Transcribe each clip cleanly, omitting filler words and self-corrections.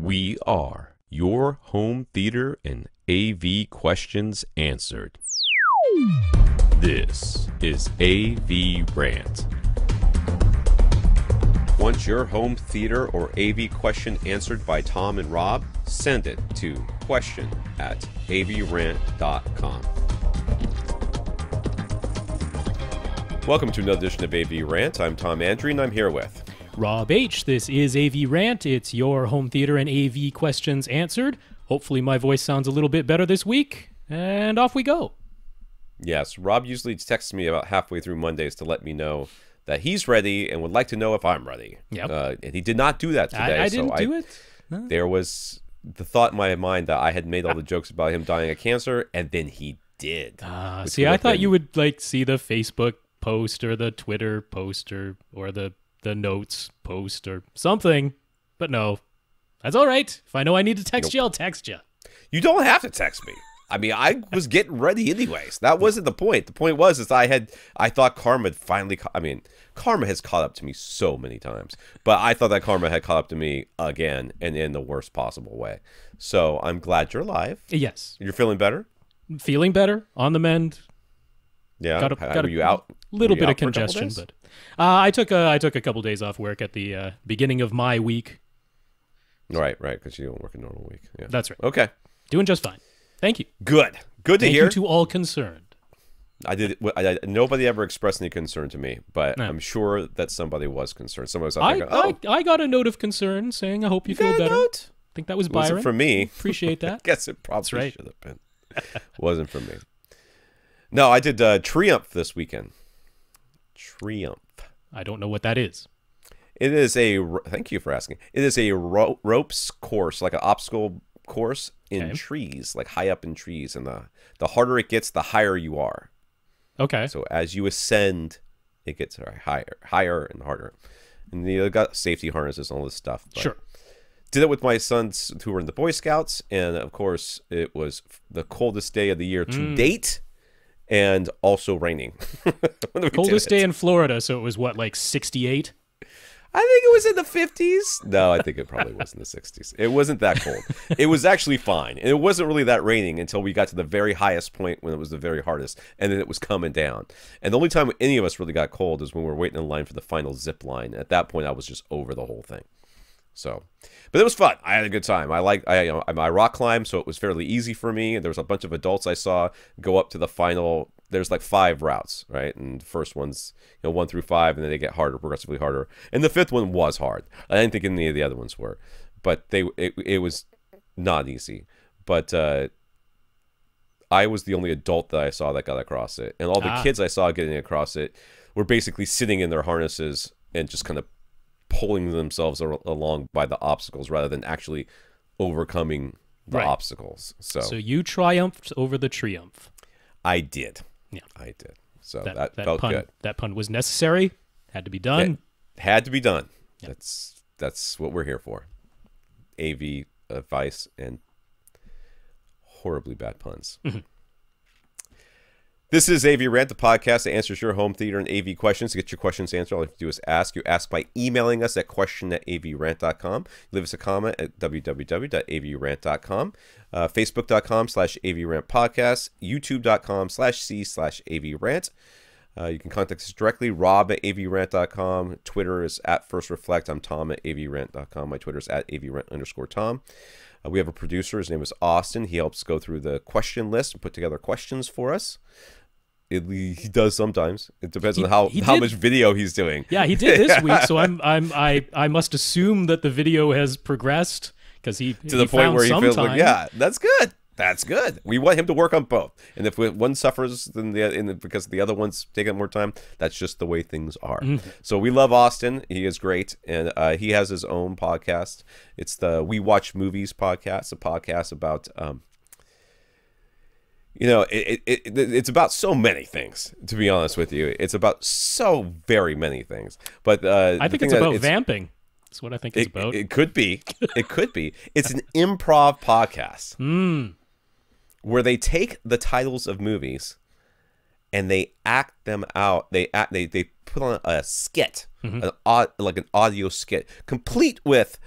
We are your home theater and AV questions answered. This is AVRant. Want your home theater or AV question answered by Tom and Rob? Send it to question@avrant.com. Welcome to another edition of AV Rant. I'm Tom Andry, and I'm here with Rob H. This is AV Rant. It's your home theater and AV questions answered. Hopefully my voice sounds a little bit better this week, and off we go. Yes, Rob usually texts me about halfway through Mondays to let me know that he's ready and would like to know if I'm ready. Yep. And he did not do that today. I didn't do it. No. There was the thought in my mind that I had made all the jokes about him dying of cancer, and then he did. See, I thought you would like see the Facebook post or the Twitter post or the notes post or something, but no. That's all right. If I know I need to text you, I'll text you. You don't have to text me. I mean, I was getting ready anyways. That wasn't the point. The point was I thought karma had finally. Karma has caught up to me so many times, but I thought that karma had caught up to me again, and in the worst possible way. So I'm glad you're alive. Yes. You're feeling better. Feeling better, on the mend. Yeah. Were you out? Little bit of congestion, but I took a couple days off work at the beginning of my week. Right, because you don't work a normal week. Yeah. That's right. Okay. Doing just fine. Thank you. Good to hear. Thank you to all concerned. Nobody ever expressed any concern to me, but No. I'm sure that somebody was concerned. Somebody was out there going, I got a note of concern saying, I hope you feel better. Note? I think that was Byron. Wasn't for me. Appreciate that. I guess it probably right. should have been. Wasn't for me. No, I did Triumph this weekend. Triumph. I don't know what that is. It is thank you for asking. It is a ropes course, like an obstacle course in trees, like high up in trees. And the harder it gets, the higher you are. Okay. So as you ascend, it gets higher and harder. And you got safety harnesses and all this stuff. Sure. Did it with my sons who were in the Boy Scouts. And of course, it was the coldest day of the year to date. And also raining. Coldest day in Florida, so it was what, like 68? I think it was in the 50s. No, I think it probably was in the 60s. It wasn't that cold. It was actually fine. And it wasn't really that raining until we got to the very highest point when it was the very hardest. And then it was coming down. And the only time any of us really got cold is when we were waiting in line for the final zip line. At that point, I was just over the whole thing. So, but it was fun. I had a good time. I rock climbed, so it was fairly easy for me. And there was a bunch of adults I saw go up to the final. There's like 5 routes, right? And the first one's 1 through 5, and then they get harder, progressively harder. And the 5th one was hard. I didn't think any of the other ones were, but it was not easy. But I was the only adult that I saw that got across it, and all the kids I saw getting across it were basically sitting in their harnesses and just kind of pulling themselves along by the obstacles rather than actually overcoming the obstacles. So you triumphed over the Triumph. I did. Yeah, I did. So that felt pun, good. That pun was necessary. Had to be done. It had to be done. Yep. That's what we're here for. AV advice and horribly bad puns. Mm-hmm. This is AV Rant, the podcast that answers your home theater and AV questions. To get your questions answered, all you have to do is ask. You ask by emailing us at question@avrant.com. Leave us a comment at www.avrant.com. Facebook.com/AVRantPodcast. YouTube.com/C/AVRant. You can contact us directly, rob@avrant.com. Twitter is @FirstReflect. I'm Tom @avrant.com. My Twitter is @avrant_Tom. We have a producer. His name is Austin. He helps go through the question list and put together questions for us. He does sometimes. It depends on how much video he's doing. Yeah, he did this week, so I must assume that the video has progressed because he to the point where he feels like, yeah, that's good. That's good. We want him to work on both. And if one suffers because the other one's taking more time, that's just the way things are. Mm-hmm. So we love Austin. He is great. And he has his own podcast. It's the We Watch Movies podcast, a podcast about, it's about so many things, to be honest with you. It's about so very many things. But I think it's about vamping. That's what I think it's about. It could be. It could be. It's an improv podcast. Where they take the titles of movies and they act them out. They put on a skit, like an audio skit, complete with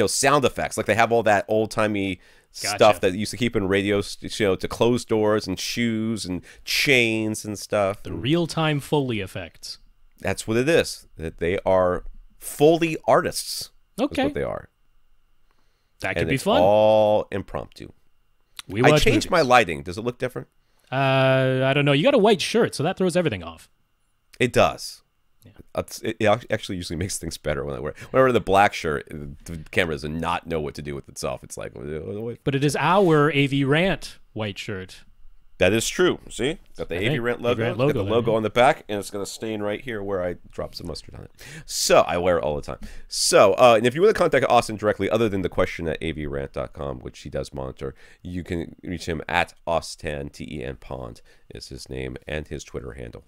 sound effects. Like they have all that old timey stuff that used to keep in radios, to close doors and shoes and chains and stuff. The real-time Foley effects. That's what it is. That they are Foley artists. Okay. That's what they are. That could be fun. All impromptu. I changed my lighting. Does it look different? I don't know. You got a white shirt, so that throws everything off. It does. Yeah. It actually usually makes things better when I wear the black shirt. The camera does not know what to do with itself. It's like, but it is our AVRant white shirt. That is true. See, got the AVRant logo, got the logo on the back, and it's gonna stain right here where I drop some mustard on it. So I wear it all the time. So, and if you want to contact Austin directly, other than the question at avrant.com, which he does monitor, you can reach him at Austin, T-E-N Pond is his name, and his Twitter handle,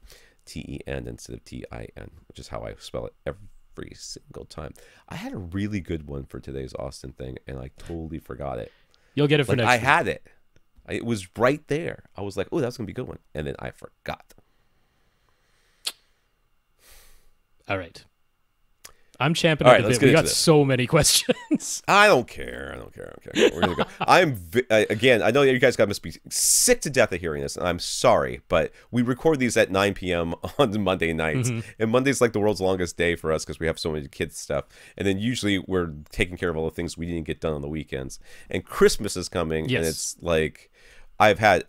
T-E-N instead of T-I-N, which is how I spell it every single time. I had a really good one for today's Austin thing, and I totally forgot it. You'll get it for next week. I had it. It was right there. I was like, oh, that's going to be a good one. And then I forgot. All right. I'm champing at the bit. We got so many questions. I don't care. We're going to go. Again, I know you guys must be sick to death of hearing this, and I'm sorry, but we record these at 9 p.m. on Monday nights. And Monday's like the world's longest day for us because we have so many kids stuff. And then usually we're taking care of all the things we didn't get done on the weekends. And Christmas is coming, and it's like I've had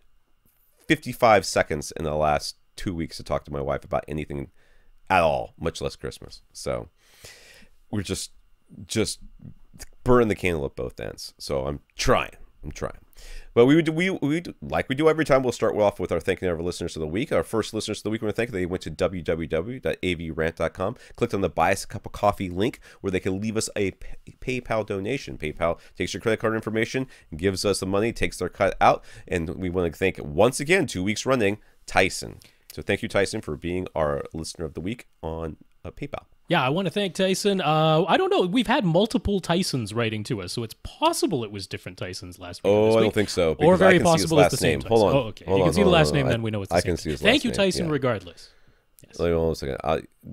55 seconds in the last 2 weeks to talk to my wife about anything at all, much less Christmas. So we're just burning the candle at both ends. So I'm trying. But we like we do every time. We'll start off with our thanking our listeners of the week. Our first listeners of the week, we want to thank. They went to www.avrant.com, clicked on the Buy Us a Cup of Coffee link, where they can leave us a PayPal donation. PayPal takes your credit card information, gives us the money, takes their cut out, and we want to thank once again, 2 weeks running, Tyson. So thank you, Tyson, for being our listener of the week on PayPal. Yeah, I want to thank Tyson. I don't know. We've had multiple Tysons writing to us, so it's possible it was different Tysons last week. Oh, I don't think so. Or very possible it's the same Tyson. Hold on. Oh, okay. You can see the last name, then we know it's the same. I can see his last name. name. Thank you, Tyson, regardless. Yes. Hold on a second.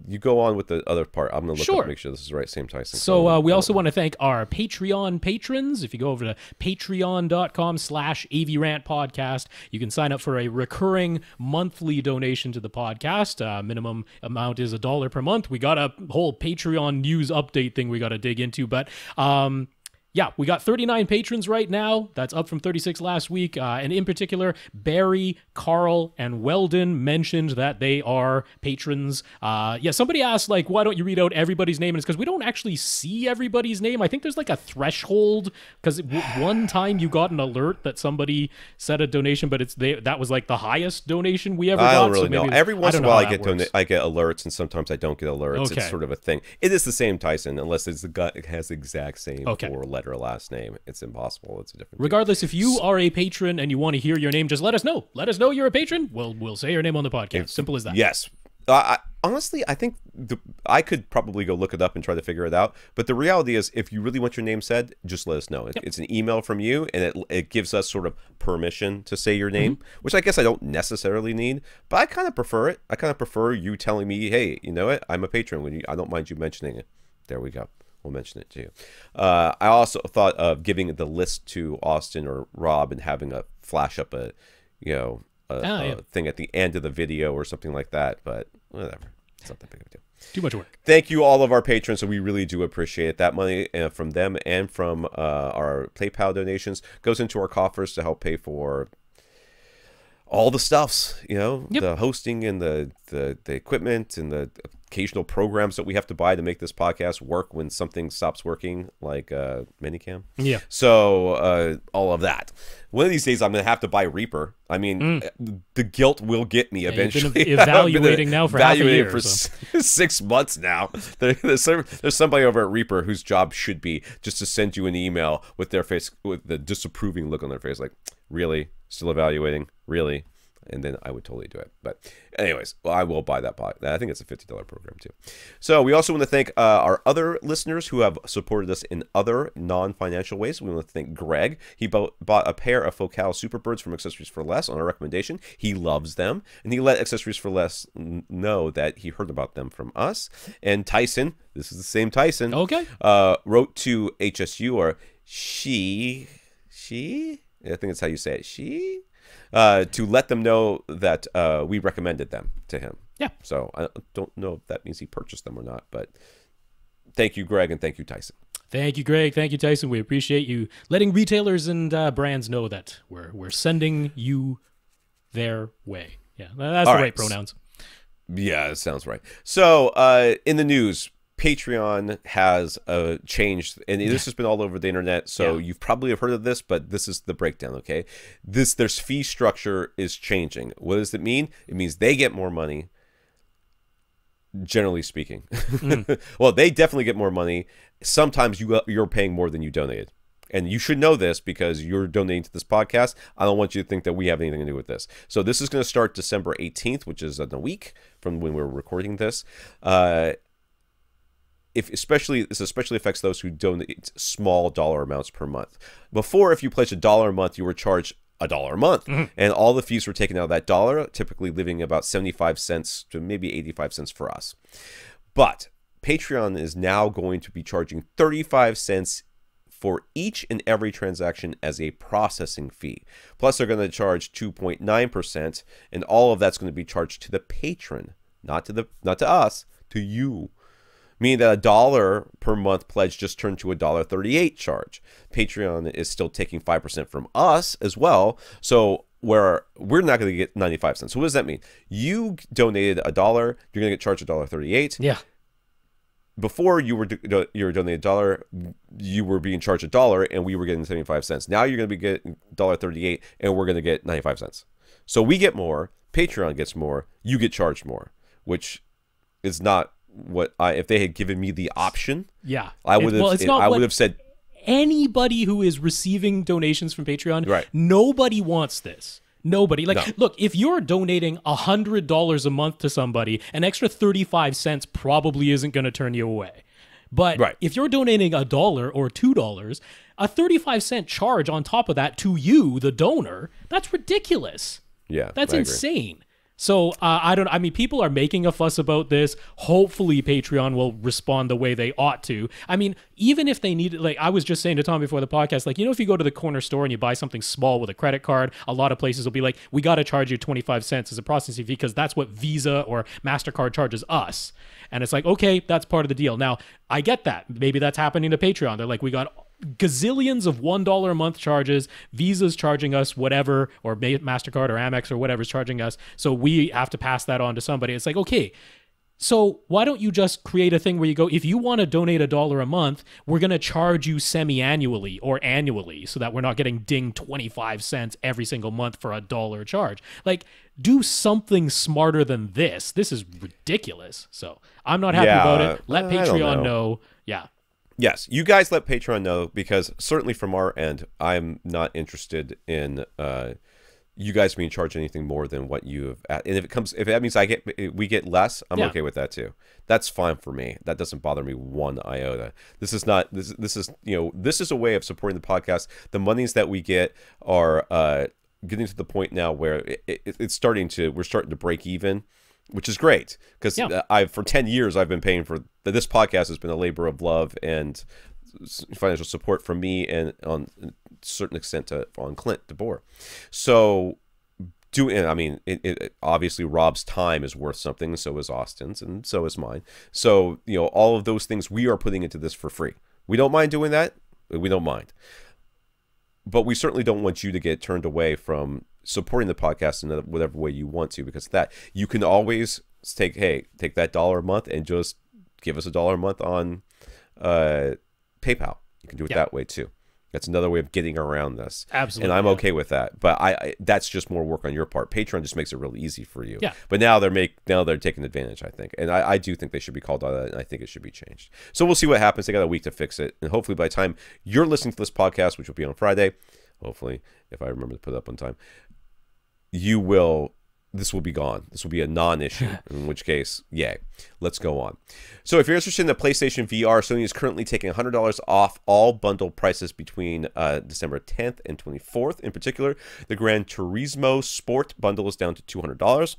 You go on with the other part. I'm going to look up and make sure this is the right same Tyson. So we also want to thank our Patreon patrons. If you go over to patreon.com/AVRant podcast, you can sign up for a recurring monthly donation to the podcast. Minimum amount is $1 per month. We got a whole Patreon news update thing we got to dig into, but yeah, we got 39 patrons right now. That's up from 36 last week. And in particular, Barry, Carl, and Weldon mentioned that they are patrons. Yeah, somebody asked, like, why don't you read out everybody's name? And it's because we don't actually see everybody's name. I think there's like a threshold, because one time you got an alert that somebody said a donation, but that was like the highest donation we ever got. I don't really know. Every once in a while I get alerts, and sometimes I don't get alerts. Okay. It's sort of a thing. It is the same Tyson, unless it's the guy that has the exact same four-letter last name. It's impossible. It's a different regardless thing. If you are a patron and you want to hear your name, just let us know. Let us know you're a patron. We'll say your name on the podcast. Simple as that. Yes. Honestly, I think I could probably go look it up and try to figure it out. But the reality is, if you really want your name said, just let us know. It's an email from you, and it gives us sort of permission to say your name, which I guess I don't necessarily need, but I kind of prefer it. I kind of prefer you telling me, hey, you know what? I'm a patron. I don't mind you mentioning it. There we go. We'll mention it to you. I also thought of giving the list to Austin or Rob and having a flash up a thing at the end of the video or something like that, but whatever. It's not that big of a deal. Too much work. Thank you, all of our patrons. So we really do appreciate it. That money from them and from our PayPal donations goes into our coffers to help pay for all the stuffs, the hosting and the equipment and the occasional programs that we have to buy to make this podcast work when something stops working, like Minicam. Yeah. So all of that. One of these days, I'm going to have to buy Reaper. I mean, the guilt will get me eventually. You've been evaluating now for half a year. For 6 months now. There's somebody over at Reaper whose job should be just to send you an email with their face, with the disapproving look on their face, like, really? Still evaluating? Really? And then I would totally do it. But anyways, well, I will buy that pod. I think it's a $50 program too. So we also want to thank our other listeners who have supported us in other non-financial ways. We want to thank Greg. He bought a pair of Focal Superbirds from Accessories for Less on our recommendation. He loves them. And he let Accessories for Less know that he heard about them from us. And Tyson, this is the same Tyson, Okay. Wrote to HSU, or she, I think that's how you say it, she, to let them know that we recommended them to him. Yeah. So I don't know if that means he purchased them or not, but thank you, Greg, and thank you, Tyson. Thank you, Greg. Thank you, Tyson. We appreciate you letting retailers and brands know that we're sending you their way. Yeah, that's All the right. right pronouns. Yeah, it sounds right. So in the news, Patreon has changed, and this has been all over the internet, so you've probably heard of this, but this is the breakdown, okay? Their fee structure is changing. What does it mean? It means they get more money, generally speaking. Well, they definitely get more money. Sometimes you're paying more than you donated. And you should know this because you're donating to this podcast. I don't want you to think that we have anything to do with this. So this is going to start December 18th, which is in a week from when we're recording this. This especially affects those who donate small dollar amounts per month. Before, if you pledged $1 a month, you were charged $1 a month, and all the fees were taken out of that dollar, typically leaving about 75 cents to maybe 85 cents for us. But Patreon is now going to be charging 35 cents for each and every transaction as a processing fee. Plus, they're going to charge 2.9%, and all of that's going to be charged to the patron, not to us, to you. Meaning that $1 per month pledge just turned to $1.38 charge. Patreon is still taking 5% from us as well, so we're not going to get 95 cents. So what does that mean? You donated $1, you're going to get charged $1.38. Yeah. Before you were donated $1, you were being charged $1, and we were getting 75 cents. Now you're going to be getting $1.38, and we're going to get 95 cents. So we get more, Patreon gets more, you get charged more, which is not what if they had given me the option. Yeah, I would have said anybody who is receiving donations from Patreon, right. Nobody wants this. Nobody. No. Look, if you're donating $100 a month to somebody, an extra 35 cents probably isn't going to turn you away. But if you're donating $1 or $2, a 35-cent charge on top of that to you, the donor, that's ridiculous. Yeah, that's insane. So I mean, people are making a fuss about this. Hopefully Patreon will respond the way they ought to. I mean, even if they need, like I was just saying to Tom before the podcast, like, if you go to the corner store and you buy something small with a credit card, a lot of places will be like, we got to charge you 25 cents as a processing fee because that's what Visa or MasterCard charges us. And it's like, okay, that's part of the deal. Now, I get that. Maybe that's happening to Patreon. They're like, we got gazillions of $1 a month charges. Visa's charging us whatever, or MasterCard or Amex or whatever's charging us. So we have to pass that on to somebody. It's like, okay, so why don't you just create a thing where you go, if you want to donate $1 a month, we're going to charge you semi-annually or annually so that we're not getting dinged 25 cents every single month for $1 charge. Like, do something smarter than this. This is ridiculous. So I'm not happy about it. Let Patreon know. Yeah. Yes, you guys let Patreon know, because certainly from our end, I'm not interested in you guys being charged anything more than what you have. And if that means we get less, I'm okay with that too. That's fine for me. That doesn't bother me one iota. This is a way of supporting the podcast. The monies that we get are getting to the point now where we're starting to break even, which is great, because for 10 years I've been paying for this podcast. Has been a labor of love and financial support from me, and on a certain extent on Clint DeBoer. So obviously Rob's time is worth something, so is Austin's, and so is mine. So all of those things we are putting into this for free. We don't mind doing that. We don't mind, but we certainly don't want you to get turned away from supporting the podcast in whatever way you want to, because that you can always take that $1 a month and just give us $1 a month on PayPal. You can do it that way too. That's another way of getting around this. Absolutely. And I'm okay with that. But that's just more work on your part. Patreon just makes it really easy for you. Yeah. But now they're taking advantage, I think. And I do think they should be called out, and I think it should be changed. So we'll see what happens. They got a week to fix it. And hopefully by the time you're listening to this podcast, which will be on Friday, hopefully, if I remember to put it up on time, this will be gone. This will be a non-issue, in which case, yay. Let's go on. So if you're interested in the PlayStation VR, Sony is currently taking $100 off all bundle prices between December 10th and 24th. In particular, the Gran Turismo Sport bundle is down to $200.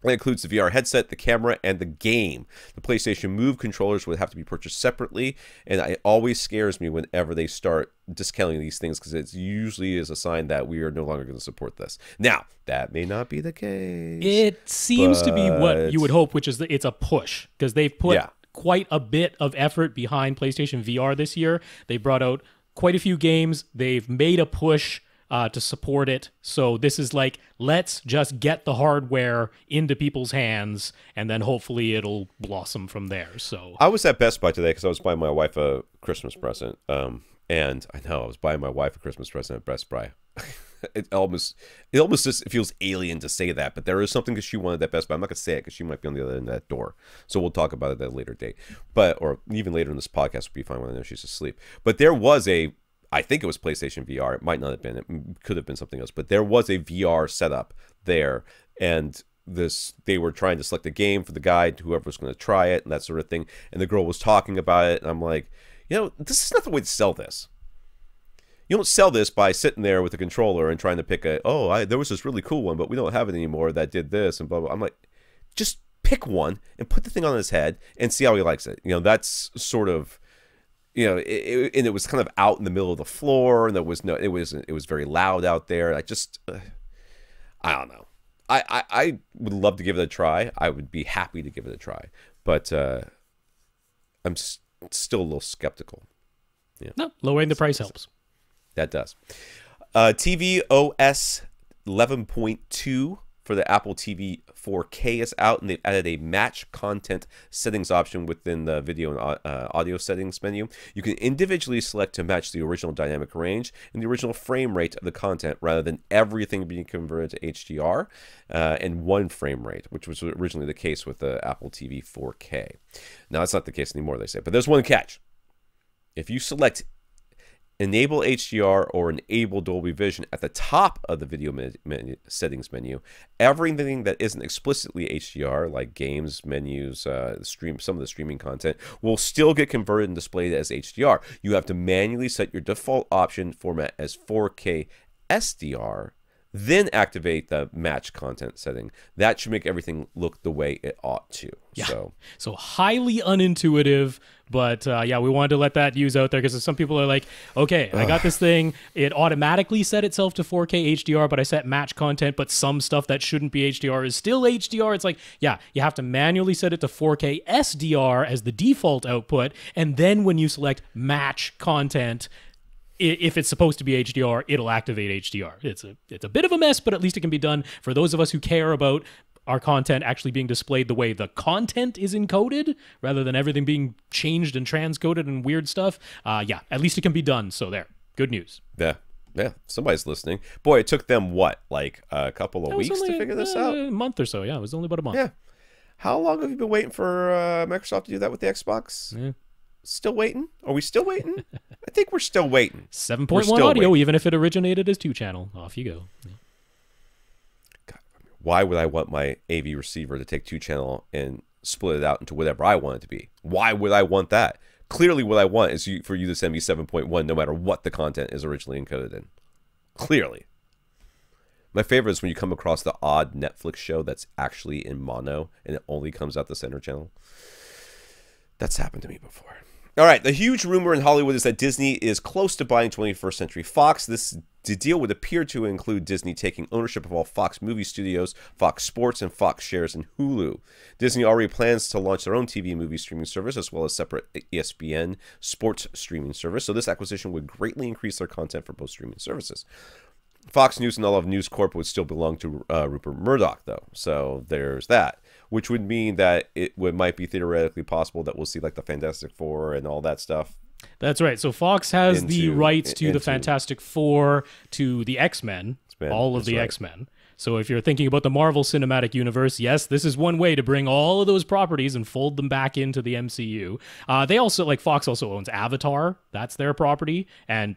That includes the VR headset, the camera, and the game. The PlayStation Move controllers would have to be purchased separately, and it always scares me whenever they start discounting these things, because it usually is a sign that we are no longer going to support this. Now, that may not be the case. It seems to be what you would hope, which is that it's a push, because they've put quite a bit of effort behind PlayStation VR this year. They brought out quite a few games. They've made a push to support it. So this is like, let's just get the hardware into people's hands, and then hopefully it'll blossom from there. So I was at Best Buy today because I was buying my wife a Christmas present. And I know I was buying my wife a Christmas present at Best Buy. It almost just feels alien to say that, but there is something that she wanted at Best Buy. I'm not going to say it because she might be on the other end of that door. So we'll talk about it at a later date. Or even later in this podcast will be fine when I know she's asleep. But there was I think it was PlayStation VR. It might not have been. It could have been something else. But there was a VR setup there. And they were trying to select a game for the guide, whoever was going to try it and that sort of thing. And the girl was talking about it. And I'm like, this is not the way to sell this. You don't sell this by sitting there with a controller and trying to pick there was this really cool one, but we don't have it anymore that did this and blah, blah. I'm like, just pick one and put the thing on his head and see how he likes it. That's sort of... and it was kind of out in the middle of the floor, and it was very loud out there. I don't know. I would love to give it a try. I would be happy to give it a try, but I'm still a little skeptical. No, lowering the price helps. That does. tvOS 11.2 for the Apple TV 4K is out, and they've added a match content settings option within the video and audio settings menu. You can individually select to match the original dynamic range and the original frame rate of the content, rather than everything being converted to HDR and one frame rate, which was originally the case with the Apple TV 4K. Now, that's not the case anymore, they say, but there's one catch. If you select Enable HDR or Enable Dolby Vision at the top of the video settings menu, everything that isn't explicitly HDR, like games, menus, some of the streaming content, will still get converted and displayed as HDR. You have to manually set your default option format as 4K SDR, then activate the match content setting. That should make everything look the way it ought to. Yeah. So highly unintuitive, but we wanted to let that use out there, because some people are like, okay, I got this thing. It automatically set itself to 4K HDR, but I set match content, but some stuff that shouldn't be HDR is still HDR. It's like, you have to manually set it to 4K SDR as the default output, and then when you select match content, if it's supposed to be HDR, it'll activate HDR. It's a bit of a mess, but at least it can be done for those of us who care about our content actually being displayed the way the content is encoded, rather than everything being changed and transcoded and weird stuff. At least it can be done. So there, good news. Yeah, somebody's listening. Boy, it took them like a couple of weeks to figure this out? A month or so. Yeah, it was only about a month. Yeah. How long have you been waiting for Microsoft to do that with the Xbox? Yeah. Still waiting? Are we still waiting? I think we're still waiting. 7.1 audio, even if it originated as 2-channel. Off you go. Yeah. God, why would I want my AV receiver to take 2-channel and split it out into whatever I want it to be? Why would I want that? Clearly what I want is for you to send me 7.1 no matter what the content is originally encoded in. Clearly. My favorite is when you come across the odd Netflix show that's actually in mono and it only comes out the center channel. That's happened to me before. All right, the huge rumor in Hollywood is that Disney is close to buying 21st Century Fox. The deal would appear to include Disney taking ownership of all Fox movie studios, Fox Sports, and Fox shares in Hulu. Disney already plans to launch their own TV and movie streaming service, as well as separate ESPN sports streaming service. So this acquisition would greatly increase their content for both streaming services. Fox News and all of News Corp would still belong to Rupert Murdoch, though. So there's that, which would mean that might be theoretically possible that we'll see like the Fantastic Four and all that stuff. That's right. So Fox has the rights to the Fantastic Four, to the X-Men, all of the X-Men. So if you're thinking about the Marvel Cinematic Universe, yes, this is one way to bring all of those properties and fold them back into the MCU. They also, Fox also owns Avatar. That's their property. And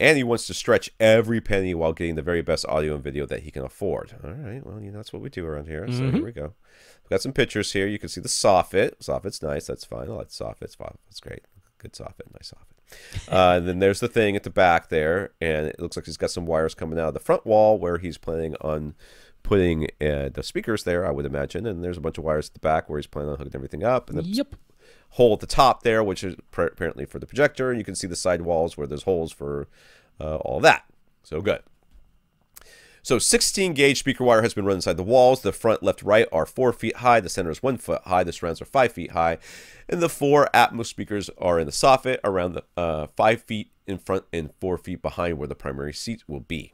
And he wants to stretch every penny while getting the very best audio and video that he can afford. All right, well, that's what we do around here. So here we go. We've got some pictures here. You can see the soffit. Soffit's nice. That's fine. I like soffits. Soffit's great. Good soffit. Nice soffit. And then there's the thing at the back there, and it looks like he's got some wires coming out of the front wall where he's planning on putting the speakers there, I would imagine. And there's a bunch of wires at the back where he's planning on hooking everything up. And the hole at the top there, which is apparently for the projector. And you can see the side walls where there's holes for all of that. So good. So 16 gauge speaker wire has been run inside the walls. The front, left, right are 4 feet high. The center is 1 foot high. The surrounds are 5 feet high. And the 4 Atmos speakers are in the soffit around the 5 feet in front and 4 feet behind where the primary seat will be.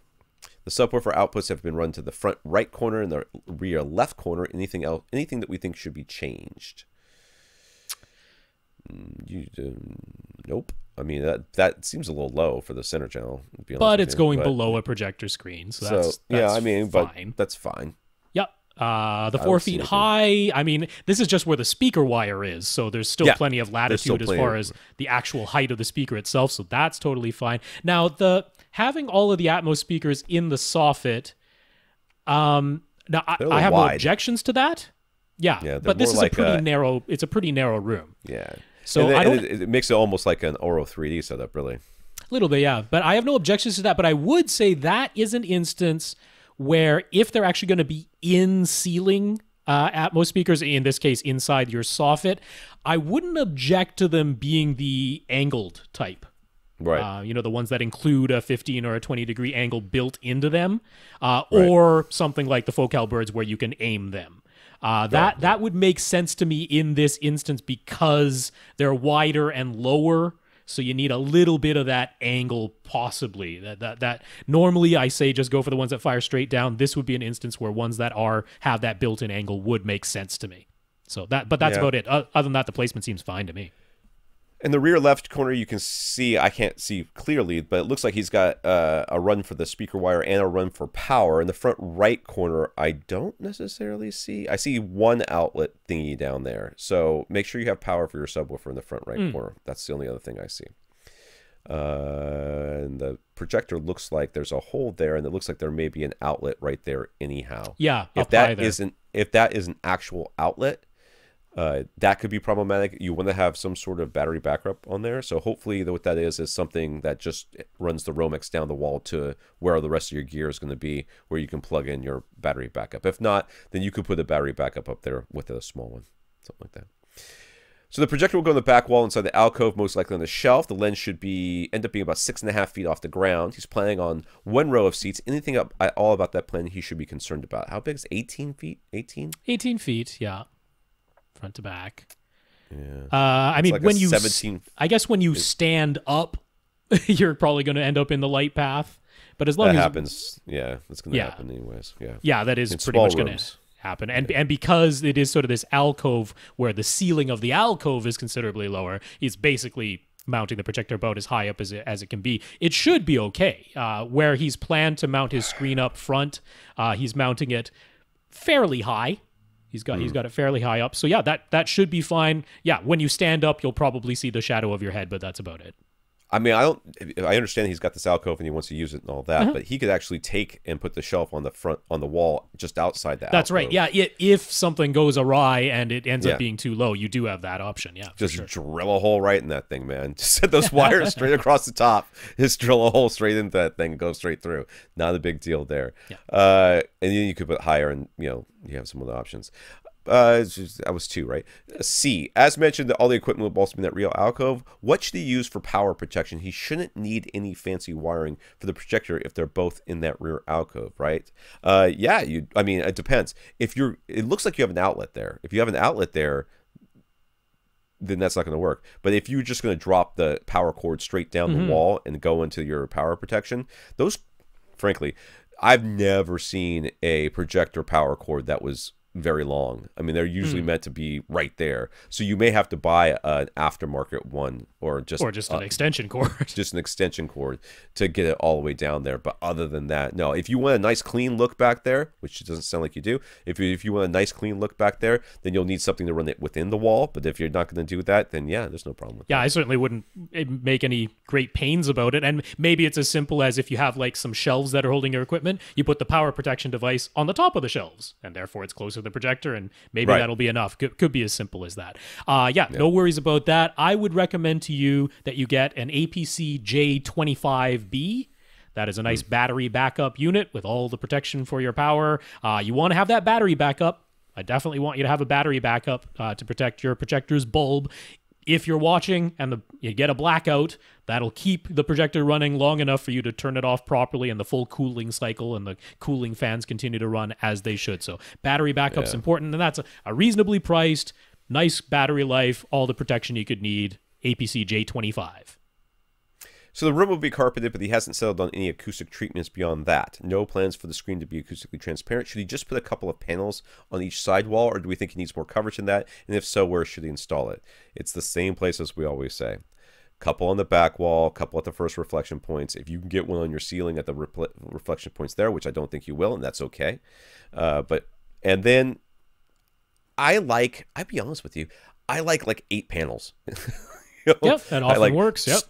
The subwoofer outputs have been run to the front right corner and the rear left corner. Anything else? Anything that we think should be changed? Nope. I mean, that seems a little low for the center channel. But it's going below a projector screen, so that's yeah. I mean, fine. But that's fine. Yep. The 4 feet high. I mean, this is just where the speaker wire is, so there's still plenty of latitude as far as the actual height of the speaker itself. So that's totally fine. Now, having all of the Atmos speakers in the soffit. Now I have no objections to that. Yeah, but this is like a pretty narrow. It's a pretty narrow room. Yeah. So it makes it almost like an Oro 3D setup, really. A little bit, yeah. But I have no objections to that. But I would say that is an instance where if they're actually going to be in ceiling Atmos speakers, in this case inside your soffit, I wouldn't object to them being the angled type. Right. The ones that include a 15 or a 20 degree angle built into them, or something like the Focal Birds where you can aim them. That would make sense to me in this instance because they're wider and lower, so you need a little bit of that angle possibly. That normally I say just go for the ones that fire straight down. This would be an instance where ones that have that built-in angle would make sense to me. So that's about it. Other than that, the placement seems fine to me. In the rear left corner, you can see, I can't see clearly, but it looks like he's got a run for the speaker wire and a run for power. In the front right corner, I don't necessarily see. I see one outlet thingy down there. So make sure you have power for your subwoofer in the front right corner. That's the only other thing I see. And the projector looks like there's a hole there, and it looks like there may be an outlet right there anyhow. Yeah, if that is an actual outlet, that could be problematic. You want to have some sort of battery backup on there. So hopefully what that is something that just runs the Romex down the wall to where the rest of your gear is going to be, where you can plug in your battery backup. If not, then you could put a battery backup up there with a small one, something like that. So the projector will go on the back wall inside the alcove, most likely on the shelf. The lens should end up being about 6.5 feet off the ground. He's planning on 1 row of seats. Anything at all about that plan he should be concerned about. How big is 18 feet? 18? 18 feet, yeah. Front to back. Yeah. I mean, like when I guess when you stand up, you're probably going to end up in the light path. But as long as that happens, that's going to happen anyways. Yeah, that is pretty much going to happen. And because it is sort of this alcove where the ceiling of the alcove is considerably lower, he's basically mounting the projector about as high up as it can be. It should be okay. Where he's planned to mount his screen up front, he's mounting it fairly high. He's got it fairly high up. So yeah, that should be fine. Yeah, when you stand up, you'll probably see the shadow of your head, but that's about it. I mean, I understand he's got this alcove and he wants to use it and all that, but he could actually take and put the shelf on the wall just outside the alcove. That's right. Yeah, if something goes awry and it ends up being too low, you do have that option. Yeah, just drill a hole right in that thing, man. Just set those wires straight across the top. Just drill a hole straight into that thing and go straight through. Not a big deal there. Yeah. And then you could put higher, and you have some other options. That was 2, right? C. As mentioned, all the equipment will also be in that real alcove. What should he use for power protection? He shouldn't need any fancy wiring for the projector if they're both in that rear alcove, right? I mean, it depends. It looks like you have an outlet there. If you have an outlet there, then that's not going to work. But if you're just going to drop the power cord straight down the wall and go into your power protection, those, frankly, I've never seen a projector power cord that was very long. I mean, they're usually meant to be right there. So you may have to buy an aftermarket one or just an extension cord. Just an extension cord to get it all the way down there. But other than that, no. If you want a nice clean look back there, which it doesn't sound like you do, if you want a nice clean look back there, then you'll need something to run it within the wall. But if you're not going to do that, then yeah, there's no problem with that. Yeah, I certainly wouldn't make any great pains about it. And maybe it's as simple as if you have like some shelves that are holding your equipment, you put the power protection device on the top of the shelves, and therefore it's closer to the projector, and maybe that'll be enough. Could be as simple as that. No worries about that. I would recommend to you that you get an APC J25B. That is a nice battery backup unit with all the protection for your power. You want to have that battery backup. I definitely want you to have a battery backup to protect your projector's bulb. If you're watching and you get a blackout, that'll keep the projector running long enough for you to turn it off properly, and the full cooling cycle and the cooling fans continue to run as they should. So battery backup's important, and that's a reasonably priced, nice battery life, all the protection you could need. APC J25. So the room will be carpeted, but he hasn't settled on any acoustic treatments beyond that. No plans for the screen to be acoustically transparent. Should he just put a couple of panels on each side wall, or do we think he needs more coverage than that? And if so, where should he install it? It's the same place as we always say. Couple on the back wall, couple at the first reflection points. If you can get one on your ceiling at the reflection points there, which I don't think you will, and that's okay. And then I'd be honest with you, I like 8 panels. Yep, that often works. Yep.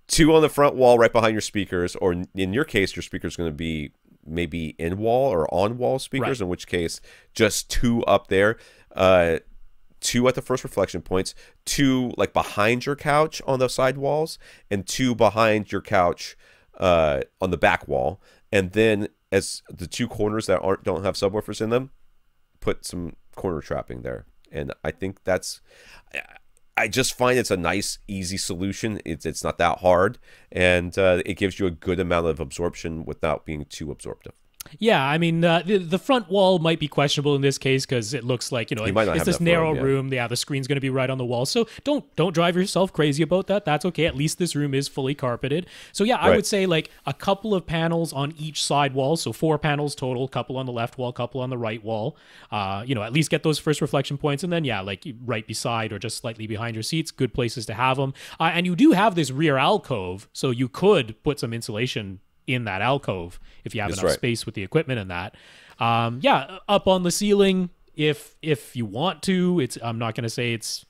2 on the front wall right behind your speakers, or in your case, your speaker's going to be maybe in-wall or on-wall speakers, in which case just 2 up there, 2 at the first reflection points, 2 like behind your couch on the side walls, and 2 behind your couch on the back wall. And then as the 2 corners that don't have subwoofers in them, put some corner trapping there. And I think I just find it's a nice, easy solution. It's not that hard, and it gives you a good amount of absorption without being too absorptive. Yeah, I mean, the front wall might be questionable in this case because it looks like, it's this narrow room. Yeah, the screen's going to be right on the wall. So don't drive yourself crazy about that. That's okay. At least this room is fully carpeted. So yeah, I would say like a couple of panels on each side wall. So 4 panels total, couple on the left wall, couple on the right wall. At least get those first reflection points. And then, yeah, like right beside or just slightly behind your seats, good places to have them. And you do have this rear alcove, so you could put some insulation in that alcove if you have enough space with the equipment and that. Up on the ceiling if you want to. I'm not going to say it's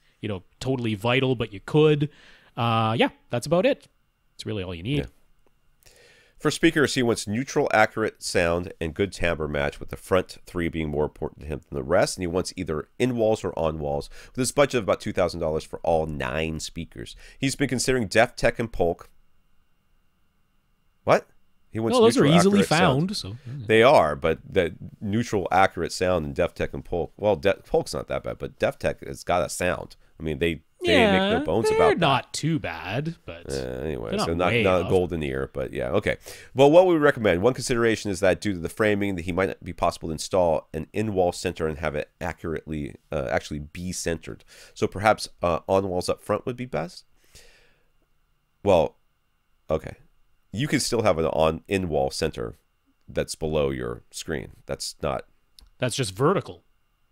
totally vital, but you could. That's about it. It's really all you need. Yeah. For speakers, he wants neutral, accurate sound and good timbre match, with the front 3 being more important to him than the rest. And he wants either in walls or on walls, with his budget of about $2,000 for all 9 speakers. He's been considering Def Tech and Polk. What? He wants those are easily found. So they are, but the neutral, accurate sound in Def Tech and Polk. Well, Polk's not that bad, but Def Tech has got a sound. I mean, they make no bones about that. They're not too bad, but anyway, so not a golden ear, but yeah, okay. Well, what we would recommend, one consideration is that due to the framing, that he might not be possible to install an in-wall center and have it accurately actually be centered. So perhaps on walls up front would be best. Well, okay. You can still have an in-wall center that's below your screen. That's just vertical.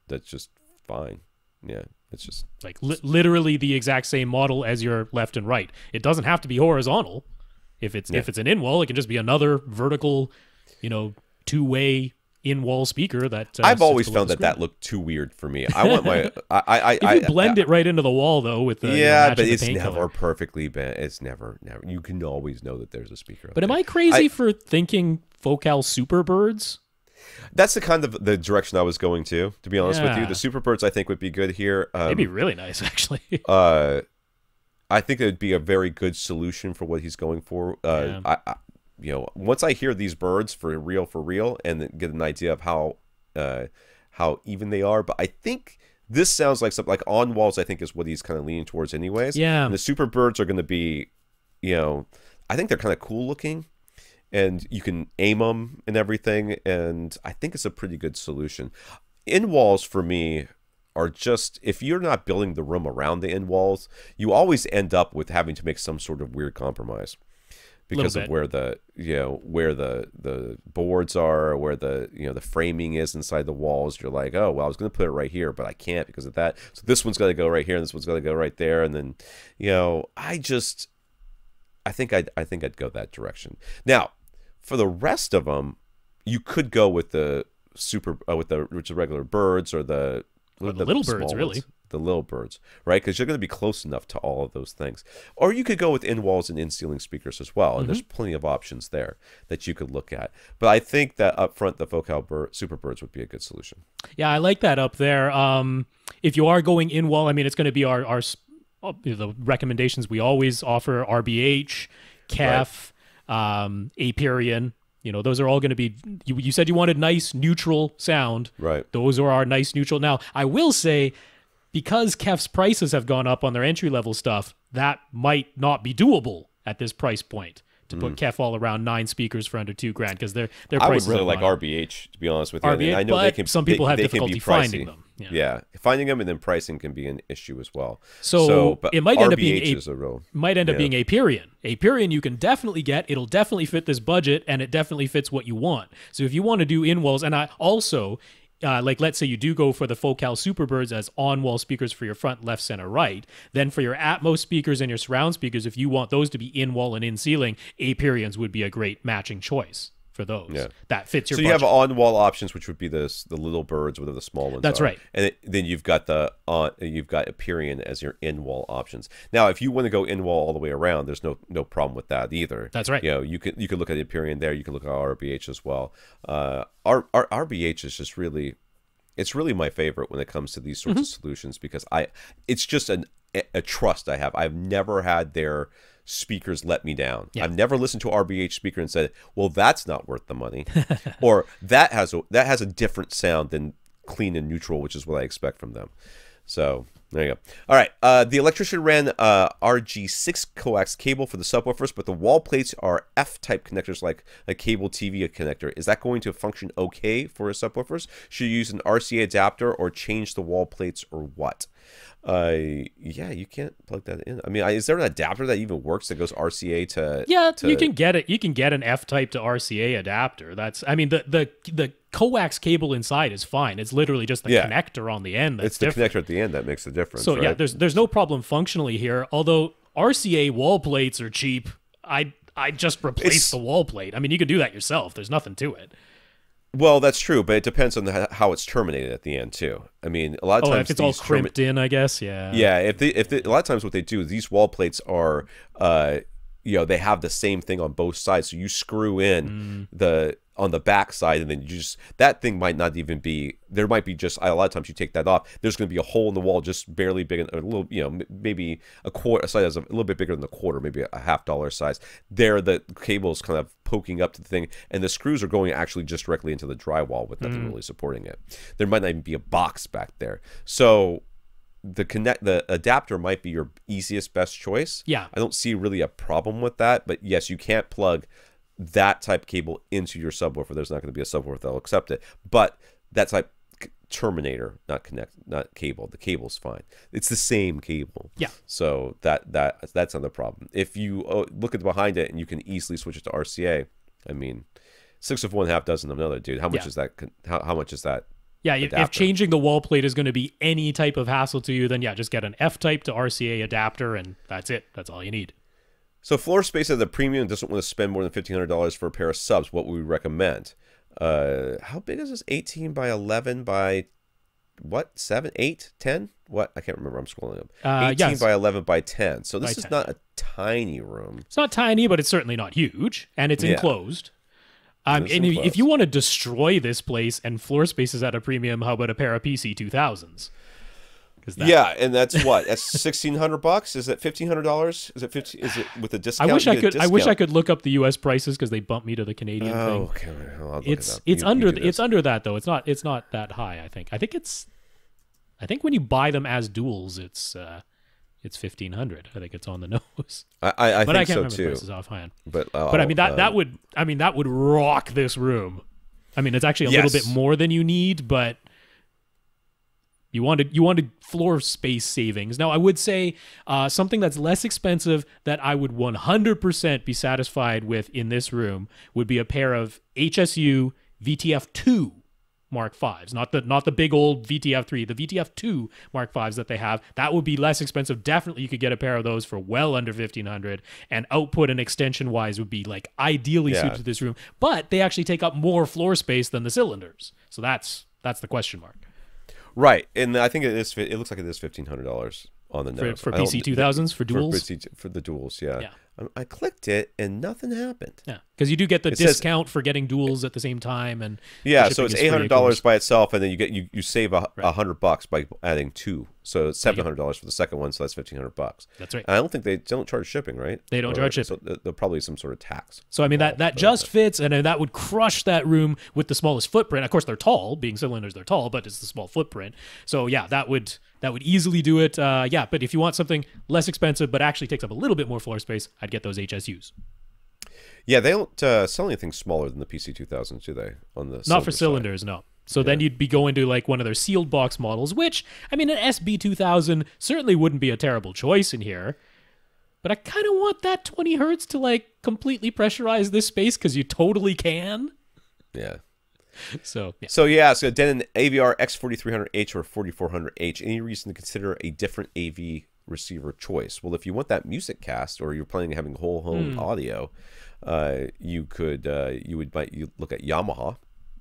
That's just fine. Yeah, it's just like literally the exact same model as your left and right. It doesn't have to be horizontal. If it's an in-wall, it can just be another vertical, 2-way in-wall speaker that I've always found that looked too weird for me. I want my you blend it right into the wall though with the but it's never color. Perfectly bent. It's never. You can always know that there's a speaker. But am I crazy for thinking Focal Superbirds? That's the kind of the direction I was going to be honest with you. The Superbirds I think would be good here. They'd be really nice actually. I think it would be a very good solution for what he's going for. Once I hear these birds for real, and get an idea of how even they are, but I think this sounds like something like on walls. I think is what he's kind of leaning towards, anyways. Yeah. And the super birds are going to be, I think they're kind of cool looking, and you can aim them and everything, and I think it's a pretty good solution. In walls for me are just, if you're not building the room around the in walls, you always end up with having to make some sort of weird compromise. because of where the the boards are, or where the the framing is inside the walls. You're like, oh well, I was going to put it right here, but I can't because of that. So this one's got to go right here, and this one's got to go right there, and then I think I'd go that direction. Now, for the rest of them, you could go with the with the regular birds, or the little birds, really. The little birds, right? Because you're going to be close enough to all of those things. Or you could go with in-walls and in-ceiling speakers as well, and there's plenty of options there that you could look at. But I think that up front, the Focal Superbirds would be a good solution. Yeah, I like that up there. If you are going in-wall, I mean, it's going to be our the recommendations we always offer: RBH, KEF, AVRant. Those are all going to be. You said you wanted nice neutral sound, right? Those are our nice neutral. Now, I will say, because KEF's prices have gone up on their entry-level stuff, that might not be doable at this price point to put KEF all around 9 speakers for under $2,000, because their prices. I would really like RBH, to be honest with you. RBH, I know but some people have difficulty finding them. Yeah, finding them, and then pricing can be an issue as well. So but it might end up being being AVRant. AVRant you can definitely get. It'll definitely fit this budget, and it definitely fits what you want. So if you want to do in-walls, and I also. Let's say you do go for the Focal Superbirds as on-wall speakers for your front, left, center, right. Then for your Atmos speakers and your surround speakers, if you want those to be in-wall and in-ceiling, AVRants would be a great matching choice for those. Yeah. That fits your budget. So you have on-wall options, which would be the little birds, whatever the small ones That's are. right. And then you've got AVRant as your in-wall options. Now, if you want to go in-wall all the way around, there's no problem with that either. That's right. You could look at AVRant there. You can look at RBH as well. Our RBH is just really, it's really my favorite when it comes to these sorts of solutions, because it's just a trust I have. I've never had their speakers let me down. Yeah. I've never listened to an RBH speaker and said, well, that's not worth the money, or that has a different sound than clean and neutral, which is what I expect from them. So there you go. All right. The electrician ran RG6 coax cable for the subwoofers, but the wall plates are F-type connectors, like a cable TV connector. Is that going to function okay for subwoofers? Should you use an RCA adapter or change the wall plates, or what? Yeah, you can't plug that in. I mean, is there an adapter that even works that goes RCA to? Yeah, you can get it. You can get an F-type to RCA adapter. The coax cable inside is fine. It's literally just the connector on the end. It's the connector at the end that makes the difference. So right? yeah, there's no problem functionally here. Although RCA wall plates are cheap, I just replace the wall plate. I mean, you could do that yourself. There's nothing to it. Well, that's true, but it depends on how it's terminated at the end too. I mean, a lot of times if it's all crimped in, I guess, yeah. Yeah, if a lot of times what they do is these wall plates are, they have the same thing on both sides, so you screw in on the back side, and then you just, that thing might not even be, there might be just, a lot of times you take that off, there's going to be a hole in the wall just barely big, a little, maybe a size a little bit bigger than a quarter, maybe a $50 size. There, the cable is kind of poking up to the thing, and the screws are going actually just directly into the drywall with nothing really supporting it. There might not even be a box back there. So the adapter might be your best choice. Yeah. I don't see really a problem with that, but yes, you can't plug that type cable into your subwoofer. There's not going to be a subwoofer that'll accept it, but that type terminator, not cable. The cable's fine. It's the same cable. Yeah. So that's not the problem. If you look at behind it and you can easily switch it to RCA, I mean, 6 of one, half dozen of another, dude. How much is that? How much is that? Yeah, if changing the wall plate is going to be any type of hassle to you, then yeah, just get an F-type to RCA adapter, and that's it. That's all you need. So floor space at the premium doesn't want to spend more than $1,500 for a pair of subs. What would we recommend? How big is this? 18 by 11 by what? 7, 8, 10? What? I can't remember. I'm scrolling up. 18 by 11 by 10. So this is not a tiny room. It's not tiny, but it's certainly not huge, and it's enclosed. And if you want to destroy this place and floor space is at a premium, how about a pair of PC 2000s? Yeah, and that's what? That's $1,600. Is it $1,500? Is it 50? Is it with a discount? I wish I could look up the U.S. prices because they bumped me to the Canadian thing. Okay. I'll look it's under that though. It's not that high. I think when you buy them as duals, it's $1,500. I think it's on the nose. I think I can't so remember too. the prices offhand. But I mean that would rock this room. I mean, it's actually a little bit more than you need, but You wanted floor space savings. Now, I would say something that's less expensive that I would 100% be satisfied with in this room would be a pair of HSU VTF2 Mark Vs, not the big old VTF3, the VTF2 Mark Vs that they have. That would be less expensive. Definitely, you could get a pair of those for well under $1,500, and output and extension wise would be like ideally suited to this room. But they actually take up more floor space than the cylinders, so that's the question mark. Right, and I think it is. It looks like it is $1,500 on the nose for PC 2000s for duals. For the duals, yeah. I clicked it and nothing happened. Yeah, because you do get the discount for getting duals at the same time, and so it's $800 by itself, and then you save $100 by adding two. So it's $700 for the second one, so that's $1,500. That's right. And I don't think they don't charge shipping, right? They don't charge shipping. So there'll probably some sort of tax. So I mean that just fits, and that would crush that room with the smallest footprint. Of course, they're tall, being cylinders, they're tall, but it's the small footprint. So yeah, that would easily do it. But if you want something less expensive but actually takes up a little bit more floor space, I'd get those HSUs. Yeah, they don't sell anything smaller than the PC 2000s, do they? On the not for cylinders, no. So then you'd be going to like one of their sealed box models, which, I mean, an SB 2000 certainly wouldn't be a terrible choice in here. But I kind of want that 20 hertz to like completely pressurize this space, because you totally can. Yeah. So then an AVR X4300H or 4400H, any reason to consider a different AV receiver choice? Well, if you want that music cast, or you're planning on having whole home audio, you would look at Yamaha.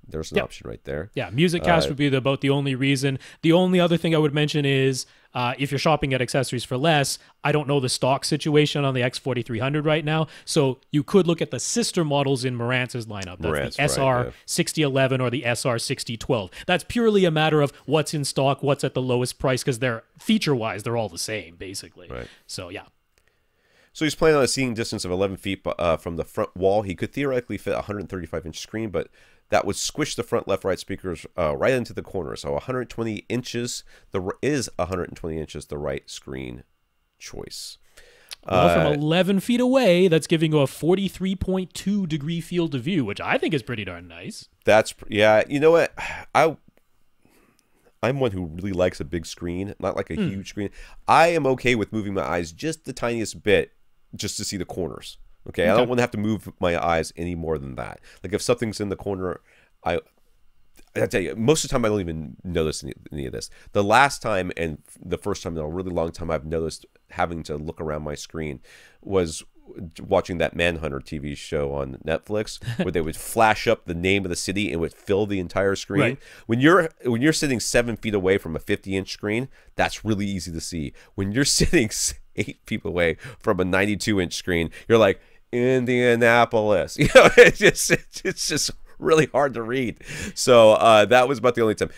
There's an option right there. Yeah, music cast would be about the only reason. The only other thing I would mention is if you're shopping at accessories for less, I don't know the stock situation on the X4300 right now, so you could look at the sister models in Marantz' lineup. That's the SR6011 or the SR6012. That's purely a matter of what's in stock, what's at the lowest price, because they're feature-wise, they're all the same, basically. Right. So, yeah. So he's planning on a seating distance of 11 feet from the front wall. He could theoretically fit a 135-inch screen, but that would squish the front left-right speakers right into the corner. So 120 inches is 120 inches the right screen choice. Well, from 11 feet away, that's giving you a 43.2 degree field of view, which I think is pretty darn nice. You know what? I'm one who really likes a big screen, not like a huge screen. I am okay with moving my eyes just the tiniest bit just to see the corners. Okay, I don't want to have to move my eyes any more than that. Like if something's in the corner, I tell you, most of the time I don't even notice any of this. The last time and the first time in a really long time I've noticed having to look around my screen was watching that Manhunter TV show on Netflix, where they would flash up the name of the city and would fill the entire screen. Right. When you're sitting 7 feet away from a 50-inch screen, that's really easy to see. When you're sitting 8 feet away from a 92-inch screen, you're like, Indianapolis. It's just really hard to read. So that was about the only time.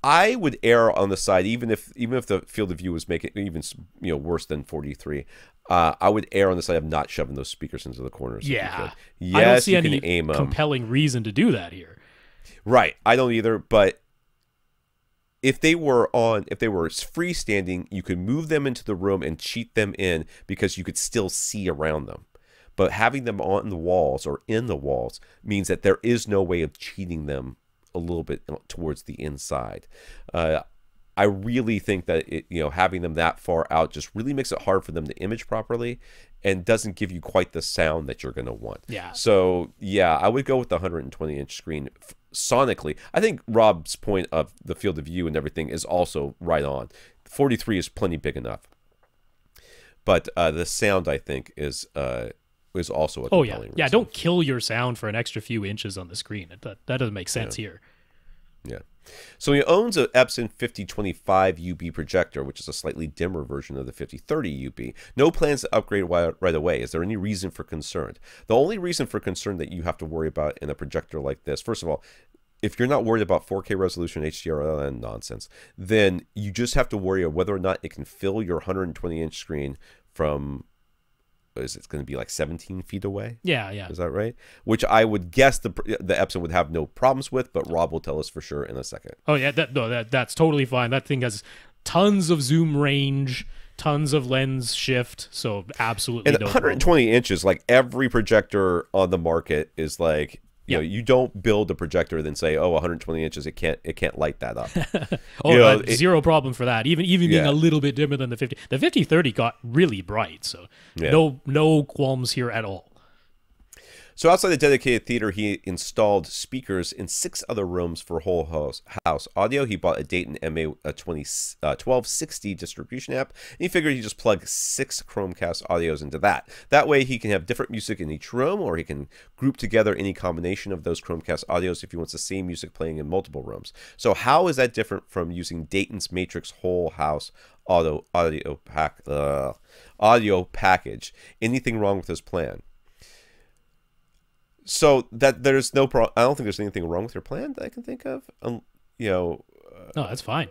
I would err on the side, even if the field of view was making even worse than 43. I would err on the side of not shoving those speakers into the corners. Yeah, yes, I don't see any aim compelling reason to do that here. Right, I don't either. But if they were freestanding, you could move them into the room and cheat them in because you could still see around them. But having them on the walls or in the walls means that there is no way of cheating them a little bit towards the inside. I really think that having them that far out just really makes it hard for them to image properly and doesn't give you quite the sound that you're going to want. Yeah. So, yeah, I would go with the 120-inch screen sonically. I think Rob's point of the field of view and everything is also right on. 43 is plenty big enough. But the sound, I think, is also a compelling reason. Yeah, don't kill your sound for an extra few inches on the screen. That doesn't make sense here. Yeah. So he owns an Epson 5025 UB projector, which is a slightly dimmer version of the 5030 UB. No plans to upgrade right away. Is there any reason for concern? The only reason for concern that you have to worry about in a projector like this, first of all, if you're not worried about 4K resolution, HDR and nonsense, then you just have to worry about whether or not it can fill your 120-inch screen from, is it going to be like 17 feet away? Yeah. Is that right? Which I would guess the Epson would have no problems with, but Rob will tell us for sure in a second. Oh yeah, that's totally fine. That thing has tons of zoom range, tons of lens shift, so absolutely. And no 120 problem. inches, like every projector on the market is like You know, you don't build a projector and then say, oh, 120 inches, it can't light that up. Zero problem for that. Even being a little bit dimmer than the 50. The 5030 got really bright, so no qualms here at all. So outside the dedicated theater, he installed speakers in 6 other rooms for whole house audio. He bought a Dayton MA1260 distribution amp, and he figured he'd just plug 6 Chromecast audios into that. That way he can have different music in each room, or he can group together any combination of those Chromecast audios if he wants the same music playing in multiple rooms. So how is that different from using Dayton's Matrix whole house audio package? Anything wrong with his plan? So that there's no problem. I don't think there's anything wrong with your plan that I can think of. You know, no, that's fine.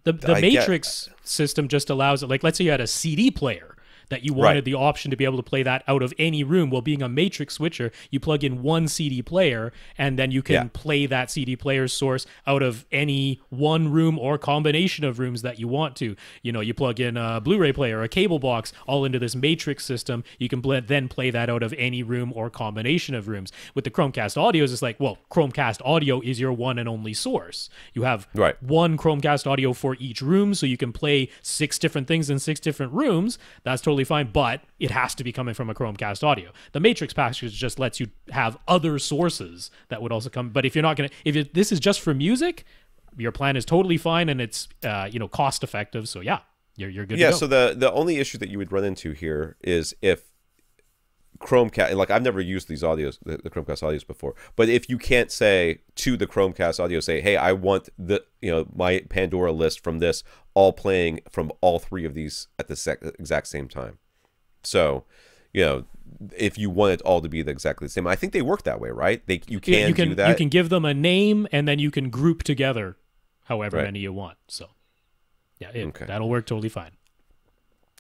The Matrix system just allows it. Like, let's say you had a CD player that you wanted the option to be able to play that out of any room. Well, being a Matrix switcher, you plug in one CD player, and then you can play that CD player source out of any one room or combination of rooms that you want to. You know, you plug in a Blu-ray player, a cable box, all into this Matrix system. You can then play that out of any room or combination of rooms. With the Chromecast audios, it's like, well, Chromecast audio is your one and only source. You have one Chromecast audio for each room, so you can play 6 different things in 6 different rooms. That's totally fine, but it has to be coming from a Chromecast audio. The Matrix package just lets you have other sources that would also come. But if you're not gonna, this is just for music, your plan is totally fine, and it's cost effective. So yeah, you're good. Yeah. To go. So the only issue that you would run into here is if Chromecast, like I've never used these audios, the Chromecast audios before, but if you can't say to the Chromecast audio, say, hey, I want my Pandora list from this all playing from all 3 of these at the exact same time. So, if you want it all to be exactly the same, I think they work that way, right? You can do that. You can give them a name, and then you can group together however many you want. So, yeah, that'll work totally fine.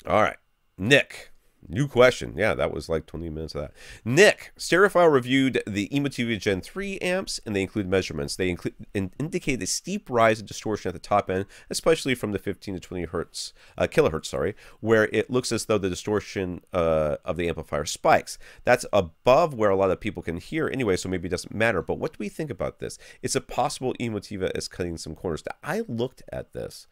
All right, Nick. New question. Yeah, that was like 20 minutes of that. Nick, Stereophile reviewed the Emotiva Gen 3 amps, and they include measurements. They indicate a steep rise in distortion at the top end, especially from the 15 to 20 kilohertz, where it looks as though the distortion of the amplifier spikes. That's above where a lot of people can hear anyway, so maybe it doesn't matter. But what do we think about this? It's a possible Emotiva is cutting some corners. Now, I looked at this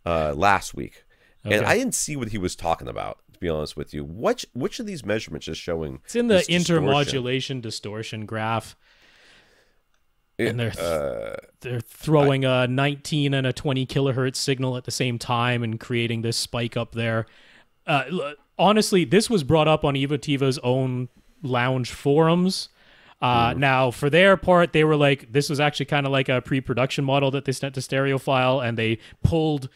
last week, and I didn't see what he was talking about. Be honest with you, which of these measurements is showing? It's in the intermodulation distortion graph, and they're throwing a 19 and a 20 kilohertz signal at the same time and creating this spike up there. Honestly, this was brought up on Emotiva's own lounge forums. Now, for their part, they were like, this was actually kind of like a pre-production model that they sent to Stereophile, and they pulled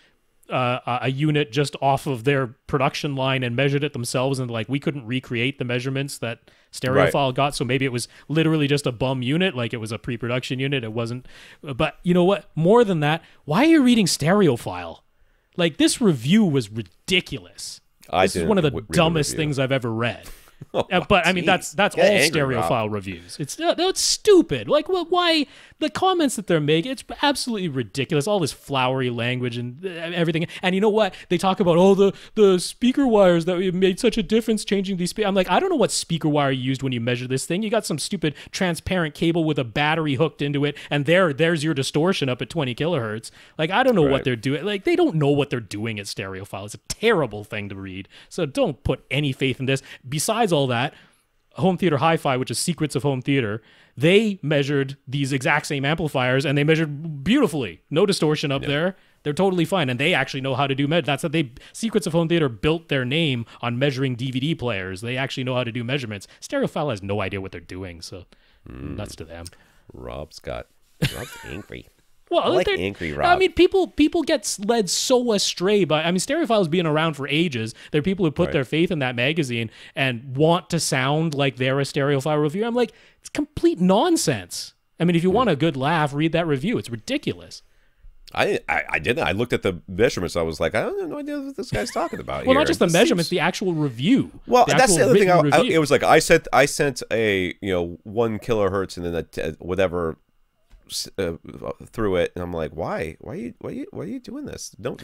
a unit just off of their production line and measured it themselves, and like we couldn't recreate the measurements that Stereophile got, so maybe it was literally just a bum unit, like it was a pre-production unit. It wasn't. But you know what? More than that, why are you reading Stereophile? Like, this review was ridiculous. This is one of the dumbest things I've ever read. But I mean, that's all Stereophile reviews. It's stupid. Like, why the comments that they're making? It's absolutely ridiculous. All this flowery language and everything. And you know what? They talk about the speaker wires that made such a difference changing these. I'm like, I don't know what speaker wire you used when you measure this thing. You got some stupid transparent cable with a battery hooked into it, and there's your distortion up at 20 kilohertz. Like, I don't know what they're doing. Like, they don't know what they're doing at Stereophile. It's a terrible thing to read. So don't put any faith in this. Besides all that, Home Theater Hi-Fi, which is Secrets of Home Theater, they measured these exact same amplifiers, and they measured beautifully. No distortion up there. They're totally fine, and they actually know how to do That's what Secrets of Home Theater built their name on measuring DVD players. They actually know how to do measurements. Stereophile has no idea what they're doing, so that's to them. Rob's angry. Well, I like angry Rob. I mean, people get led so astray by. I mean, Stereophile's been around for ages. There are people who put their faith in that magazine and want to sound like they're a Stereophile reviewer. I'm like, it's complete nonsense. I mean, if you want a good laugh, read that review. It's ridiculous. I didn't. I looked at the measurements. I was like, I don't have no idea what this guy's talking about. Well, not just the measurements, the actual review. Well, that's the other thing. It was like I sent a 1 kilohertz and then whatever through it, and I'm like, why are you doing this? Don't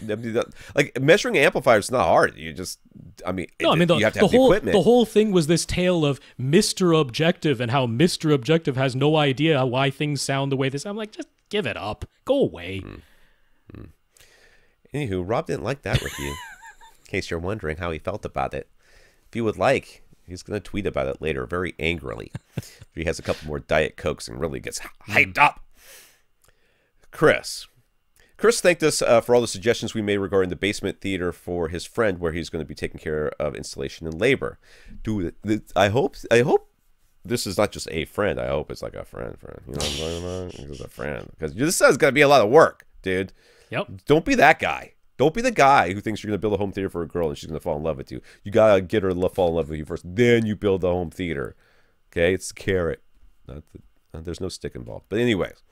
like measuring amplifiers is not hard. You just, I mean, you have to have the equipment. The whole thing was this tale of Mr. Objective and how Mr. Objective has no idea why things sound the way this. I'm like, just give it up, go away. Anywho, Rob didn't like that review. In case you're wondering how he felt about it, if you would like, he's going to tweet about it later very angrily. He has a couple more Diet Cokes and really gets hyped up. Chris thanked us for all the suggestions we made regarding the basement theater for his friend, where he's going to be taking care of installation and labor. Dude, I hope this is not just a friend. I hope it's like a friend. You know what I'm talking about? It's a friend. Because this is going to be a lot of work, dude. Yep. Don't be that guy. Don't be the guy who thinks you're going to build a home theater for a girl and she's going to fall in love with you. You got to get her to fall in love with you first. Then you build the home theater. Okay? It's carrot. There's no stick involved. But anyways.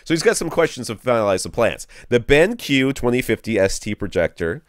So he's got some questions to finalize the plans. The BenQ 2050 ST projector,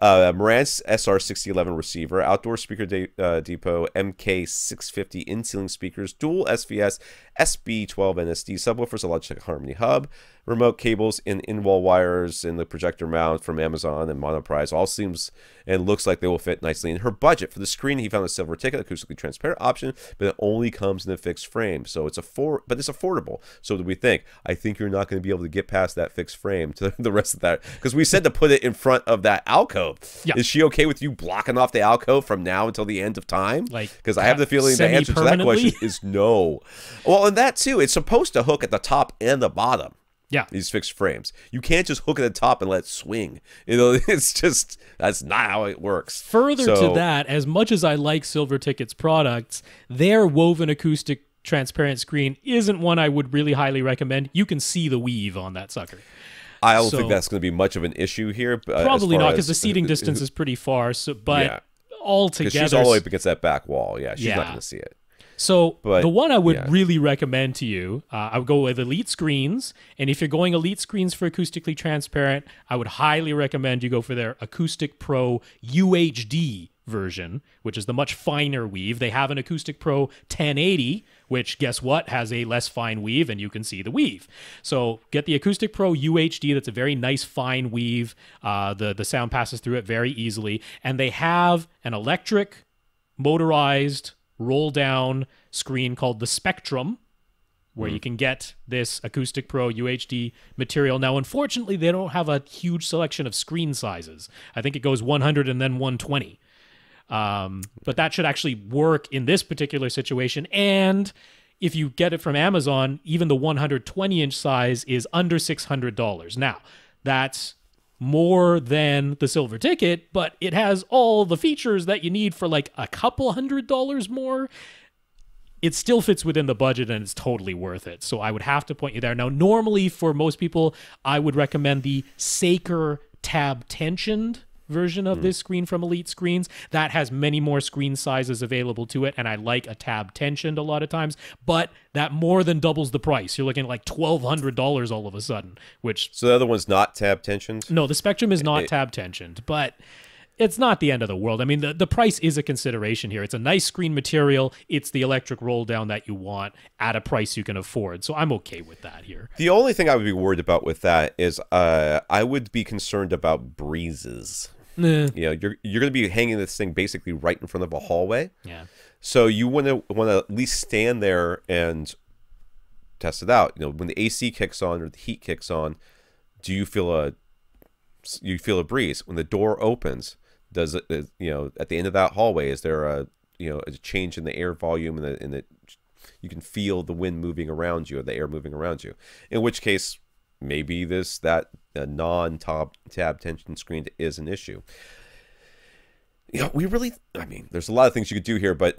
Marantz SR6011 receiver, outdoor speaker depot, MK650 in-ceiling speakers, dual SVS SB12 NSD subwoofers, a Logitech Harmony hub, remote cables and in-wall wires in the projector mount from Amazon and Monoprice. All seems and looks like they will fit nicely in her budget. For the screen, he found a silver ticket, acoustically transparent option, but it only comes in a fixed frame. So it's but it's affordable. So do we think? I think you're not going to be able to get past that fixed frame to the rest of that, because we said to put it in front of that alcove. Yeah. Is she okay with you blocking off the alcove from now until the end of time? Because I have the feeling the answer to that question is no. Well, and that too, it's supposed to hook at the top and the bottom. Yeah. These fixed frames. You can't just hook at the top and let it swing. You know, it's just, that's not how it works. Further to that, as much as I like Silver Ticket's products, their woven acoustic transparent screen isn't one I would really highly recommend. You can see the weave on that sucker. I don't think that's going to be much of an issue here. Probably not, because the seating distance is pretty far. So, but altogether, she's all the way up against that back wall. Yeah, she's not going to see it. So the one I would really recommend to you, I would go with Elite Screens. And if you're going Elite Screens for acoustically transparent, I would highly recommend you go for their Acoustic Pro UHD version, which is the much finer weave. They have an Acoustic Pro 1080, which, guess what, has a less fine weave, and you can see the weave. So get the Acoustic Pro UHD. That's a very nice fine weave. The sound passes through it very easily. And they have an electric, motorized, roll-down screen called the Spectrum, where you can get this Acoustic Pro UHD material. Now, unfortunately, they don't have a huge selection of screen sizes. I think it goes 100 and then 120. But that should actually work in this particular situation. And if you get it from Amazon, even the 120-inch size is under $600. Now, that's more than the Silver Ticket, but it has all the features that you need for like a couple $100 more. It still fits within the budget, and it's totally worth it. So I would have to point you there. Now, normally for most people, I would recommend the Saker tab tensioned version of this screen from Elite Screens. That has many more screen sizes available to it, and I like a tab tensioned a lot of times, but that more than doubles the price. You're looking at like $1,200 all of a sudden, which... So the other one's not tab tensioned? No, the Spectrum is not tab tensioned, but it's not the end of the world. I mean, the price is a consideration here. It's a nice screen material. It's the electric roll down that you want at a price you can afford. So I'm okay with that here. The only thing I would be worried about with that is I would be concerned about breezes. You know, you're going to be hanging this thing basically right in front of a hallway. Yeah. So you want to at least stand there and test it out. You know, when the AC kicks on or the heat kicks on, do you feel a breeze? When the door opens, does it, you know, at the end of that hallway, is there a change in the air volume and that you can feel the wind moving around you or the air moving around you? In which case, maybe that non-tab tension screen is an issue. You know, I mean, there's a lot of things you could do here, but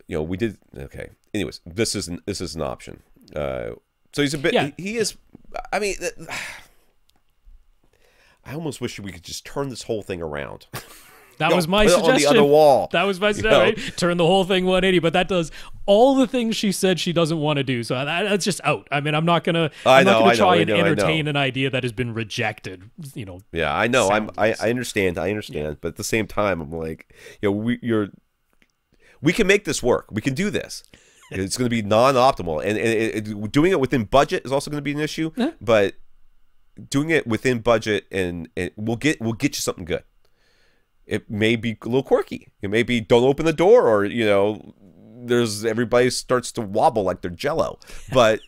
you know, we did okay. Anyways, this is an option. So he's a bit. He is. I mean, I almost wish we could just turn this whole thing around. That was my suggestion. On the other wall. That was my suggestion, right? Turn the whole thing 180, but that does all the things she said she doesn't want to do. So that's just out. I mean, I'm not gonna try and entertain an idea that has been rejected. You know. Yeah, I know. I understand. Yeah. But at the same time, I'm like, you know, we can make this work. We can do this. It's going to be non-optimal, and doing it within budget is also going to be an issue. But doing it within budget and we'll get you something good. It may be a little quirky. It may be don't open the door, or everybody starts to wobble like they're Jello. But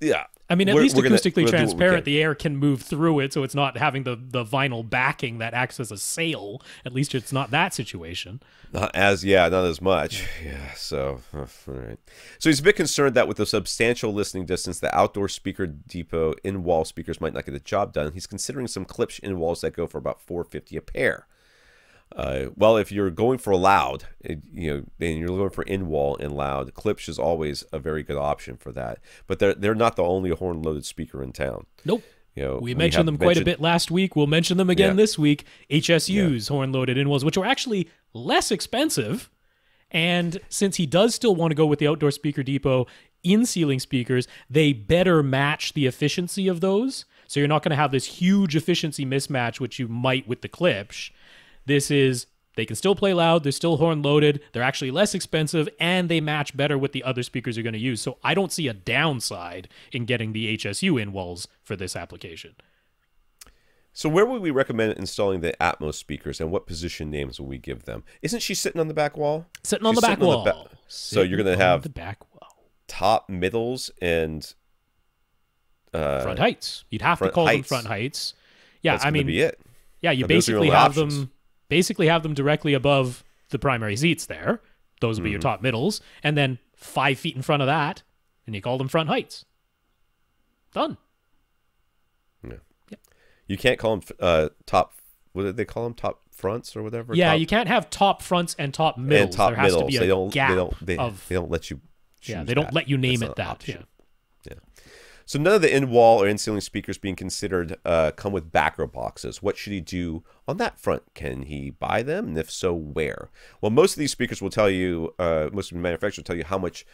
yeah. I mean, at least acoustically transparent, the air can move through it, so it's not having the vinyl backing that acts as a sail. At least it's not that situation. Not as much. Yeah, so, all right. So he's a bit concerned that with a substantial listening distance, the outdoor speaker depot in-wall speakers might not get the job done. He's considering some Klipsch in-walls that go for about $450 a pair. Well, if you're going for loud, and you're going for in-wall and loud, Klipsch is always a very good option for that. But they're not the only horn-loaded speaker in town. Nope. We mentioned them quite a bit last week. We'll mention them again this week. HSU's horn-loaded in-walls, which are actually less expensive. And since he does still want to go with the Outdoor Speaker Depot in-ceiling speakers, they better match the efficiency of those. So you're not going to have this huge efficiency mismatch, which you might with the Klipsch. They can still play loud, they're still horn loaded, they're actually less expensive, and they match better with the other speakers you're going to use. So I don't see a downside in getting the HSU in-walls for this application. So where would we recommend installing the Atmos speakers, and what position names will we give them? Isn't she sitting on the back wall? Sitting on the back wall. So you're going to have the back wall. Top, middles, and front heights. You'd have to call them front heights. Yeah, That's going to be it. Yeah, you basically have them... have them directly above the primary seats there. Those will be your top middles. And then 5 feet in front of that, and you call them front heights. Done. Yeah. You can't call them top, what did they call them? Top fronts or whatever? Yeah, you can't have top fronts and top middles. And top there has middles. to be a gap they don't let you choose they don't let you name it that. Yeah. So none of the in-wall or in-ceiling speakers being considered come with backer boxes. What should he do on that front? Can he buy them? And if so, where? Well, most of these speakers will tell you, most of the manufacturers will tell you how much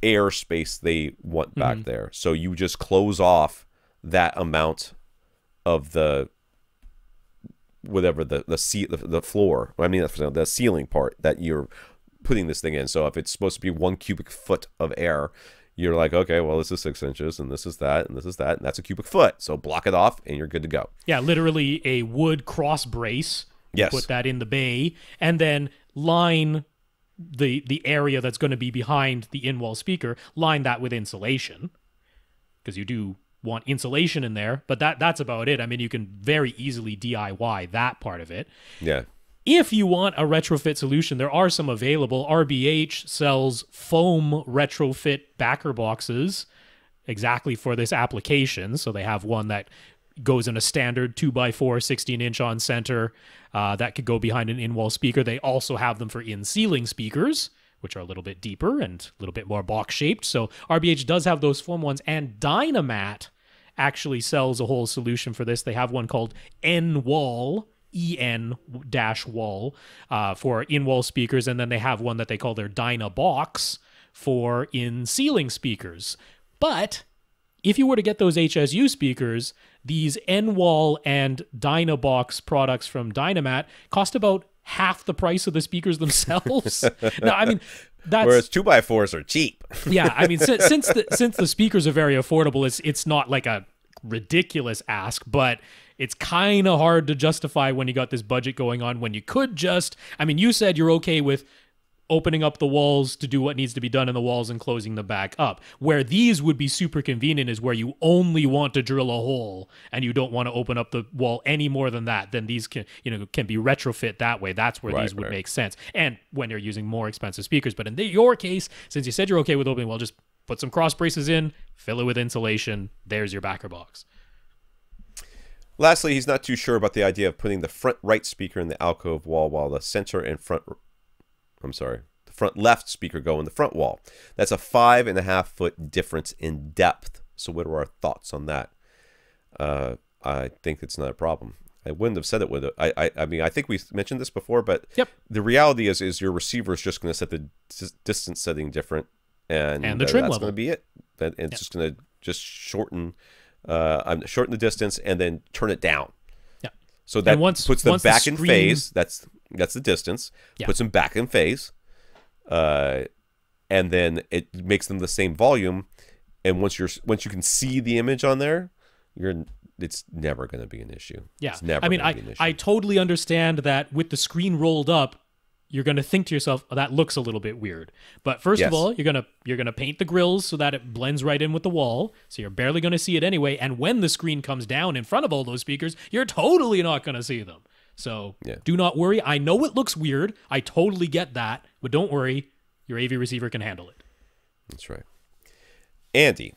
air space they want back there. So you just close off that amount of the the floor. I mean, the ceiling part that you're putting this thing in. So if it's supposed to be 1 cubic foot of air, you're like, okay, well, this is 6 inches, and this is that, and this is that, and that's a cubic foot. So block it off, and you're good to go. Yeah, literally a wood cross brace. Yes. Put that in the bay, and then line the area that's going to be behind the in-wall speaker, line that with insulation, because you do want insulation in there, but that's about it. I mean, you can very easily DIY that part of it. Yeah. If you want a retrofit solution, there are some available. RBH sells foam retrofit backer boxes exactly for this application. So they have one that goes in a standard 2x4 16-inch on center that could go behind an in-wall speaker. They also have them for in-ceiling speakers, which are a little bit deeper and a little bit more box-shaped. So RBH does have those foam ones, and Dynamat actually sells a whole solution for this. They have one called N-Wall, EN-wall, for in-wall speakers, and then they have one that they call their Dynabox for in-ceiling speakers. But if you were to get those HSU speakers, these N-Wall and Dynabox products from Dynamat cost about half the price of the speakers themselves. No, I mean, that's... Whereas 2x4s are cheap. Yeah, I mean, since the speakers are very affordable, it's not like a ridiculous ask, but it's kind of hard to justify when you got this budget going on, when you could just... I mean, you said you're okay with opening up the walls to do what needs to be done in the walls and closing them back up. Where these would be super convenient is where you only want to drill a hole and you don't want to open up the wall any more than that. Then these can be retrofit that way. That's where these would make sense. And when you're using more expensive speakers. But in your case, since you said you're okay with opening, well, just put some cross braces in, fill it with insulation. There's your backer box. Lastly, he's not too sure about the idea of putting the front right speaker in the alcove wall while the center and front... the front left speaker go in the front wall. That's a 5.5 foot difference in depth. So what are our thoughts on that? I think it's not a problem. I wouldn't have said it with it. I mean, I think we mentioned this before, but the reality is your receiver is just going to set the distance setting different, and the trim that's level. going to be it. It's just going to just shorten the distance and then turn it down. Yeah. So that puts them back in phase. That's the distance. Yeah. Puts them back in phase. and then it makes them the same volume. And once you can see the image on there, it's never going to be an issue. Yeah, it's never I mean, gonna be an issue. I totally understand that with the screen rolled up, you're going to think to yourself, oh, that looks a little bit weird. But first of all, you're gonna paint the grills so that it blends right in with the wall, so you're barely going to see it anyway. And when the screen comes down in front of all those speakers, you're totally not going to see them. So do not worry. I know it looks weird. I totally get that. But don't worry. Your AV receiver can handle it. That's right. Andy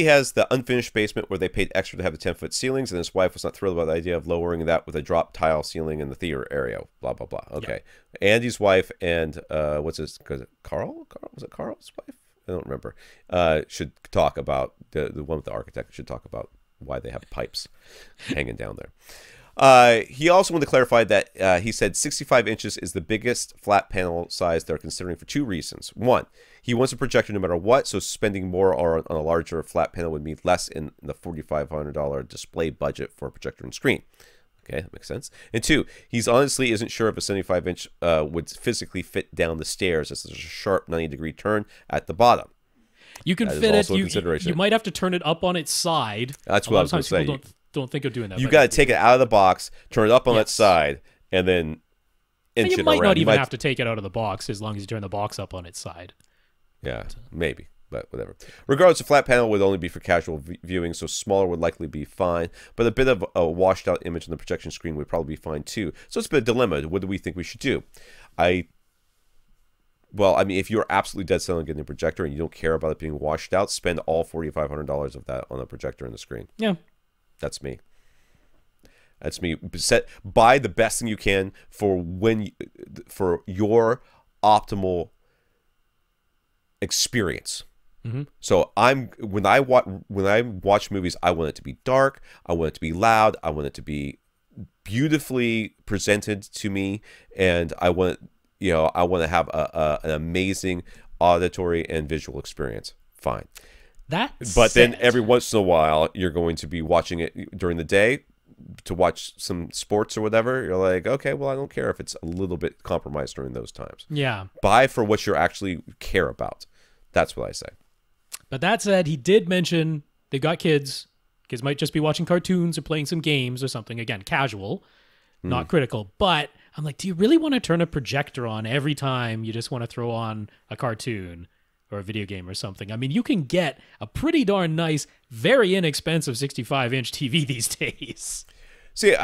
has the unfinished basement where they paid extra to have the 10-foot ceilings, and his wife was not thrilled about the idea of lowering that with a drop tile ceiling in the theater area. Blah, blah, blah. Okay. Yeah. Andy's wife and, what's his, Carl? Was it Carl's wife? I don't remember. Should talk about, the one with the architect should talk about why they have pipes hanging down there. He also wanted to clarify that he said 65 inches is the biggest flat panel size they're considering for two reasons. One, he wants a projector no matter what, so spending more on a larger flat panel would mean less in the $4,500 display budget for a projector and screen. Okay, that makes sense. And two, he's honestly isn't sure if a 75-inch would physically fit down the stairs, as there's a sharp 90-degree turn at the bottom. You can fit it. You might have to turn it up on its side. That's what I was going to say. Don't think of doing that. You got to take it out of the box, turn it up on its side, and then inch it around. You might not even have to take it out of the box as long as you turn the box up on its side. Yeah, maybe, but whatever. Regardless, a flat panel would only be for casual viewing, so smaller would likely be fine. But a bit of a washed out image on the projection screen would probably be fine too. So it's a bit of a dilemma. What do we think we should do? Well, I mean, if you're absolutely dead set on getting a projector and you don't care about it being washed out, spend all $4,500 of that on a projector and the screen. Yeah. That's me. Buy the best thing you can for your optimal experience. Mm-hmm. So when I watch movies, I want it to be dark. I want it to be loud. I want it to be beautifully presented to me, and I want to have an amazing auditory and visual experience. Fine. But then every once in a while, you're going to be watching it during the day to watch some sports or whatever. You're like, okay, well, I don't care if it's a little bit compromised during those times. Yeah. Buy for what you actually care about. That's what I say. But that said, he did mention they've got kids. Kids might just be watching cartoons or playing some games or something. Again, casual, not critical. But I'm like, do you really want to turn a projector on every time you just want to throw on a cartoon or a video game or something? I mean, you can get a pretty darn nice, very inexpensive 65-inch TV these days. See,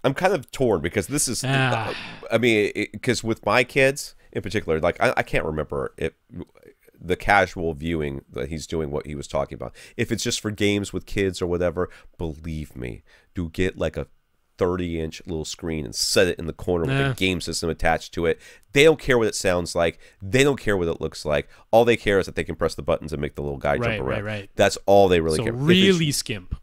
I'm kind of torn because this is, I mean, because with my kids in particular, like I can't remember the casual viewing that he's doing what he was talking about. If it's just for games with kids or whatever, believe me, do get like a 30-inch little screen and set it in the corner with a game system attached to it. They don't care what it sounds like. They don't care what it looks like. All they care is that they can press the buttons and make the little guy jump around. Right. That's all they really care. So really skimp.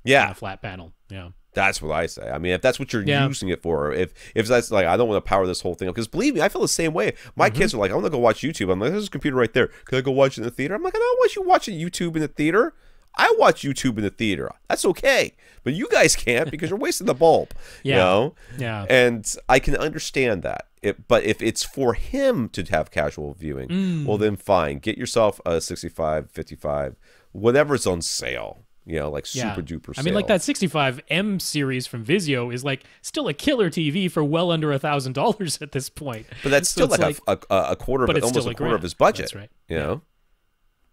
Yeah. On a flat panel. Yeah. That's what I say. I mean, if that's what you're using it for, if that's like, I don't want to power this whole thing up, because believe me, I feel the same way. My kids are like, I want to go watch YouTube. I'm like, there's a computer right there. Can I go watch it in the theater? I'm like, I don't want you watching YouTube in the theater. I watch YouTube in the theater. That's okay. But you guys can't because you're wasting the bulb. You know? Yeah. And I can understand that. But if it's for him to have casual viewing, well, then fine. Get yourself a 65, 55, whatever's on sale. You know, like super duper sale. I mean, like that 65M series from Vizio is like still a killer TV for well under $1,000 at this point. But that's still like a quarter of almost a quarter of his budget. That's right. You know?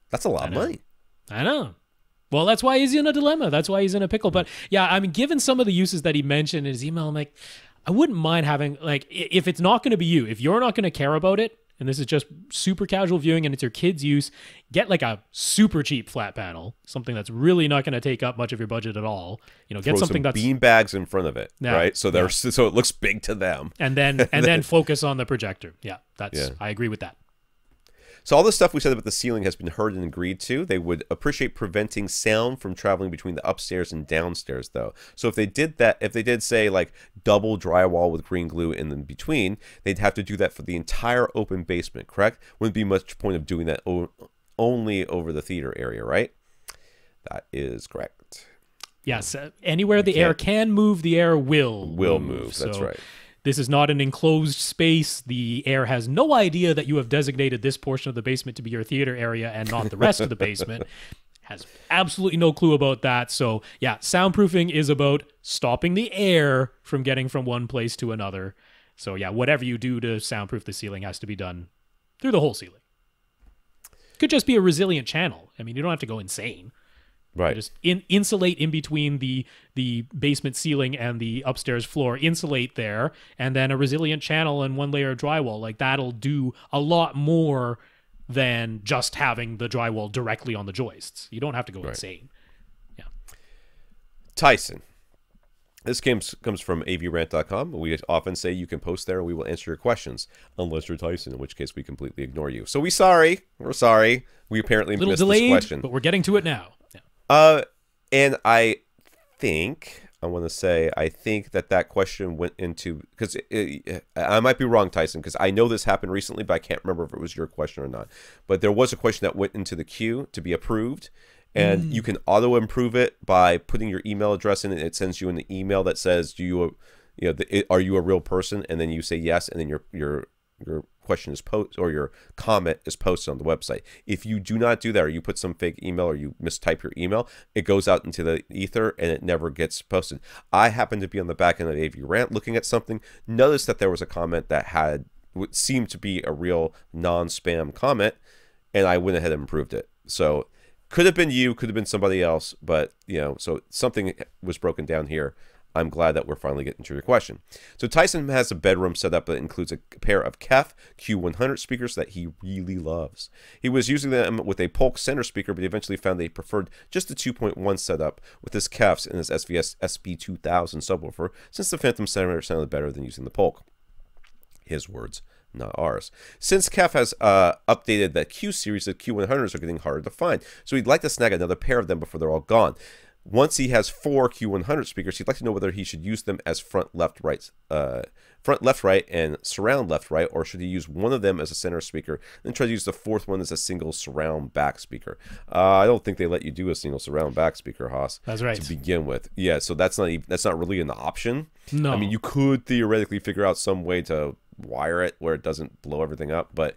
That's a lot of money. I know. Well, that's why he's in a dilemma. That's why he's in a pickle. But yeah, I mean, given some of the uses that he mentioned in his email, I'm like, I wouldn't mind having, like, if it's not going to be you, if you're not going to care about it, and this is just super casual viewing and it's your kid's use, get like a super cheap flat panel, something that's really not going to take up much of your budget at all. You know, get something that's bean bags in front of it, right? So so it looks big to them, and then focus on the projector. Yeah, I agree with that. So all the stuff we said about the ceiling has been heard and agreed to. They would appreciate preventing sound from traveling between the upstairs and downstairs, though. So if they did say like double drywall with green glue in between, they'd have to do that for the entire open basement, correct? Wouldn't be much point of doing that only over the theater area, right? That is correct. Yes. Anywhere the air can move, the air will move. That's right. This is not an enclosed space. The air has no idea that you have designated this portion of the basement to be your theater area and not the rest of the basement. Has absolutely no clue about that. So yeah, soundproofing is about stopping the air from getting from one place to another. So yeah, whatever you do to soundproof the ceiling has to be done through the whole ceiling. Could just be a resilient channel. I mean, you don't have to go insane. Right. Just insulate in between the basement ceiling and the upstairs floor. Insulate there, and then a resilient channel and one layer of drywall. Like, that'll do a lot more than just having the drywall directly on the joists. You don't have to go insane. Yeah. Tyson. This comes from AVRant.com. We often say you can post there and we will answer your questions, unless you're Tyson, in which case we completely ignore you. So we're sorry. We apparently missed delayed, this question. But we're getting to it now. Yeah. And I think that question went into, because I might be wrong, Tyson, because I know this happened recently, but I can't remember if it was your question or not. But there was a question that went into the queue to be approved, and you can auto improve it by putting your email address in, and it sends you an email that says, are you a real person? And then you say yes, and then your question is posted, or your comment is posted on the website. If you do not do that, or you put some fake email, or you mistype your email, it goes out into the ether and it never gets posted. I happened to be on the back end of AVRant looking at something, noticed that there was a comment that had what seemed to be a real non-spam comment, and I went ahead and improved it. So could have been you, could have been somebody else, but so something was broken down here. I'm glad that we're finally getting to your question. So Tyson has a bedroom set up that includes a pair of KEF Q100 speakers that he really loves. He was using them with a Polk center speaker, but eventually found they preferred just the 2.1 setup with his KEFs and his SVS SB2000 subwoofer, since the Phantom Center sounded better than using the Polk. His words, not ours. Since KEF has updated the Q series, the Q100s are getting harder to find, so he'd like to snag another pair of them before they're all gone. Once he has 4 Q100 speakers, he'd like to know whether he should use them as front left right and surround left right, or should he use one of them as a center speaker and try to use the fourth one as a single surround back speaker. I don't think they let you do a single surround back speaker, Haas. That's right. To begin with, yeah. So that's not really an option. No. I mean, you could theoretically figure out some way to wire it where it doesn't blow everything up, but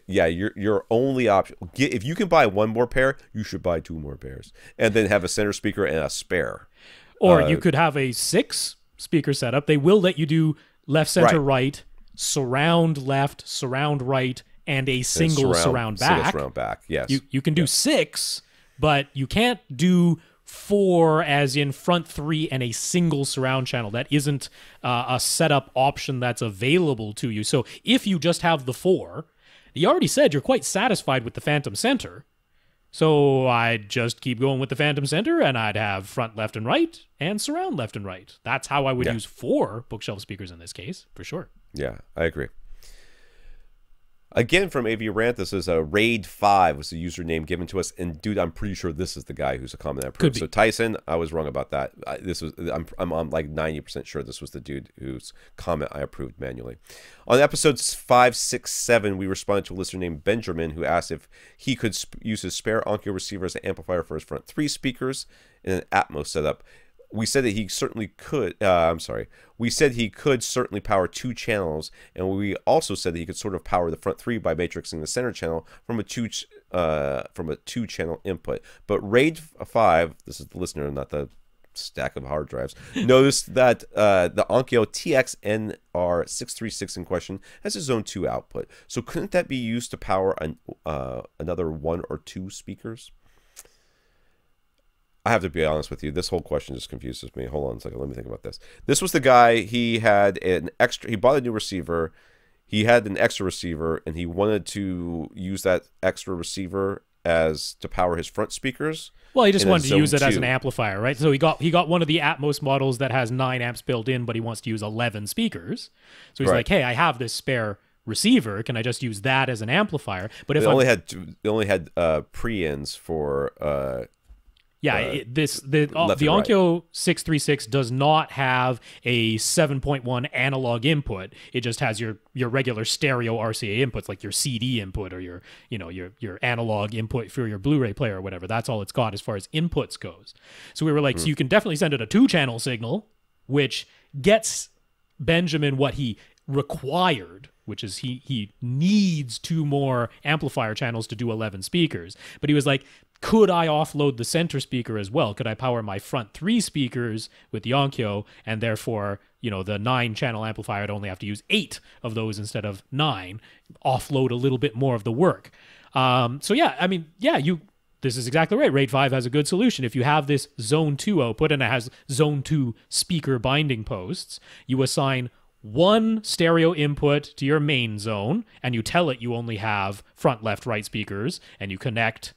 yeah, your only option, if you can buy one more pair, you should buy 2 more pairs, and then have a center speaker and a spare. Or you could have a 6 speaker setup. They will let you do left, center, right, surround left, surround right, and a single surround back. Single surround back, yes. You can do 6, but you can't do 4 as in front 3 and a single surround channel. That isn't a setup option that's available to you. So if you just have the 4, you already said you're quite satisfied with the Phantom Center. So I'd just keep going with the Phantom Center, and I'd have front left and right and surround left and right. That's how I would use 4 bookshelf speakers in this case, for sure. Yeah, I agree. Again, from AVRant, this is a Raid 5 was the username given to us, and dude, I'm pretty sure this is the guy who's a comment I approved. So Tyson, I was wrong about that. I'm like 90% sure this was the dude whose comment I approved manually. On episodes 5, 6, 7, we responded to a listener named Benjamin who asked if he could use his spare Onkyo receiver as an amplifier for his front 3 speakers in an Atmos setup. We said that he certainly could. We said he could certainly power 2 channels, and we also said that he could sort of power the front 3 by matrixing the center channel from a 2 channel input. But Raid 5, this is the listener, not the stack of hard drives, noticed that the Onkyo TX-NR636 in question has its own 2 output. So couldn't that be used to power another 1 or 2 speakers? I have to be honest with you. This whole question just confuses me. Hold on a second. Let me think about this. This was the guy. He had an extra. He bought a new receiver. He had an extra receiver, and he wanted to use that extra receiver to power his front speakers. Well, he just wanted to use it as an amplifier, right? So he got one of the Atmos models that has 9 amps built in, but he wants to use 11 speakers. So he's like, "Hey, I have this spare receiver. Can I just use that as an amplifier?" But if they only had pre-ins for. Yeah, the Onkyo 636 does not have a 7.1 analog input. It just has your regular stereo RCA inputs, like your CD input or your analog input for your Blu-ray player or whatever. That's all it's got as far as inputs goes. So we were like, so you can definitely send it a 2-channel signal, which gets Benjamin what he required, which is he needs 2 more amplifier channels to do 11 speakers. But he was like, could I offload the center speaker as well? Could I power my front 3 speakers with the Onkyo, and therefore, the 9-channel amplifier would only have to use 8 of those instead of 9, offload a little bit more of the work. This is exactly right. RAID 5 has a good solution. If you have this Zone 2 output and it has Zone 2 speaker binding posts, you assign 1 stereo input to your main zone, and you tell it you only have front, left, right speakers, and you connect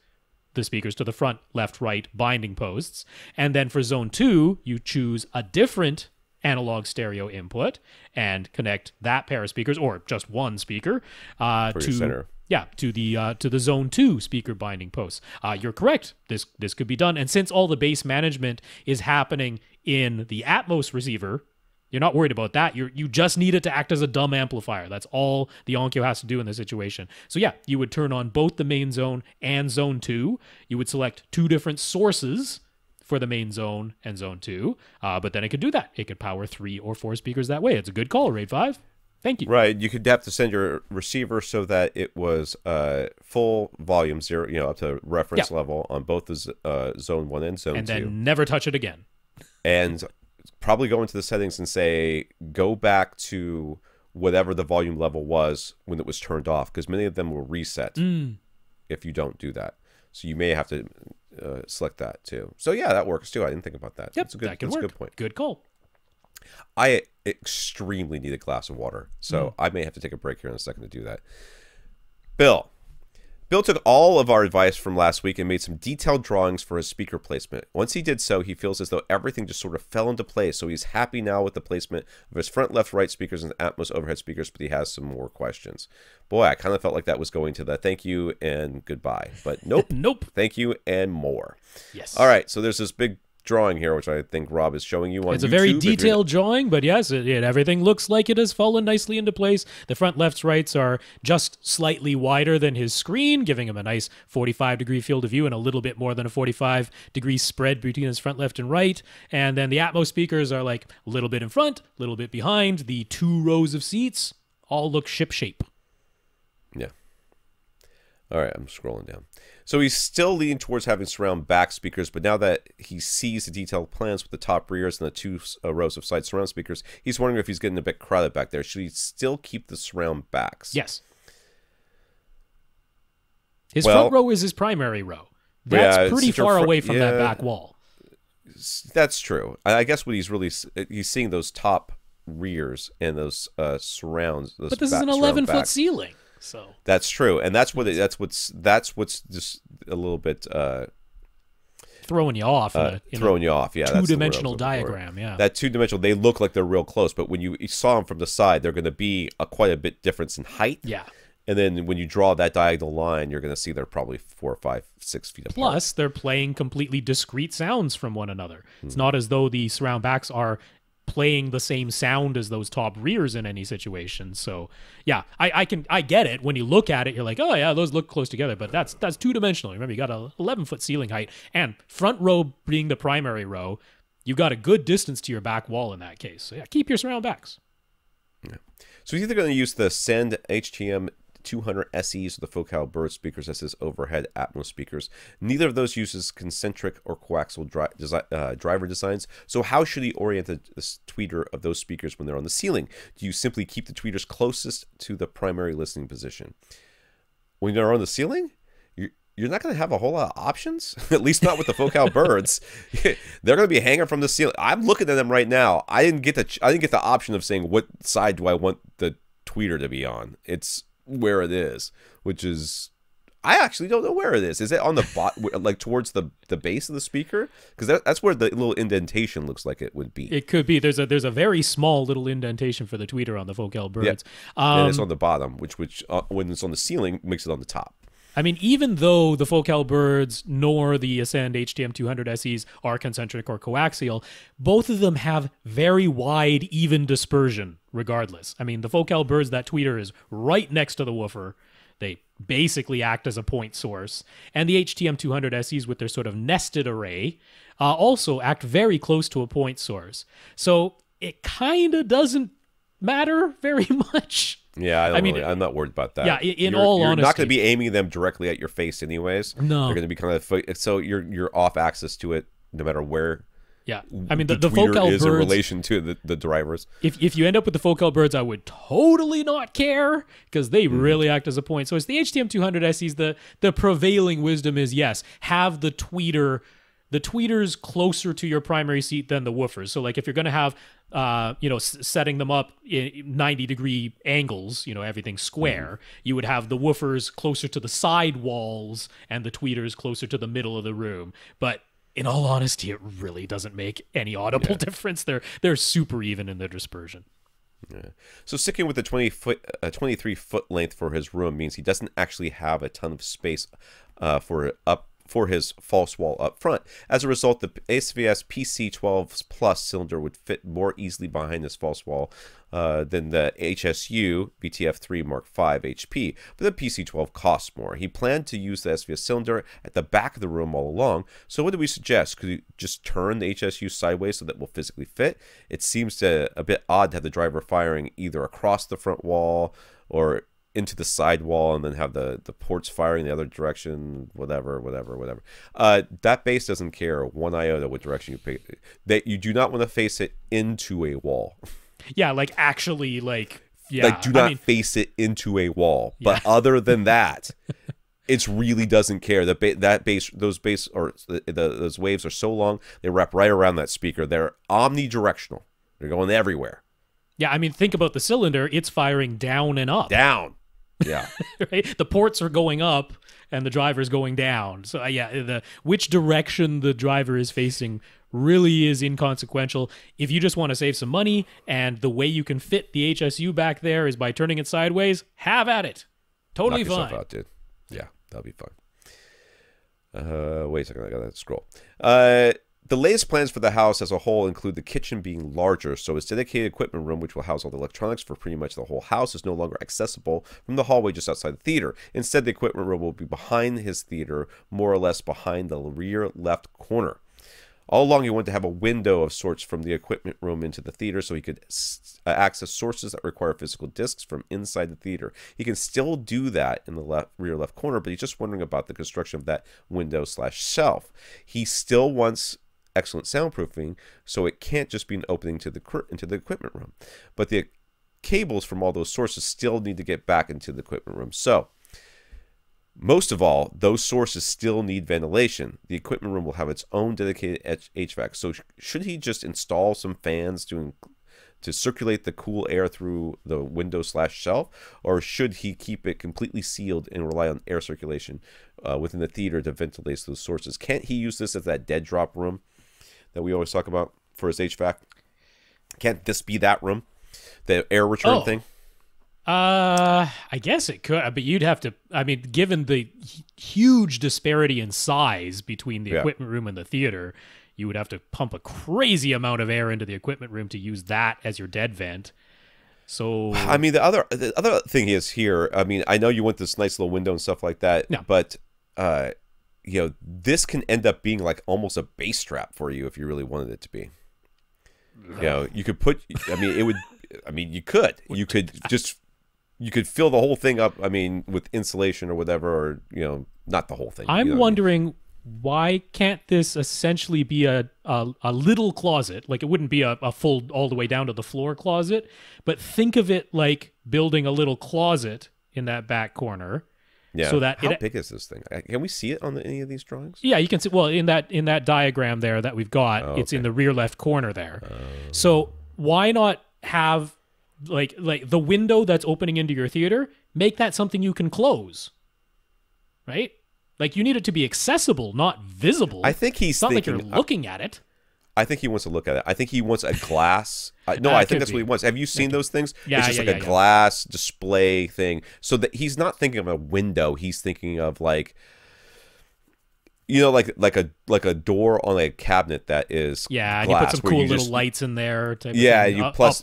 the speakers to the front, left, right binding posts. And then for Zone 2, you choose a different analog stereo input and connect that pair of speakers, or just 1 speaker, for your center. Yeah, to the Zone 2 speaker binding posts. You're correct. This could be done. And since all the bass management is happening in the Atmos receiver, you're not worried about that. You just need it to act as a dumb amplifier. That's all the Onkyo has to do in this situation. So yeah, you would turn on both the main zone and Zone 2. You would select 2 different sources for the main zone and Zone 2. But then it could do that. It could power 3 or 4 speakers that way. It's a good call, RAID 5. Thank you. Right. You could have to send your receiver so that it was full volume 0, up to reference level on both the Zone 1 and Zone 2. And then never touch it again. And probably go into the settings and say, go back to whatever the volume level was when it was turned off, because many of them will reset if you don't do that. So you may have to select that too. So yeah, that works too. I didn't think about that. Yep, that's a good point. Good call. I extremely need a glass of water, so I may have to take a break here in a second to do that. Bill took all of our advice from last week and made some detailed drawings for his speaker placement. Once he did so, he feels as though everything just sort of fell into place, so he's happy now with the placement of his front, left, right speakers and Atmos overhead speakers, but he has some more questions. Boy, I kind of felt like that was going to the thank you and goodbye, but nope. Nope. Thank you and more. Yes. All right, so there's this big drawing here, which I think Rob is showing you on YouTube. It's a very detailed drawing, but yes, everything looks like it has fallen nicely into place. The front lefts rights are just slightly wider than his screen, giving him a nice 45-degree field of view and a little bit more than a 45-degree spread between his front left and right. And then the Atmos speakers are like a little bit in front, a little bit behind. The 2 rows of seats all look ship-shape. Yeah. All right, I'm scrolling down. So he's still leaning towards having surround back speakers, but now that he sees the detailed plans with the top rears and the 2 rows of side surround speakers, he's wondering if he's getting a bit crowded back there. Should he still keep the surround backs? Yes. His front row is his primary row. That's pretty far away from that back wall. That's true. I guess what he's seeing those top rears and those surrounds. But this is an 11-foot ceiling. So that's true, and that's what's just a little bit throwing you off. Throwing you off, yeah. 2-dimensional diagram, yeah. That 2-dimensional, they look like they're real close, but when you saw them from the side, they're going to be quite a bit difference in height. Yeah. And then when you draw that diagonal line, you're going to see they're probably 4, 5, 6 feet apart. Plus, they're playing completely discrete sounds from one another. It's not as though the surround backs are playing the same sound as those top rears in any situation. So yeah, I get it. When you look at it, you're like, oh yeah, those look close together, but that's 2-dimensional. Remember, you got a 11-foot ceiling height, and front row being the primary row, you've got a good distance to your back wall in that case. So yeah, keep your surround backs. Yeah. So he's either going to use the Send HTM 200 SEs or the Focal Bird speakers as his overhead Atmos speakers. Neither of those uses concentric or coaxial driver designs. So how should he orient the tweeter of those speakers when they're on the ceiling? Do you simply keep the tweeters closest to the primary listening position? When they're on the ceiling, you're not going to have a whole lot of options, at least not with the Focal Birds. They're going to be hanging from the ceiling. I'm looking at them right now. I didn't get the option of saying what side do I want the tweeter to be on. It's where it is, which is, I actually don't know where it is. Is it on the like towards the base of the speaker? Because that's where the little indentation looks like it would be. It could be. There's a very small little indentation for the tweeter on the Focal Birds. Yeah. And it's on the bottom, which when it's on the ceiling makes it on the top. I mean, even though the Focal Birds nor the Ascend HTM 200 SEs are concentric or coaxial, both of them have very wide, even dispersion regardless. I mean, the Focal Birds, that tweeter is right next to the woofer. They basically act as a point source. And the HTM 200 SEs with their sort of nested array also act very close to a point source. So it kind of doesn't matter very much. Yeah, I'm not worried about that. Yeah, in all you're honesty, not going to be aiming them directly at your face, anyways. No, they're going to be kind of so you're off access to it no matter where. Yeah, I mean the tweeter focal is birds, in relation to the drivers. If you end up with the focal birds, I would totally not care because they really act as a point. So it's the HTM 200 SEs. The prevailing wisdom is yes, have the tweeters closer to your primary seat than the woofers. So like if you're going to have setting them up in 90-degree angles, everything square, you would have the woofers closer to the side walls and the tweeters closer to the middle of the room. But in all honesty, it really doesn't make any audible difference. They're super even in their dispersion. Yeah. So sticking with the 23-foot length for his room means he doesn't actually have a ton of space for his false wall up front. As a result, the ASVS PC12 Plus cylinder would fit more easily behind this false wall than the HSU BTF3 Mark V HP, but the PC12 costs more. He planned to use the SVS cylinder at the back of the room all along, so what do we suggest? Could you just turn the HSU sideways so that it will physically fit? It seems a bit odd to have the driver firing either across the front wall or into the side wall and then have the ports firing the other direction, whatever. That base doesn't care one iota what direction you pick. That you do not want to face it into a wall. Yeah, like actually, do not face it into a wall. Yeah. But other than that, it really doesn't care. Those waves are so long they wrap right around that speaker. They're omnidirectional. They're going everywhere. Yeah, I mean, think about the cylinder. It's firing down and up. Down. Yeah. Right? The ports are going up and the driver's going down. So which direction the driver is facing really is inconsequential. If you just want to save some money and the way you can fit the HSU back there is by turning it sideways, have at it. Totally Knock yourself fine. out, dude. Yeah, that'll be fine. Wait a second, I gotta scroll. The latest plans for the house as a whole include the kitchen being larger, so its dedicated equipment room, which will house all the electronics for pretty much the whole house, is no longer accessible from the hallway just outside the theater. Instead, the equipment room will be behind his theater, more or less behind the rear left corner. All along, he wanted to have a window of sorts from the equipment room into the theater so he could access sources that require physical discs from inside the theater. He can still do that in the rear left corner, but he's just wondering about the construction of that window/shelf. He still wants excellent soundproofing, so it can't just be an opening into the equipment room. But the cables from all those sources still need to get back into the equipment room. So, most of all, those sources still need ventilation. The equipment room will have its own dedicated HVAC. So, should he just install some fans to circulate the cool air through the window/shelf, or should he keep it completely sealed and rely on air circulation within the theater to ventilate those sources? Can't he use this as that dead drop room that we always talk about for his HVAC? Can't this be that room? The air return thing? I guess it could, but you'd have to, I mean, given the huge disparity in size between the equipment room and the theater, you would have to pump a crazy amount of air into the equipment room to use that as your dead vent. So, I mean, the other thing is here, I mean, I know you want this nice little window and stuff like that, but this can end up being like almost a bass strap for you if you really wanted it to be. You could put, you could fill the whole thing up, with insulation or whatever, or, not the whole thing. I'm wondering, why can't this essentially be a little closet? Like, it wouldn't be a full all the way down to the floor closet, but think of it like building a little closet in that back corner. Yeah. So that how big is this thing? Can we see it on any of these drawings? Yeah, you can see. Well, in that diagram there that we've got, it's in the rear left corner there. So why not have like the window that's opening into your theater? Make that something you can close, right? Like, you need it to be accessible, not visible. I think he's not thinking, like you're looking at it. I think he wants to look at it. I think he wants a glass. I think that's what he wants. Have you seen those things? Yeah, it's just a glass display thing. So that he's not thinking of a window. He's thinking of like a door on a cabinet that is and glass, you put some cool little lights in there. You press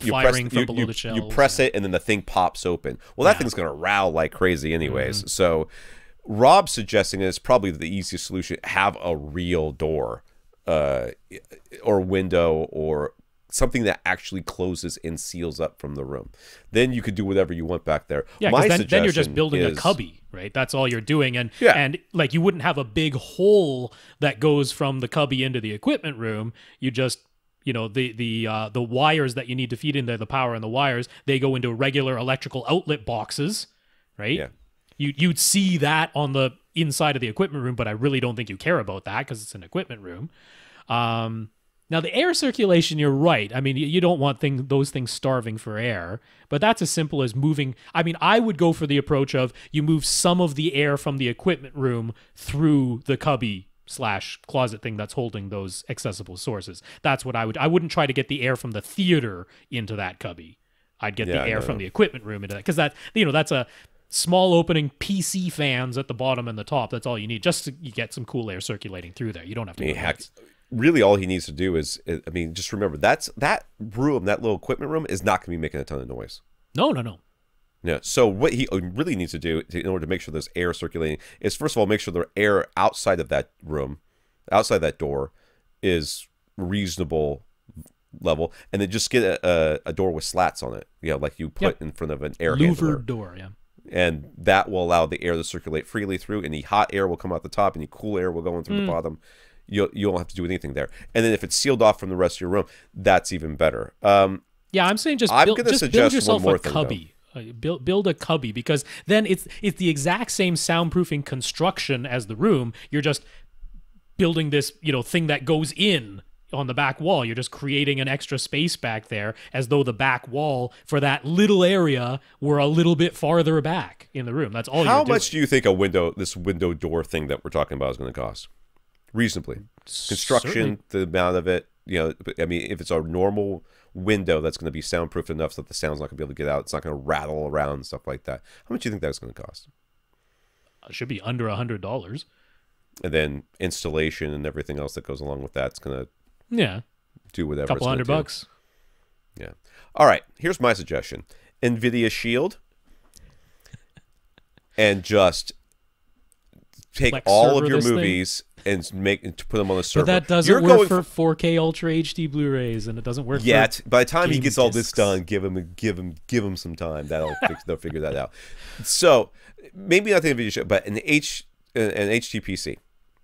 it, and then the thing pops open. Well, that thing's gonna row like crazy, anyways. So Rob's suggesting it's probably the easiest solution: have a real door. Or window, or something that actually closes and seals up from the room. Then you could do whatever you want back there. Yeah, because then you're just building a cubby, right? That's all you're doing. And like you wouldn't have a big hole that goes from the cubby into the equipment room. You just, you know, the wires that you need to feed in there, the power and the wires, they go into regular electrical outlet boxes, right? Yeah. You'd see that on the inside of the equipment room, but I really don't think you care about that because it's an equipment room. Now, the air circulation, you're right. I mean, you don't want those things starving for air, but that's as simple as moving. I mean, I would go for the approach of you move some of the air from the equipment room through the cubby / closet thing that's holding those accessible sources. That's what I would. I wouldn't try to get the air from the theater into that cubby. I'd get the air from the equipment room into that, because that's a small opening, PC fans at the bottom and the top. That's all you need, just to you get some cool air circulating through there. You don't have to. Really, all he needs to do is, I mean, just remember, that room, that little equipment room, is not going to be making a ton of noise. No. Yeah. So what he really needs to do in order to make sure there's air circulating is, first of all, make sure the air outside of that room, outside that door, is reasonable level, and then just get a door with slats on it. You know, like you put in front of an air handler. Louvered door, yeah. And that will allow the air to circulate freely through. Any hot air will come out the top, any cool air will go in through the bottom. You don't have to do anything there. And then if it's sealed off from the rest of your room, that's even better. Yeah, I'm saying just build yourself a cubby. Build a cubby, because then it's the exact same soundproofing construction as the room. You're just building this, thing that goes in on the back wall. You're just creating an extra space back there, as though the back wall for that little area were a little bit farther back in the room. That's all. How much do you think this window door thing that we're talking about is going to cost? Reasonably, construction, certainly. The amount of it, I mean, if it's a normal window that's going to be soundproof enough so that the sound's not going to be able to get out, it's not going to rattle around and stuff like that. How much do you think that's going to cost? It should be under $100. And then installation and everything else that goes along with that's going to do whatever. A couple $100. Yeah. All right. Here's my suggestion: NVIDIA Shield, and just take all of your movies and put them on the server. But that doesn't work for 4K Ultra HD Blu-rays, and it doesn't work yet. By the time he gets all discs. this done, give him some time. They'll figure that out. So maybe not the NVIDIA show, but an HTPC.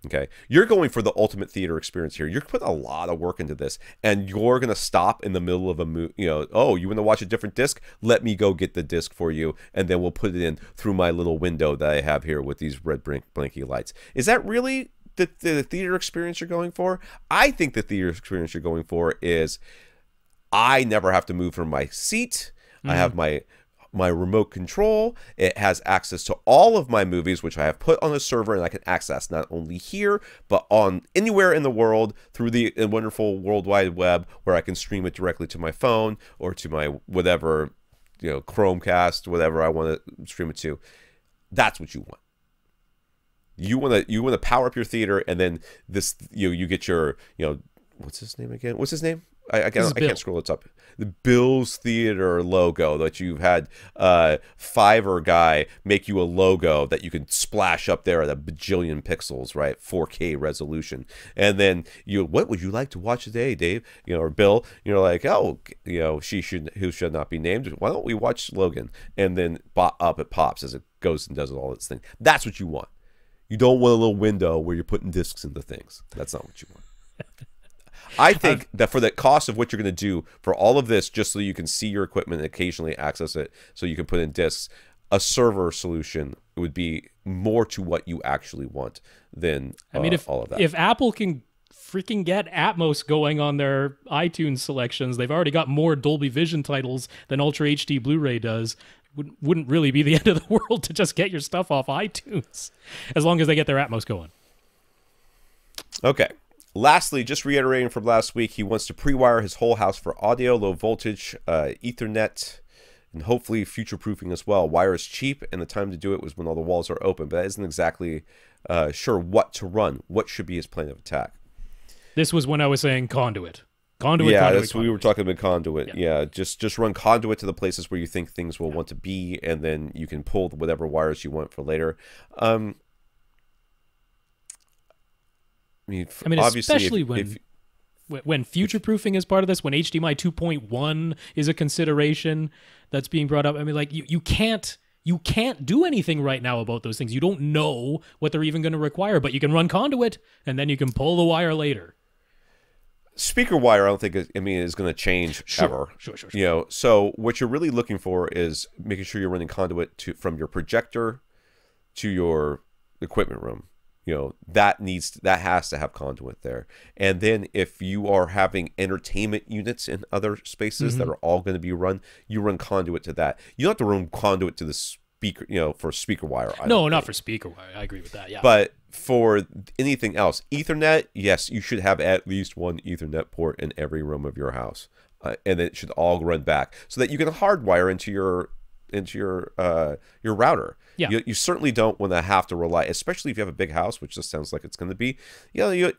Okay, you're going for the ultimate theater experience here. You're putting a lot of work into this, and you're going to stop in the middle of a movie. Oh, you want to watch a different disc? Let me go get the disc for you, and then we'll put it in through my little window that I have here with these red blinky lights. Is that really the theater experience you're going for? I think the theater experience you're going for is, I never have to move from my seat. I have my remote control. It has access to all of my movies, which I have put on a server, and I can access not only here, but on anywhere in the world through the wonderful World Wide Web, where I can stream it directly to my phone or to my whatever, Chromecast, whatever I want to stream it to. That's what you want. You want to power up your theater, and then this, you get your, what's his name again? What's his name? I can't scroll it up. The Bill's Theater logo that you've had Fiverr guy make you a logo that you can splash up there at a bajillion pixels, right? 4K resolution. And then what would you like to watch today, Dave? Or Bill, you're like, oh, who should not be named. Why don't we watch Logan? And then up it pops as it goes and does all its thing. That's what you want. You don't want a little window where you're putting discs into things. That's not what you want. I think that for the cost of what you're going to do for all of this, just so you can see your equipment and occasionally access it, so you can put in discs, a server solution would be more to what you actually want than all of that. If Apple can freaking get Atmos going on their iTunes selections, they've already got more Dolby Vision titles than Ultra HD Blu-ray does. Wouldn't really be the end of the world to just get your stuff off iTunes, as long as they get their Atmos going. Okay. Lastly, just reiterating from last week, he wants to pre-wire his whole house for audio, low voltage, Ethernet, and hopefully future-proofing as well. Wire is cheap, and the time to do it was when all the walls are open, but that isn't exactly sure what to run. What should be his plan of attack? This was when I was saying conduit. We were talking about conduit. Yeah, just run conduit to the places where you think things will want to be, and then you can pull whatever wires you want for later. I mean, obviously, especially when when future proofing is part of this, when HDMI 2.1 is a consideration that's being brought up. I mean, like you can't do anything right now about those things. You don't know what they're even going to require, but you can run conduit and then you can pull the wire later. Speaker wire, I don't think is going to change ever. Sure. You know, so what you're really looking for is making sure you're running conduit from your projector to your equipment room. You know, that has to have conduit there. And then if you are having entertainment units in other spaces that are all going to be run, you run conduit to that. You don't have to run conduit to the speaker, you know, for speaker wire. No, not for speaker wire. I agree with that. Yeah. But for anything else, Ethernet, yes, you should have at least one Ethernet port in every room of your house, and it should all run back so that you can hardwire into your router. Yeah. You certainly don't want to have to rely, especially if you have a big house, which this sounds like it's going to be. You know,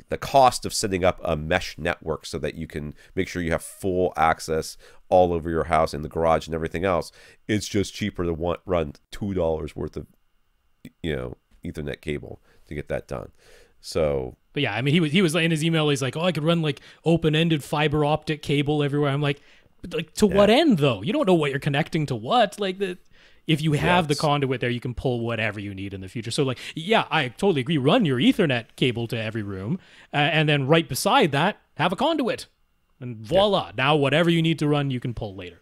the cost of setting up a mesh network so that you can make sure you have full access all over your house, in the garage and everything else. It's just cheaper to run $2 worth of, you know, Ethernet cable to get that done. So, but yeah, I mean, he was in his email. He's like, oh, I could run like open-ended fiber optic cable everywhere. I'm like to what end though? You don't know what you're connecting to what. Like if you have the conduit there, you can pull whatever you need in the future. So like, yeah, I totally agree. Run your Ethernet cable to every room, and then right beside that, have a conduit, and voila. Now whatever you need to run, you can pull later.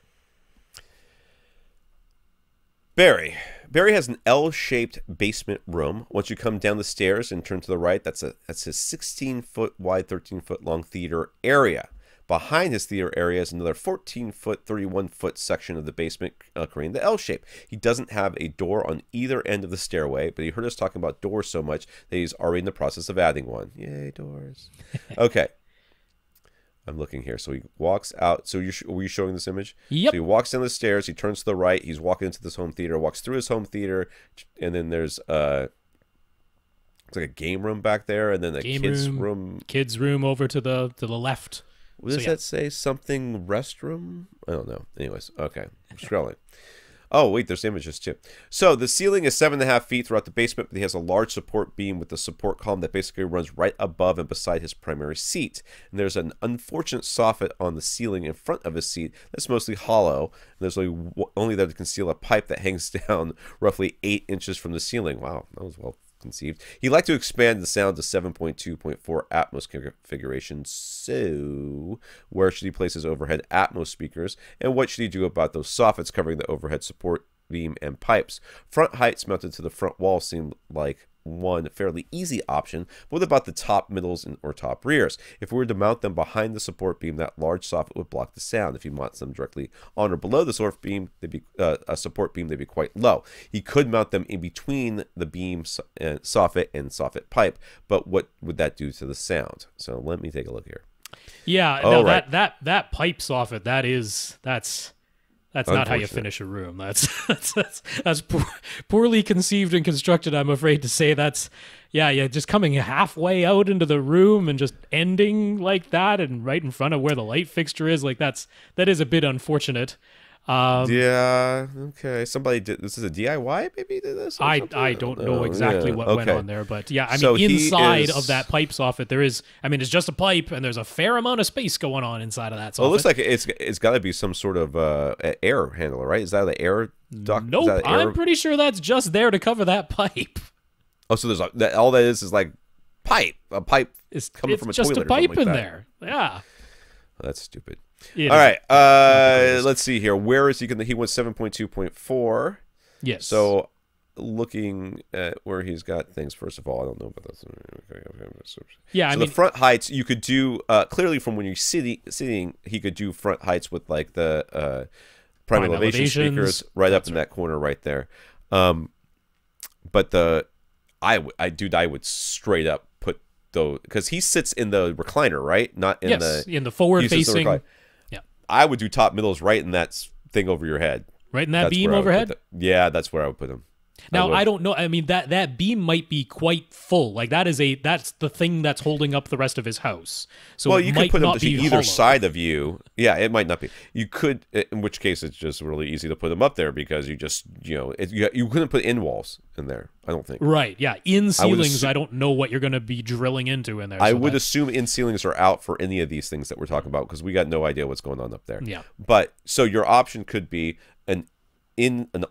Barry has an L-shaped basement room. Once you come down the stairs and turn to the right, that's his 16-foot wide, 13-foot long theater area. Behind his theater area is another 14-foot, 31-foot section of the basement, creating the L shape. He doesn't have a door on either end of the stairway, but he heard us talking about doors so much that he's already in the process of adding one. Yay, doors. Okay. I'm looking here. So he walks out. So were you showing this image? Yep. So he walks down the stairs. He turns to the right. He's walking into this home theater, walks through his home theater, and then there's it's like a game room back there, and then a kids room over to the left. What does that say? Something restroom? I don't know. Anyways, okay. I'm scrolling. Oh, wait, there's images too. So the ceiling is 7.5 feet throughout the basement, but he has a large support beam with a support column that basically runs right above and beside his primary seat. And there's an unfortunate soffit on the ceiling in front of his seat that's mostly hollow. And there's only there to conceal a pipe that hangs down roughly 8 inches from the ceiling. Wow, that was well conceived. He'd like to expand the sound to 7.2.4 Atmos configuration. So where should he place his overhead Atmos speakers, and what should he do about those soffits covering the overhead support beam and pipes? Front heights mounted to the front wall seem like one fairly easy option, but what about the top middles or top rears? If we were to mount them behind the support beam, that large soffit would block the sound. If you mount them directly on or below the support beam, they'd be quite low. He could mount them in between the beam soffit and soffit pipe, but what would that do to the sound? So let me take a look here. Yeah, no, right. that pipe soffit, that's not how you finish a room. That's poorly conceived and constructed, I'm afraid to say. That's just coming halfway out into the room and just ending like that and right in front of where the light fixture is. Like that is a bit unfortunate. Yeah, okay. Somebody did this. Is a DIY maybe did this? I don't know exactly what went on there, but yeah, I mean, inside of that pipe soffit, there is. I mean, it's just a pipe, and there's a fair amount of space going on inside of that soffit. Well, it looks like it's got to be some sort of air handler, right? Is that the air duct? Nope, I'm pretty sure that's just there to cover that pipe. Oh, so there's all that is like pipe. A pipe is coming from a toilet. It's just a pipe in there. Yeah, that's stupid. All right, let's see here. Where is he going to... He went 7.2.4. Yes. So, looking at where he's got things, first of all, I don't know about this. Yeah, so I mean... the front heights, you could do... clearly, from when you're sitting, he could do front heights with, like, the prime elevation speakers right up in that corner right there. But I would straight up put those... Because he sits in the recliner, right? Not in in the forward-facing... I would do top middles right in that thing over your head. Right in that beam overhead? Yeah, that's where I would put them. Now I don't know. I mean that beam might be quite full. Like that's the thing that's holding up the rest of his house. So well, you could put them to either hollow. side of you. Yeah, it might not be. You could, in which case it's just really easy to put them up there because you just you couldn't put in walls in there. I don't think. Right. Yeah. In ceilings, I don't know what you're going to be drilling into in there. I would assume in ceilings are out for any of these things that we're talking about because we got no idea what's going on up there. Yeah. But so your option could be an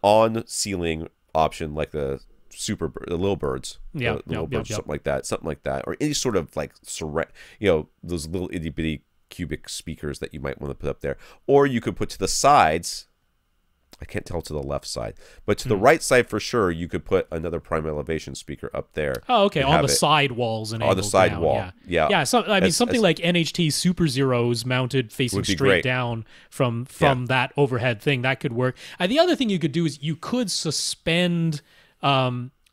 on ceiling option like the little birds, something like that, or any sort of like those little itty bitty cubic speakers that you might want to put up there, or you could put to the sides. I can't tell to the left side, but to the right side for sure, you could put another prime elevation speaker up there. Oh, okay, on the side walls and on the side down. wall. Yeah. So I mean, something like NHT Super Zeros mounted facing straight down from that overhead thing that could work. The other thing you could do is you could suspend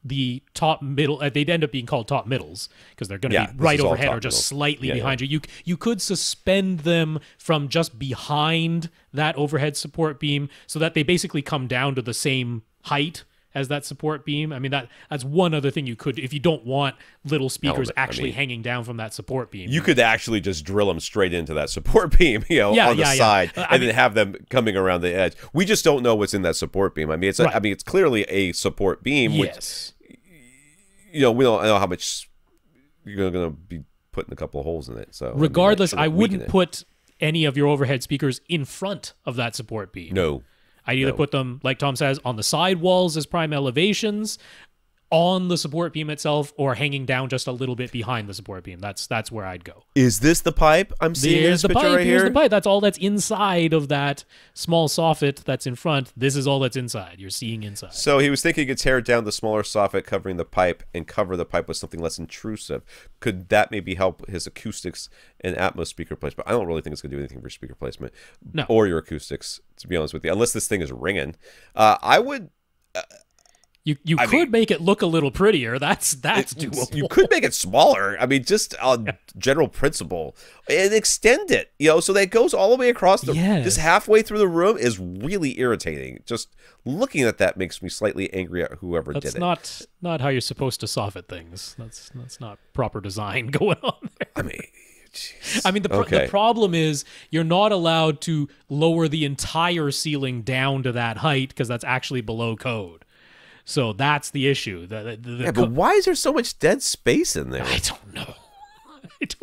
the top middle. They'd end up being called top middles because they're going to be right overhead or just slightly behind you. You could suspend them from just behind that overhead support beam so that they basically come down to the same height as that support beam. I mean, that's one other thing you could, if you don't want little speakers hanging down from that support beam. You could actually just drill them straight into that support beam, on the side, and then have them coming around the edge. We just don't know what's in that support beam. I mean, it's clearly a support beam. Yes. Which, we don't know how much you're going to be putting a couple of holes in it. So regardless, I wouldn't put any of your overhead speakers in front of that support beam. No. I'd either put them, like Tom says, on the side walls as prime elevations, on the support beam itself, or hanging down just a little bit behind the support beam. That's where I'd go. Is this the pipe I'm seeing in this picture right here? Here's the pipe. That's all that's inside of that small soffit that's in front. This is all that's inside. You're seeing inside. So he was thinking he could tear down the smaller soffit covering the pipe and cover the pipe with something less intrusive. Could that maybe help his acoustics and Atmos speaker placement? But I don't really think it's going to do anything for speaker placement or your acoustics, to be honest with you, unless this thing is ringing. I would... You could make it look a little prettier. That's doable. You could make it smaller. I mean, just on general principle, and extend it. So that it goes all the way across the. Yes. Just halfway through the room is really irritating. Just looking at that makes me slightly angry at whoever did it. That's not how you're supposed to soffit things. That's not proper design going on there. I mean. Geez. I mean, the problem is you're not allowed to lower the entire ceiling down to that height because that's actually below code. So that's the issue. But why is there so much dead space in there? I don't know. It's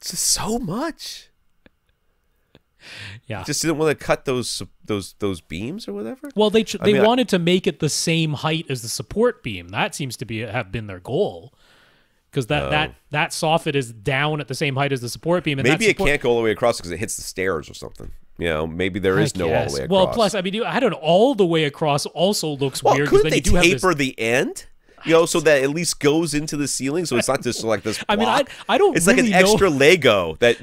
just so much. Yeah. Just didn't want to cut those beams or whatever. Well, they wanted to make it the same height as the support beam. That seems to have been their goal. Because that soffit is down at the same height as the support beam. And maybe it can't go all the way across because it hits the stairs or something. Maybe there is no all the way across. Well, plus, I mean, I don't know, all the way across also looks weird. Couldn't they taper the end? So that it at least goes into the ceiling, so it's not just like this block. I mean, I don't. It's really like an extra Lego that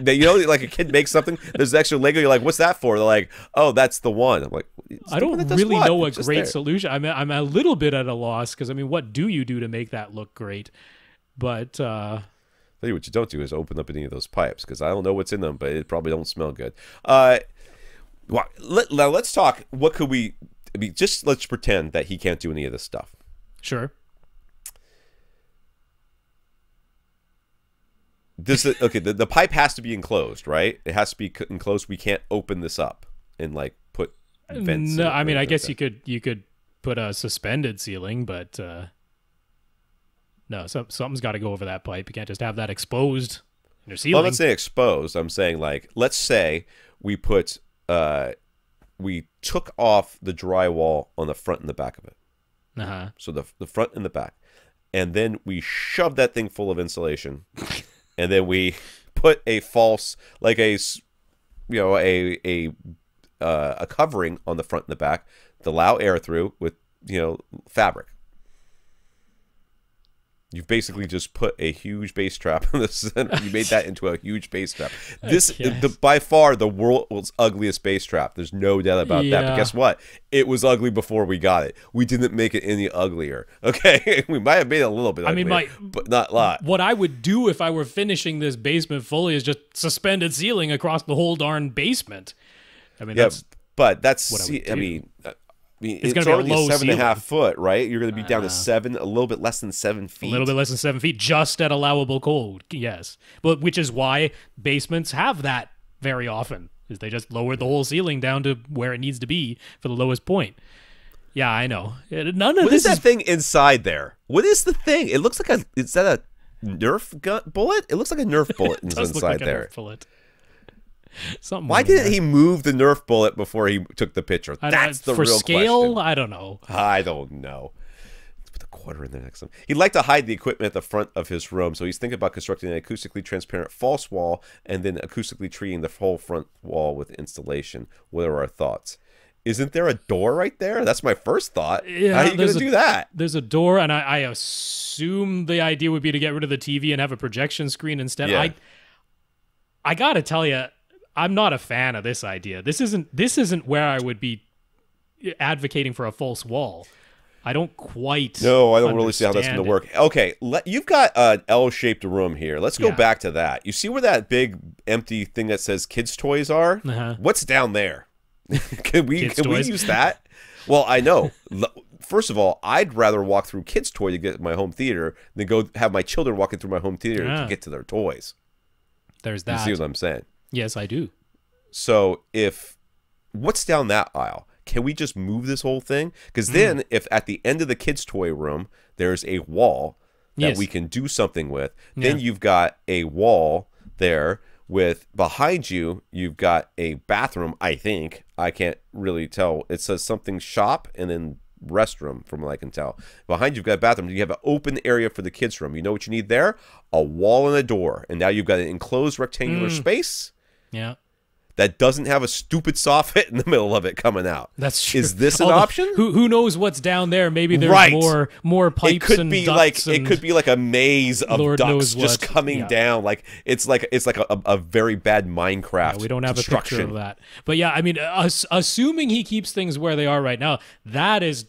like a kid makes something. There's extra Lego. You're like, what's that for? They're like, oh, that's the one. I'm like, I don't really know a great solution. I mean, I'm a little bit at a loss because I mean, what do you do to make that look great? But tell you what you don't do is open up any of those pipes because I don't know what's in them, but it probably don't smell good. Now let's talk. What could we? I mean, just let's pretend that he can't do any of this stuff. Sure. The pipe has to be enclosed, right? It has to be enclosed. We can't open this up and like put vents. No, I mean, I guess you could put a suspended ceiling, but no, something's got to go over that pipe. You can't just have that exposed in your ceiling. Well, I'm not saying exposed. I'm saying like, let's say we put. We took off the drywall on the front and the back of it. Uh-huh. So the front and the back. And then we shoved that thing full of insulation. And then we put a false, like a covering on the front and the back to allow air through with, fabric. You've basically just put a huge bass trap in the center. You made that into a huge bass trap. This by far the world's ugliest bass trap. There's no doubt about that. But guess what? It was ugly before we got it. We didn't make it any uglier. Okay, we might have made it a little bit uglier, but not a lot. What I would do if I were finishing this basement fully is just suspended ceiling across the whole darn basement. I mean, that's but that's what I would do. I mean. mean, it's it's going to be already a low 7.5 foot, right? You're going to be down to 7, a little bit less than 7 feet. A little bit less than 7 feet, just at allowable code. Yes, but which is why basements have that very often, is they just lower the whole ceiling down to where it needs to be for the lowest point. Yeah, I know. None of What this is that thing inside there? What is the thing? It looks like is that a Nerf gun bullet? It looks like a Nerf bullet it does inside look like there. a Nerf bullet. Something. Why didn't he move the Nerf bullet before he took the picture? That's the for real scale, question. I don't know. I don't know. Let's put the quarter in there next time. He'd like to hide the equipment at the front of his room, so he's thinking about constructing an acoustically transparent false wall and then acoustically treating the whole front wall with installation. What are our thoughts? Isn't there a door right there? That's my first thought. Yeah, how are you going to do that? There's a door, and I assume the idea would be to get rid of the TV and have a projection screen instead. Yeah. I got to tell you, I'm not a fan of this idea. This isn't where I would be advocating for a false wall. I don't quite. No, I don't really see how that's going to work. Okay, you've got an L-shaped room here. Let's go back to that. You see where that big empty thing that says kids' toys are? Uh-huh. What's down there? Can we use that? Well, I know. First of all, I'd rather walk through kids' toy to get to my home theater than go have my children walking through my home theater to get to their toys. There's that. You see what I'm saying? Yes, I do. So what's down that aisle? Can we just move this whole thing? Because then if at the end of the kids' toy room, there's a wall that we can do something with, then you've got a wall there with behind you, you've got a bathroom, I think. I can't really tell. It says something shop and then restroom from what I can tell. Behind you've got a bathroom. You have an open area for the kids' room. You know what you need there? A wall and a door. And now you've got an enclosed rectangular space. Yeah. That doesn't have a stupid soffit in the middle of it coming out. That's true. Is this an option? Who knows what's down there? Maybe there's more pipes it could and be ducts. It could be like a maze of Lord ducts knows just what. coming down. Like it's like a very bad Minecraft. We don't have a construction. picture of that. But yeah, I mean, assuming he keeps things where they are right now, that is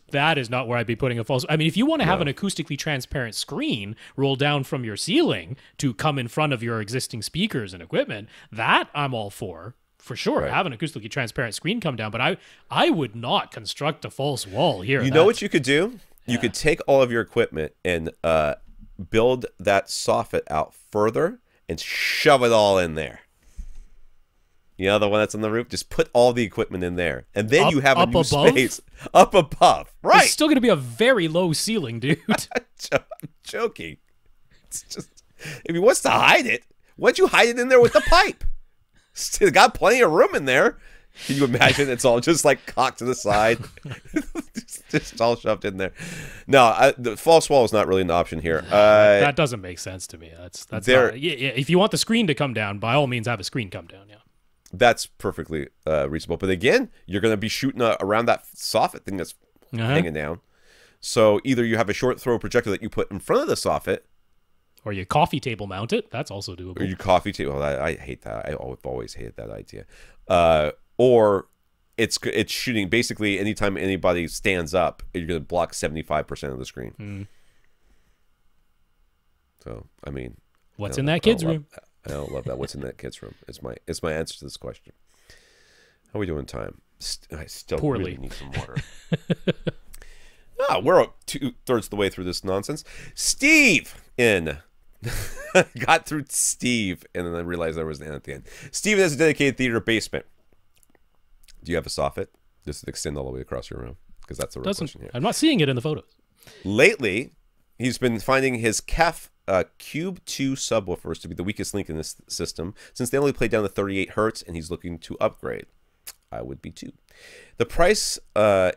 not where I'd be putting a false. I mean, if you want to have an acoustically transparent screen roll down from your ceiling to come in front of your existing speakers and equipment, that I'm all for. For sure, have an acoustically transparent screen come down, but I would not construct a false wall here. You know what you could do? You could take all of your equipment and build that soffit out further and shove it all in there. You know the one that's on the roof? Just put all the equipment in there. And then you have a new space. Up above. Right. It's still going to be a very low ceiling, dude. I'm joking. It's just, if he wants to hide it, why don't you hide it in there with the pipe? Still got plenty of room in there. Can you imagine? It's all just like cocked to the side, just all shoved in there. No, the false wall is not really an option here. That doesn't make sense to me. That's there. Not, if you want the screen to come down, by all means, have a screen come down. Yeah, that's perfectly reasonable. But again, you're going to be shooting around that soffit thing that's hanging down. So either you have a short throw projector that you put in front of the soffit. Or you coffee table mount it. That's also doable. Or you coffee table. I hate that. I've always hated that idea. Or it's shooting basically anytime anybody stands up, you're going to block 75% of the screen. So I mean, what's in that kid's room? I don't love that. What's in that kid's room? It's my answer to this question. How are we doing time? I still Poorly. really need some water. We're 2/3 of the way through this nonsense. Steve got through Steve, and then I realized there was an N at the end. Steven has a dedicated theater basement. Do you have a soffit? Does it extend all the way across your room? Because that's a real question here. I'm not seeing it in the photos. Lately, he's been finding his KEF Cube 2 subwoofers to be the weakest link in this system, since they only play down to 38 hertz, and he's looking to upgrade. I would be too. The price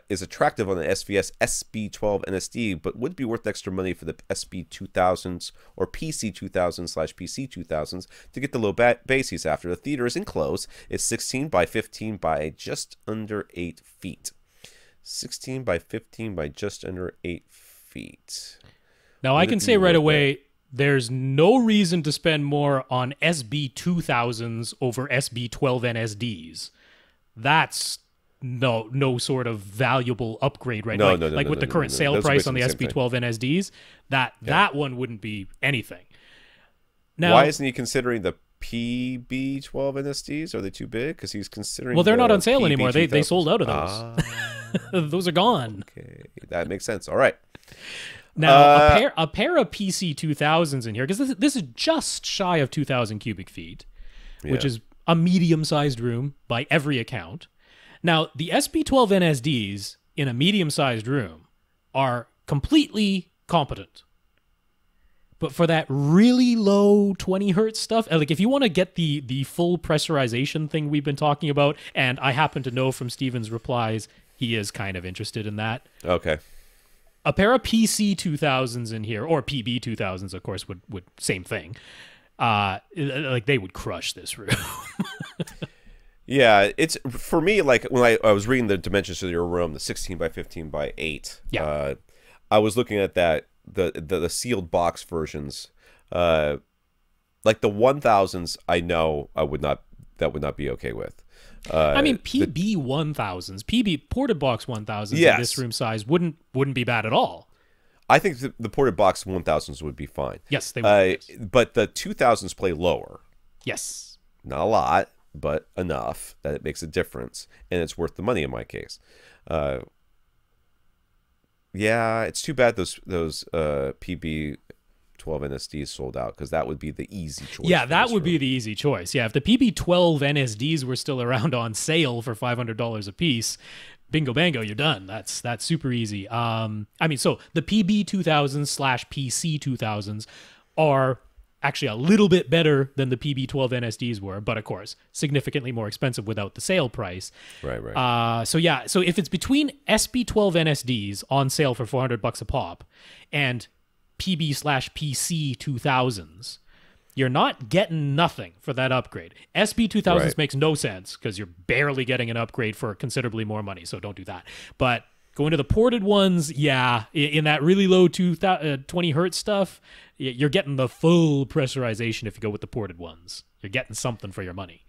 is attractive on the SVS SB12 NSD, but would be worth extra money for the SB2000s or PC2000/PC2000s to get the low bass he's after. The theater is enclosed. It's 16 by 15 by just under 8 feet. 16 by 15 by just under 8 feet. Now, I can say right away, there's no reason to spend more on SB2000s over SB12 NSDs. That's no sort of valuable upgrade right now. Like with the current sale price on the SB12 NSDs, that one wouldn't be anything. Now, why isn't he considering the PB12 NSDs? Are they too big? Because he's considering. Well, they're not on sale anymore. They sold out of those. Those are gone. Okay, that makes sense. All right. Now, a pair of PC 2000s in here, because this is just shy of 2,000 cubic feet, which is a medium-sized room by every account. Now, the SP12 NSDs in a medium-sized room are completely competent. But for that really low 20 hertz stuff, like if you want to get the full pressurization thing we've been talking about, and I happen to know from Steven's replies, he is kind of interested in that. Okay. A pair of PC 2000s in here, or PB 2000s, of course, would same thing. Like they would crush this room. Yeah, it's for me, like when I was reading the dimensions of your room, the 16 by 15 by 8. Yeah. I was looking at that the sealed box versions. Like the 1000s, I know that would not be okay with. I mean, PB 1000s, PB ported box 1000s in this room size wouldn't be bad at all. I think the ported box 1000s would be fine. Yes, they would. But the 2000s play lower. Yes. Not a lot, but enough that it makes a difference, and it's worth the money in my case. Yeah, it's too bad those PB 12 NSDs sold out, because that would be the easy choice. Yeah, that would be the easy choice. Yeah, if the PB12 NSDs were still around on sale for $500 a piece, bingo bango, you're done. That's super easy. I mean, so the PB 2000s / PC 2000s are actually a little bit better than the PB12 NSDs were, but of course, significantly more expensive without the sale price. Right. So if it's between SP12 NSDs on sale for $400 a pop and PB / PC 2000s, you're not getting nothing for that upgrade. SP 2000s makes no sense because you're barely getting an upgrade for considerably more money, so don't do that. But going to the ported ones, yeah, in that really low 20 hertz stuff, you're getting the full pressurization if you go with the ported ones. You're getting something for your money.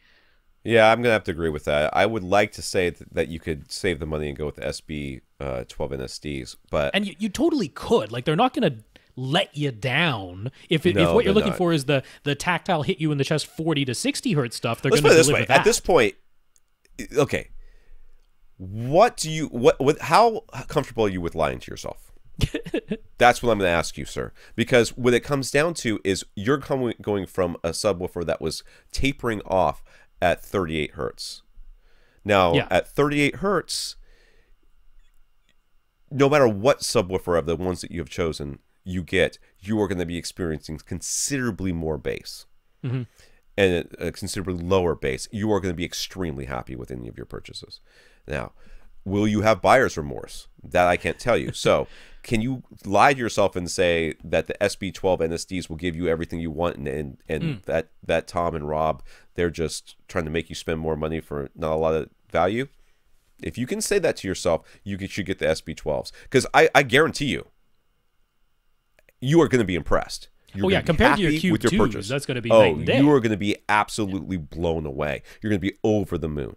Yeah, I'm going to have to agree with that. I would like to say that you could save the money and go with the SB 12 NSDs, but... And you totally could. Like, they're not going to let you down. If what you're looking for is the tactile hit you in the chest 40 to 60 hertz stuff, they're going to deliver that. At this point, okay, how comfortable are you with lying to yourself? That's what I'm going to ask you, sir. Because what it comes down to is you're going from a subwoofer that was tapering off at 38 hertz. Now, at 38 hertz, no matter what subwoofer of the ones that you have chosen you are going to be experiencing considerably more bass. Mm-hmm. And a considerably lower bass. You are going to be extremely happy with any of your purchases. Now, will you have buyer's remorse? That I can't tell you. So, can you lie to yourself and say that the SB12 NSDs will give you everything you want, and that Tom and Rob, they're just trying to make you spend more money for not a lot of value? If you can say that to yourself, you should get the SB12s. Because I guarantee you are going to be impressed. You're compared to your Cube 2s, that's going to be night and day. You are going to be absolutely blown away. You're going to be over the moon.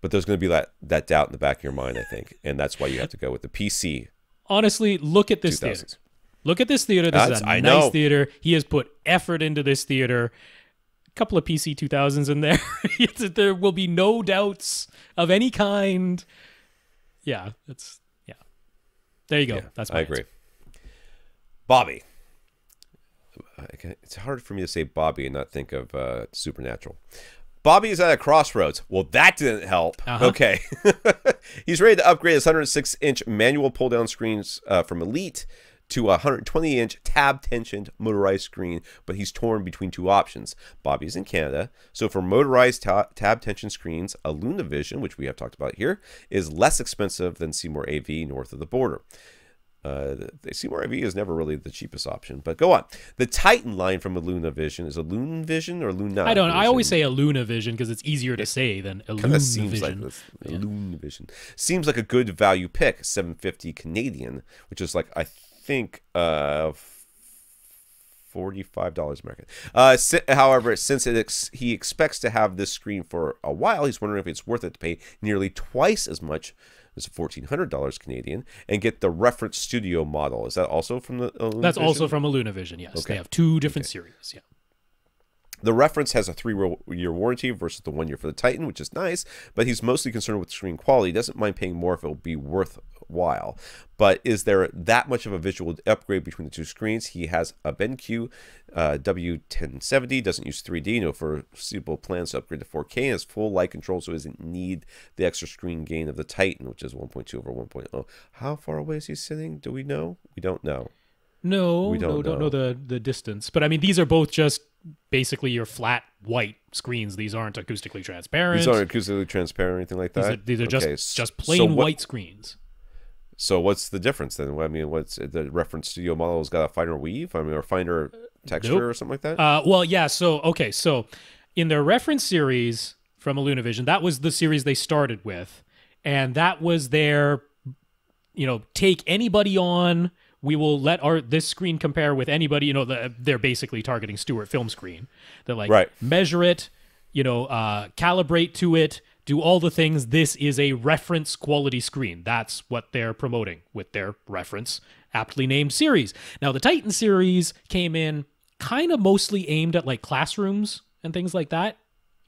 But there's going to be that doubt in the back of your mind, I think, and that's why you have to go with the PC. Honestly, look at this 2000s. Theater. Look at this theater. This is a nice theater. He has put effort into this theater. A couple of PC 2000s in there. There will be no doubts of any kind. Yeah, there you go. Yeah, that's my I agree. Bobby. It's hard for me to say Bobby and not think of Supernatural. Bobby is at a crossroads. Well, that didn't help. Okay. He's ready to upgrade his 106-inch manual pull-down screens from Elite to a 120-inch tab-tensioned motorized screen, but he's torn between two options. Bobby's in Canada, so for motorized tab-tension screens, a LunaVision, which we have talked about here, is less expensive than Seymour AV north of the border. The Seymour AV is never really the cheapest option, but go on. The Titan line from a LunaVision is a LunaVision or Luna? I don't know. I always say a LunaVision because it's easier to say than a LunaVision. LunaVision seems like a good value pick. $750 Canadian, which is like I think $45 American. However, since he expects to have this screen for a while, he's wondering if it's worth it to pay nearly twice as much. It's $1,400 Canadian, and get the reference studio model. Is that also from the LunaVision? That's also from a LunaVision, yes. Okay. They have two different series, yeah. The reference has a 3-year warranty versus the 1 year for the Titan, which is nice, but he's mostly concerned with screen quality. He doesn't mind paying more if it'll be worthwhile. But is there that much of a visual upgrade between the two screens? He has a BenQ W1070, doesn't use 3D, no foreseeable plans to upgrade to 4K, and has full light control, so he doesn't need the extra screen gain of the Titan, which is 1.2 over 1.0. How far away is he sitting? Do we know? We don't know. No, we don't know the distance. But I mean, these are both just basically your flat white screens. These aren't acoustically transparent. These aren't acoustically transparent or anything like that? These are just plain white screens. So what's the difference then? I mean, what's the reference studio model has got a finer weave? I mean, or finer texture or something like that? Well, yeah. So in their reference series from Illuminavision, that was the series they started with, and that was their, take anybody on. We will let this screen compare with anybody. They're basically targeting Stewart Film Screen. They're like, measure it, calibrate to it, do all the things. This is a reference quality screen. That's what they're promoting with their reference aptly named series. Now, the Titan series came in kind of mostly aimed at like classrooms and things like that.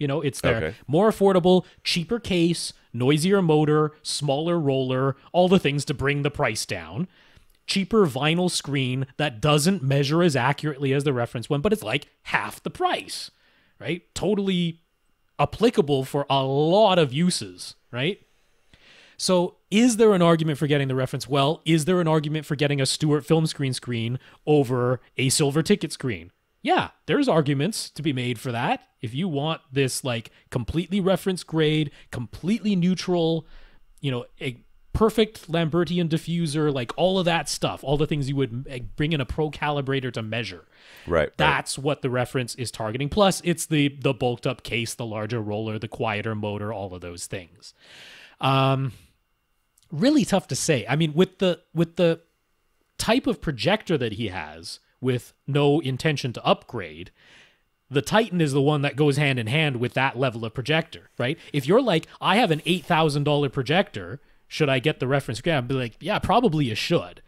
It's their more affordable, cheaper case, noisier motor, smaller roller, all the things to bring the price down. Cheaper vinyl screen that doesn't measure as accurately as the reference one, but it's like half the price, right? Totally applicable for a lot of uses, right? So is there an argument for getting the reference? Well, is there an argument for getting a Stewart Film Screen over a silver ticket screen? Yeah, there's arguments to be made for that. If you want this like completely reference grade, completely neutral, a perfect Lambertian diffuser, like all of that stuff, all the things you would bring in a pro calibrator to measure. Right. That's what the reference is targeting. Plus, it's the bulked up case, the larger roller, the quieter motor, all of those things. Really tough to say. I mean, with the type of projector that he has, with no intention to upgrade, the Titan is the one that goes hand in hand with that level of projector, right? If you're like, I have an $8,000 projector, should I get the reference? I'd be like, yeah, probably you should.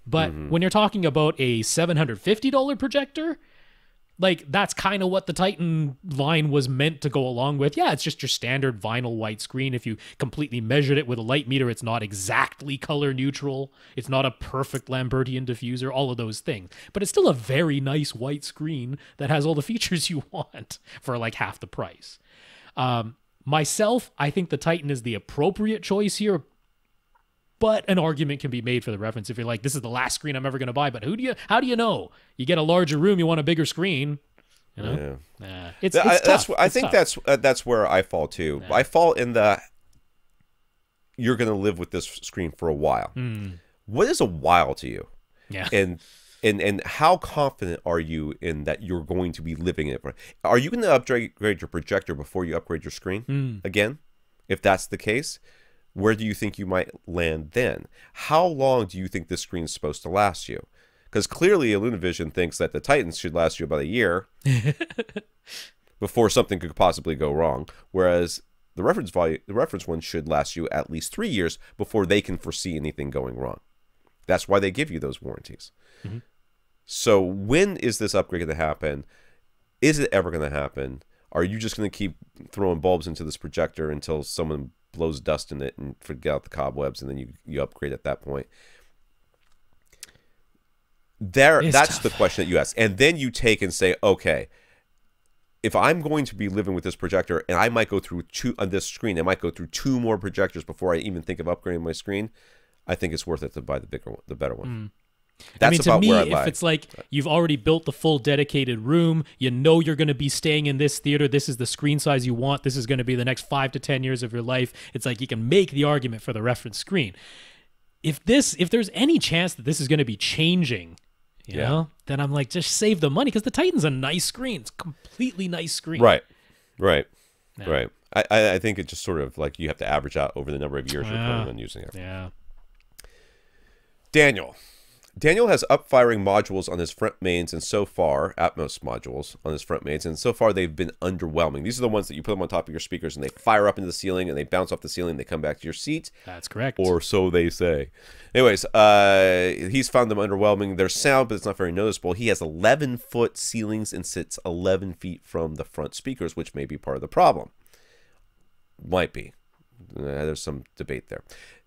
But when you're talking about a $750 projector, like that's kind of what the Titan line was meant to go along with. Yeah, it's just your standard vinyl white screen. If you completely measured it with a light meter, it's not exactly color neutral. It's not a perfect Lambertian diffuser, all of those things. But it's still a very nice white screen that has all the features you want for like half the price. Myself, I think the Titan is the appropriate choice here. But an argument can be made for the reference if you're like, this is the last screen I'm ever going to buy. But how do you know? You get a larger room, you want a bigger screen. Yeah. It's tough. I think that's where I fall too. Yeah. I fall in the you're going to live with this screen for a while. What is a while to you? Yeah. And how confident are you in that you're going to be living in it? Are you going to upgrade your projector before you upgrade your screen again? If that's the case, where do you think you might land then? How long do you think this screen is supposed to last you? Because clearly Illuminavision thinks that the Titans should last you about a year before something could possibly go wrong, whereas the reference one should last you at least 3 years before they can foresee anything going wrong. That's why they give you those warranties. So when is this upgrade going to happen? Is it ever going to happen? Are you just going to keep throwing bulbs into this projector until someone blows dust in it and forget out the cobwebs, and then you upgrade at that point? That's tough. The question that you ask. And then you take and say, okay, if I'm going to be living with this projector and I might go through on this screen, I might go through 2 more projectors before I even think of upgrading my screen, I think it's worth it to buy the bigger one, the better one. That's to me, if it's like you've already built the full dedicated room, you know you're going to be staying in this theater, this is the screen size you want, this is going to be the next 5 to 10 years of your life, it's like you can make the argument for the reference screen. If there's any chance that this is going to be changing, you know, then I'm like, just save the money, because the Titan's a nice screen. It's a completely nice screen. Right. I think it just sort of like you have to average out over the number of years you're planning on using it. Yeah. Daniel, Daniel has up-firing modules on his front mains, and so far, Atmos modules on his front mains, and so far they've been underwhelming. These are the ones that you put them on top of your speakers, and they fire up into the ceiling, and they bounce off the ceiling, and they come back to your seat. That's correct. Or so they say. Anyways, he's found them underwhelming. Their sound, but it's not very noticeable. He has 11-foot ceilings and sits 11 feet from the front speakers, which may be part of the problem. Might be. There's some debate there.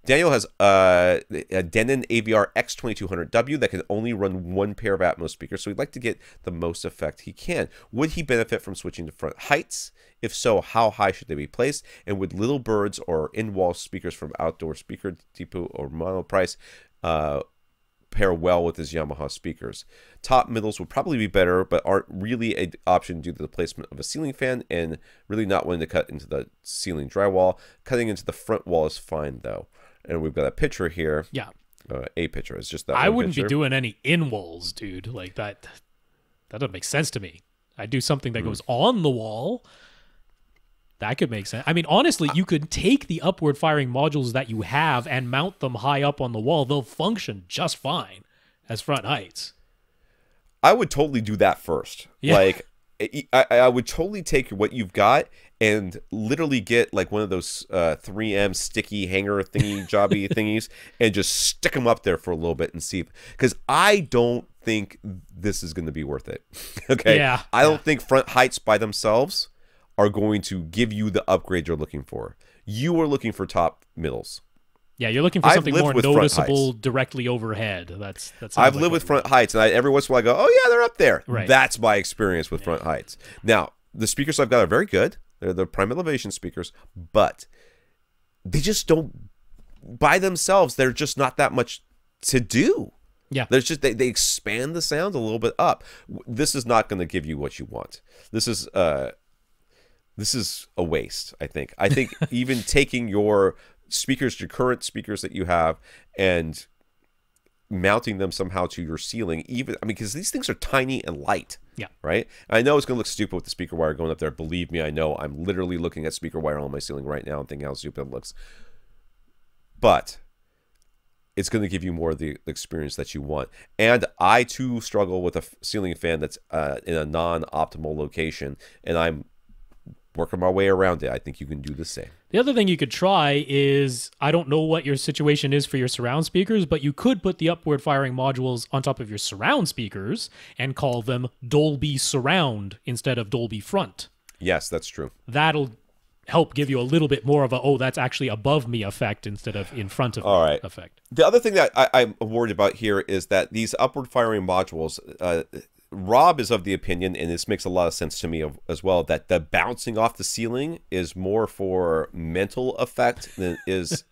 Daniel has a Denon AVR X2200W that can only run one pair of Atmos speakers, so he'd like to get the most effect he can. Would he benefit from switching to front heights? If so, how high should they be placed? And would Little Birds or in-wall speakers from Outdoor Speaker Depot or Monoprice pair well with his Yamaha speakers? Top middles would probably be better, but aren't really an option due to the placement of a ceiling fan and really not wanting to cut into the ceiling drywall. Cutting into the front wall is fine, though. And we've got a picture here. Yeah. A picture. It's just that I one wouldn't picture. be doing any in-walls, dude. Like that doesn't make sense to me. I do something that goes on the wall. That could make sense. I mean, honestly, you could take the upward firing modules that you have and mount them high up on the wall. They'll function just fine as front heights. I would totally do that first. Yeah. Like, I would totally take what you've got and literally get like one of those 3M sticky hanger thingy jobby thingies and just stick them up there for a little bit and see. Because I don't think this is going to be worth it. Okay? Yeah. I don't think front heights by themselves are going to give you the upgrade you're looking for. You are looking for top middles. Yeah, you're looking for something more with front noticeable heights. directly overhead. I've lived with front heights, and every once in a while I go, oh yeah, they're up there. Right. That's my experience with front heights. Now, the speakers I've got are very good. They're the prime elevation speakers, but they just don't, by themselves, they're just not that much to do. Yeah. There's just they expand the sound a little bit up. This is not going to give you what you want. This is a waste, I think. I think even taking your speakers, your current speakers that you have, and mounting them somehow to your ceiling, because these things are tiny and light. Yeah. Right? I know it's going to look stupid with the speaker wire going up there. Believe me, I know. I'm literally looking at speaker wire on my ceiling right now and thinking how stupid it looks. But it's going to give you more of the experience that you want. And I, too, struggle with a ceiling fan that's in a non-optimal location, and I'm working my way around it. I think you can do the same. The other thing you could try is, I don't know what your situation is for your surround speakers, but you could put the upward firing modules on top of your surround speakers and call them Dolby Surround instead of Dolby Front. Yes, that's true. That'll help give you a little bit more of a, oh, that's actually above me effect instead of in front of me effect. The other thing that I'm worried about here is that these upward firing modules, Rob is of the opinion, and this makes a lot of sense to me as well, that the bouncing off the ceiling is more for mental effect than it is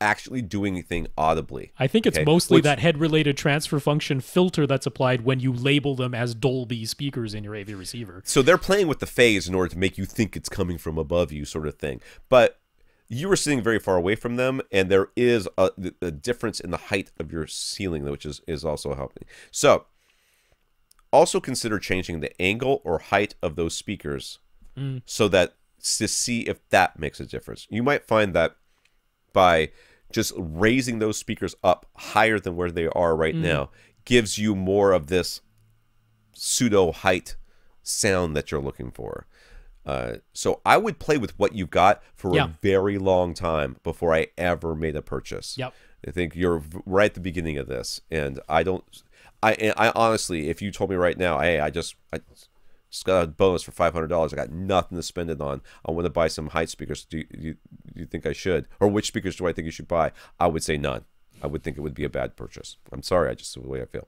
actually doing anything audibly. I think it's mostly that head-related transfer function filter that's applied when you label them as Dolby speakers in your AV receiver. So they're playing with the phase in order to make you think it's coming from above you, sort of thing. But you were sitting very far away from them, and there is a difference in the height of your ceiling, which is also helping. So also consider changing the angle or height of those speakers so that to see if that makes a difference. You might find that by just raising those speakers up higher than where they are right now gives you more of this pseudo height sound that you're looking for. So I would play with what you've got for a very long time before I ever made a purchase. Yep. I think you're right at the beginning of this, and I honestly, if you told me right now, hey, I just got a bonus for $500, I got nothing to spend it on, I want to buy some height speakers, do you think I should? Or which speakers do I think you should buy? I would say none. I would think it would be a bad purchase. I'm sorry, just the way I feel.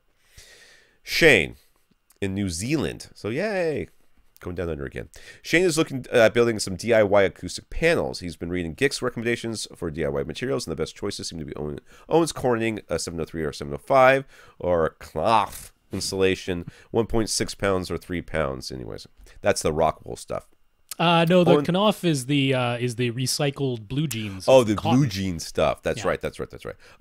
Shane in New Zealand. So yay. Going down under again. Shane is looking at building some DIY acoustic panels. He's been reading Gick's recommendations for DIY materials, and the best choices seem to be Owens Corning, a 703 or 705, or a cloth installation, 1.6 pounds or 3 pounds. Anyways, that's the Rockwool stuff. No, the Knauf is the recycled blue jeans. Oh, the cotton. blue jean stuff. That's right.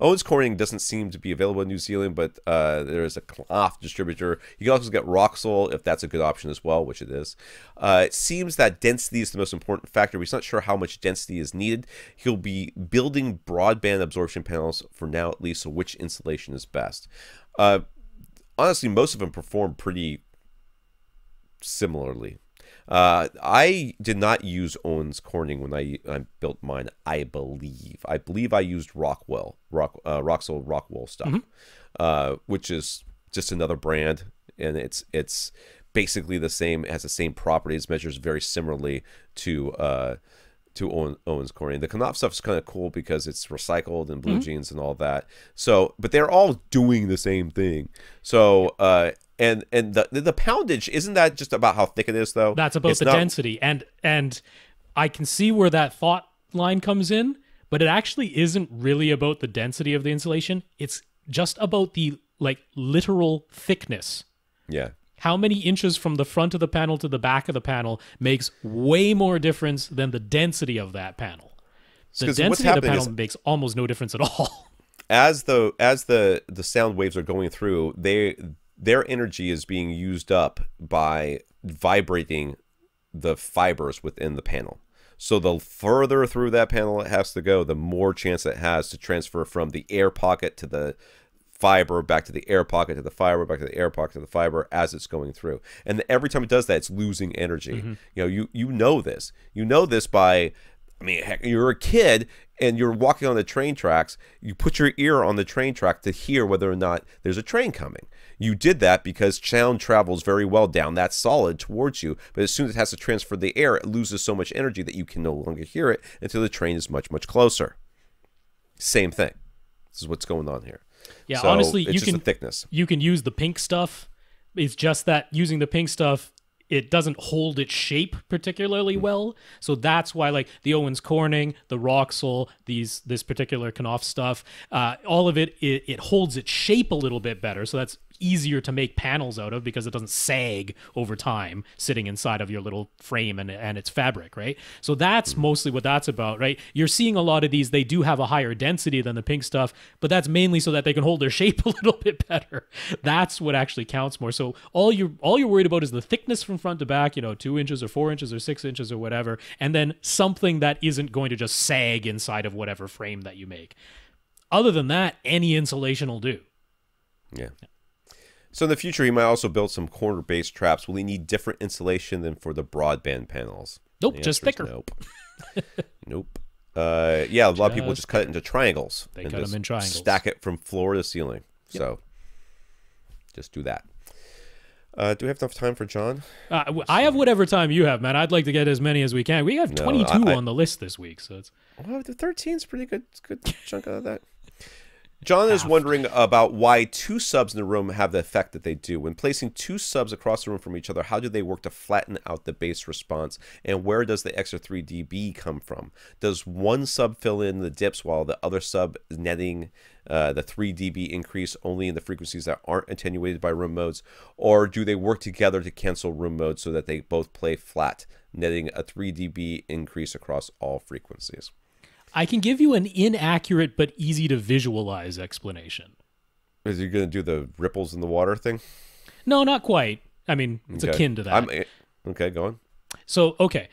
Owens Corning doesn't seem to be available in New Zealand, but there is a Knauf distributor. You can also get Roxol if that's a good option as well, which it is. It seems that density is the most important factor. He's not sure how much density is needed. He'll be building broadband absorption panels for now at least, so which insulation is best. Honestly, most of them perform pretty similarly. I did not use Owens Corning when I built mine. I believe I used Roxol Rockwool stuff, which is just another brand, and it's basically the same. It has the same properties, measures very similarly to Owens Corning. The Knauf stuff is kind of cool because it's recycled and blue jeans and all that. So, but they're all doing the same thing. So, and the poundage, isn't that just about how thick it is, though? That's about the density. And I can see where that thought line comes in, but it actually isn't really about the density of the insulation. It's just about the literal thickness. Yeah. How many inches from the front of the panel to the back of the panel makes way more difference than the density of that panel. The density of the panel makes almost no difference at all. As the sound waves are going through, their energy is being used up by vibrating the fibers within the panel. So the further through that panel it has to go, the more chance it has to transfer from the air pocket to the fiber, back to the air pocket to the fiber, back to the air pocket to the fiber as it's going through. And every time it does that, it's losing energy. You know this. You know this by, I mean, heck, you're a kid and you're walking on the train tracks. You put your ear on the train track to hear whether or not there's a train coming. You did that because sound travels very well down that solid towards you, but as soon as it has to transfer the air, it loses so much energy that you can no longer hear it until the train is much, much closer. Same thing. This is what's going on here. Yeah, so honestly, it's just the thickness. You can use the pink stuff. It's just that using the pink stuff, it doesn't hold its shape particularly well. So that's why the Owens Corning, the Roxol, this particular Knauf stuff, all of it holds its shape a little bit better. So that's easier to make panels out of because it doesn't sag over time sitting inside of your little frame and its fabric, right? So that's mostly what that's about, right? You're seeing a lot of these, they do have a higher density than the pink stuff, but that's mainly so that they can hold their shape a little bit better. That's what actually counts more. So all you're worried about is the thickness from front to back, 2 inches or 4 inches or 6 inches or whatever, and then something that isn't going to just sag inside of whatever frame that you make. Other than that, any insulation will do. Yeah. So in the future, he might also build some corner-based traps. Will he need different insulation than for the broadband panels? Nope, just thicker. Nope. Nope. Yeah, a lot of people just cut it into triangles. They cut them in triangles. Stack it from floor to ceiling. Yep. So just do that. Do we have enough time for John? I have whatever time you have, man. I'd like to get as many as we can. We have 22 on the list this week, so it's... Well, the 13 is pretty good. It's a good chunk of that. John is wondering about why 2 subs in the room have the effect that they do. When placing 2 subs across the room from each other, how do they work to flatten out the bass response? And where does the extra 3 dB come from? Does one sub fill in the dips while the other sub is netting the 3 dB increase only in the frequencies that aren't attenuated by room modes? Or do they work together to cancel room modes so that they both play flat, netting a 3 dB increase across all frequencies? I can give you an inaccurate but easy to visualize explanation. Is he going to do the ripples in the water thing? No, not quite. I mean, it's akin to that. Okay, go on. So, okay.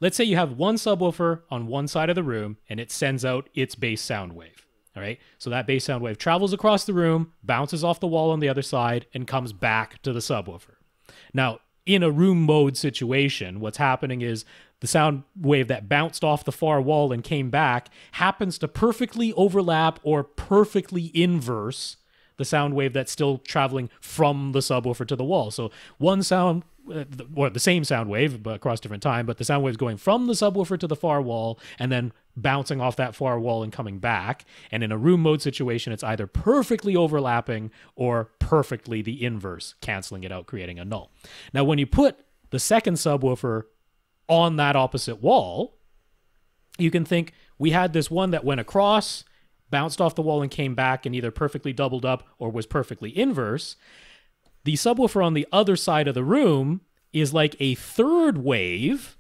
Let's say you have one subwoofer on one side of the room and it sends out its bass sound wave. All right. So that bass sound wave travels across the room, bounces off the wall on the other side, and comes back to the subwoofer. Now, in a room mode situation, what's happening is the sound wave that bounced off the far wall and came back happens to perfectly overlap or perfectly inverse the sound wave that's still traveling from the subwoofer to the wall. So one sound, or the same sound wave but across different time, but the sound wave is going from the subwoofer to the far wall and then bouncing off that far wall and coming back. And in a room mode situation, it's either perfectly overlapping or perfectly the inverse, canceling it out, creating a null. Now, when you put the second subwoofer on that opposite wall, you can think we had this one that went across, bounced off the wall and came back and either perfectly doubled up or was perfectly inverse. The subwoofer on the other side of the room is like a third wave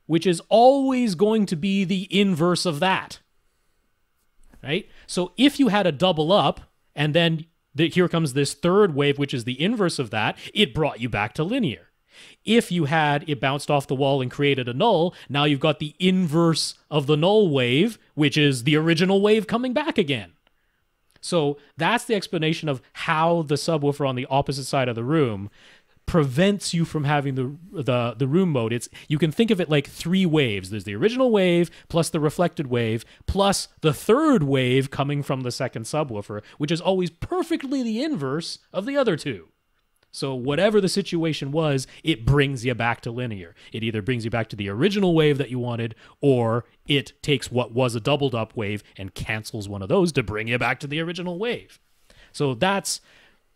which is always going to be the inverse of that. Right? So if you had a double up, and then here comes this third wave, which is the inverse of that, it brought you back to linear. If you had it bounced off the wall and created a null, now you've got the inverse of the null wave, which is the original wave coming back again. So that's the explanation of how the subwoofer on the opposite side of the room prevents you from having the room mode. You can think of it like three waves. There's the original wave plus the reflected wave plus the third wave coming from the second subwoofer, which is always perfectly the inverse of the other two. So whatever the situation was, it brings you back to linear. It either brings you back to the original wave that you wanted, or it takes what was a doubled up wave and cancels one of those to bring you back to the original wave. So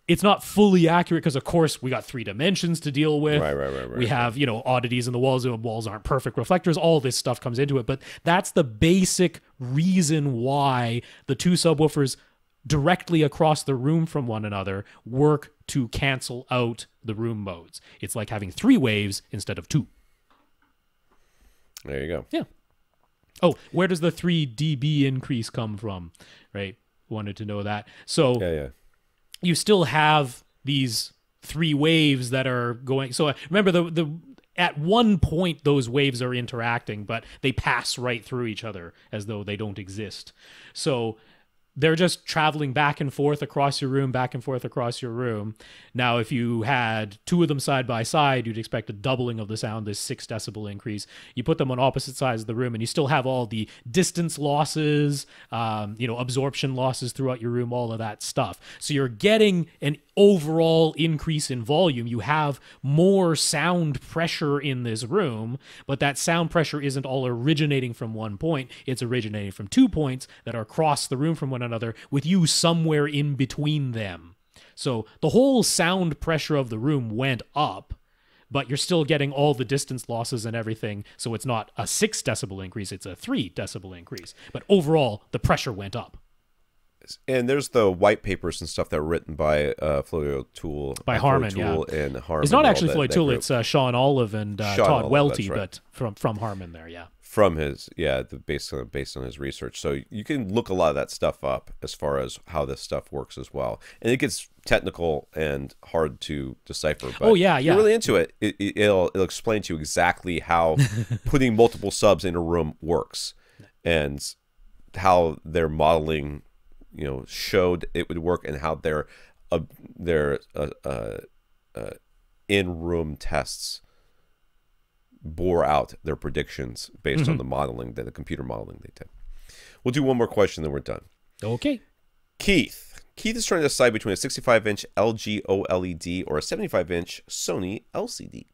it's not fully accurate because, of course, we got 3 dimensions to deal with. Right. We have, oddities in the walls. The walls aren't perfect reflectors. All this stuff comes into it. But that's the basic reason why the two subwoofers directly across the room from one another work to cancel out the room modes. It's like having 3 waves instead of 2. There you go. Yeah. Oh, where does the 3 dB increase come from? Right. Wanted to know that. So yeah. You still have these 3 waves that are going. So remember, the at one point those waves are interacting, but they pass right through each other as though they don't exist. So they're just traveling back and forth across your room, back and forth across your room. Now, if you had 2 of them side by side, you'd expect a doubling of the sound, this 6 decibel increase. You put them on opposite sides of the room, and you still have all the distance losses, absorption losses throughout your room, all of that stuff. So you're getting an overall increase in volume. You have more sound pressure in this room, but that sound pressure isn't all originating from one point. It's originating from 2 points that are across the room from one another, with you somewhere in between them. So the whole sound pressure of the room went up, but you're still getting all the distance losses and everything. So it's not a 6 decibel increase, it's a 3 decibel increase. But overall, the pressure went up. And there's the white papers and stuff that were written by Floyd O'Toole. By Harmon, Toole yeah. And Harmon. It's not actually Floyd Toole, it's Sean Olive and Todd Welty, right. But from Harmon there, yeah. From his, based on his research. So you can look a lot of that stuff up as far as how this stuff works as well. And it gets technical and hard to decipher. But if you're really into it, it'll explain to you exactly how putting multiple subs in a room works and how their modeling, showed it would work, and how their in-room tests bore out their predictions based on the modeling, the computer modeling they did. We'll do one more question, then we're done. Okay. Keith is trying to decide between a 65-inch LG OLED or a 75-inch Sony LCD.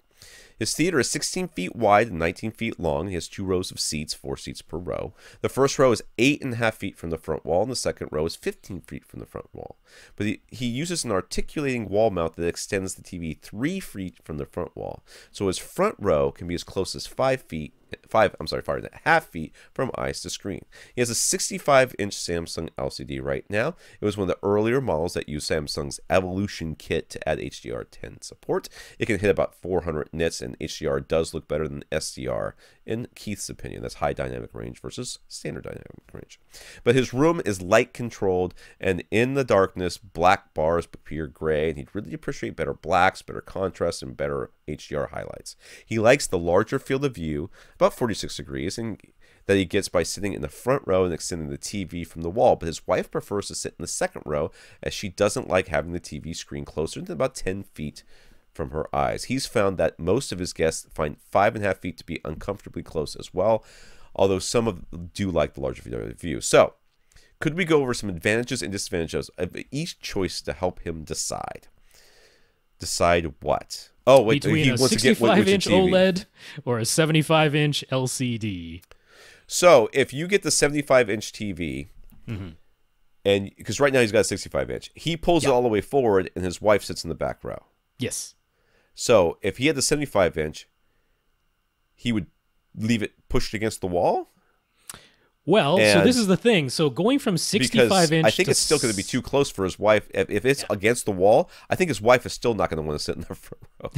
His theater is 16 feet wide and 19 feet long. He has 2 rows of seats, 4 seats per row. The first row is 8.5 feet from the front wall, and the second row is 15 feet from the front wall. But he uses an articulating wall mount that extends the TV 3 feet from the front wall. So his front row can be as close as 5.5 feet from eyes to screen. He has a 65-inch Samsung LCD right now. It was one of the earlier models that used Samsung's Evolution kit to add HDR10 support. It can hit about 400 nits, and HDR does look better than SDR in Keith's opinion. That's high dynamic range versus standard dynamic range. But his room is light controlled, and in the darkness, black bars appear gray, and he'd really appreciate better blacks, better contrast, and better HDR highlights. He likes the larger field of view, about 46 degrees, and that he gets by sitting in the front row and extending the TV from the wall. But his wife prefers to sit in the second row, as she doesn't like having the TV screen closer than about 10 feet from her eyes. He's found that most of his guests find 5.5 feet to be uncomfortably close as well, although some of them do like the larger field of view. So, could we go over some advantages and disadvantages of each choice to help him decide? Decide what? Oh, wait. Between a 65-inch OLED or a 75-inch LCD. So, if you get the 75-inch TV, and because right now he's got a 65-inch, he pulls it all the way forward, and his wife sits in the back row. Yes. So, if he had the 75-inch, he would leave it pushed against the wall? Well, so And this is the thing. So going from 65 because inch I think to it's still going to be too close for his wife. If it's against the wall, I think his wife is still not going to want to sit in the front row.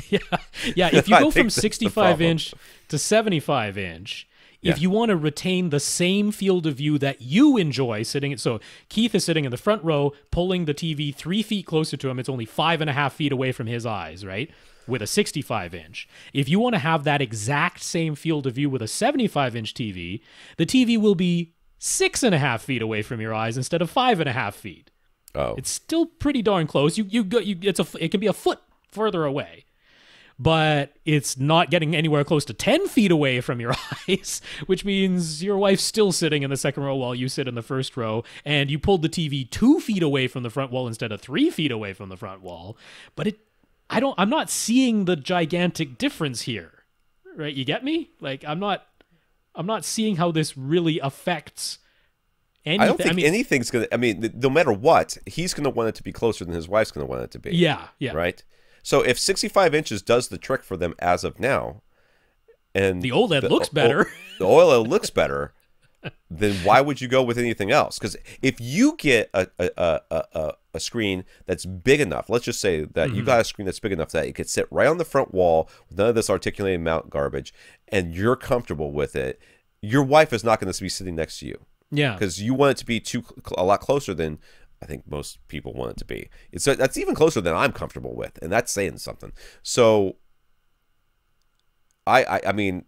Yeah, if you I go think from that's the 65 problem. inch to 75 inch, Yeah. if you want to retain the same field of view that you enjoy sitting, so Keith is sitting in the front row, pulling the TV 3 feet closer to him. It's only 5.5 feet away from his eyes, right? With a 65 inch. If you want to have that exact same field of view with a 75 inch TV, the TV will be 6.5 feet away from your eyes instead of 5.5 feet. Oh, It's still pretty darn close. It can be a foot further away, but it's not getting anywhere close to 10 feet away from your eyes, which means your wife's still sitting in the second row while you sit in the first row, and you pulled the TV 2 feet away from the front wall instead of 3 feet away from the front wall. But I'm not seeing the gigantic difference here, right? You get me? Like, I'm not seeing how this really affects anything. I don't think anything's going to, I mean, no matter what, he's going to want it to be closer than his wife's going to want it to be. Yeah. Right? So if 65 inches does the trick for them as of now, and The OLED looks better. The OLED looks better, then why would you go with anything else? Because if you get a screen that's big enough, let's just say that you got a screen that's big enough that it could sit right on the front wall with none of this articulated mount garbage, and you're comfortable with it, your wife is not going to be sitting next to you. Yeah. Because you want it to be a lot closer than I think most people want it to be. That's even closer than I'm comfortable with, and that's saying something. So, I mean,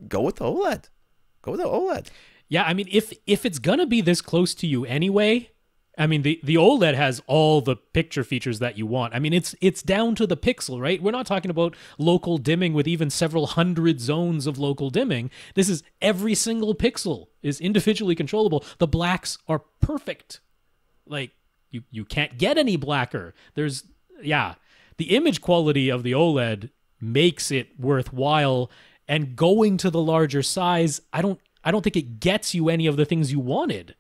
go with the OLED. Go with the OLED. Yeah, I mean, if it's gonna be this close to you anyway, I mean, the OLED has all the picture features that you want. I mean, it's down to the pixel, right? We're not talking about local dimming with even several hundred zones of local dimming. This is every single pixel is individually controllable. The blacks are perfect. Like, you can't get any blacker. The image quality of the OLED makes it worthwhile, and going to the larger size, I don't think it gets you any of the things you wanted.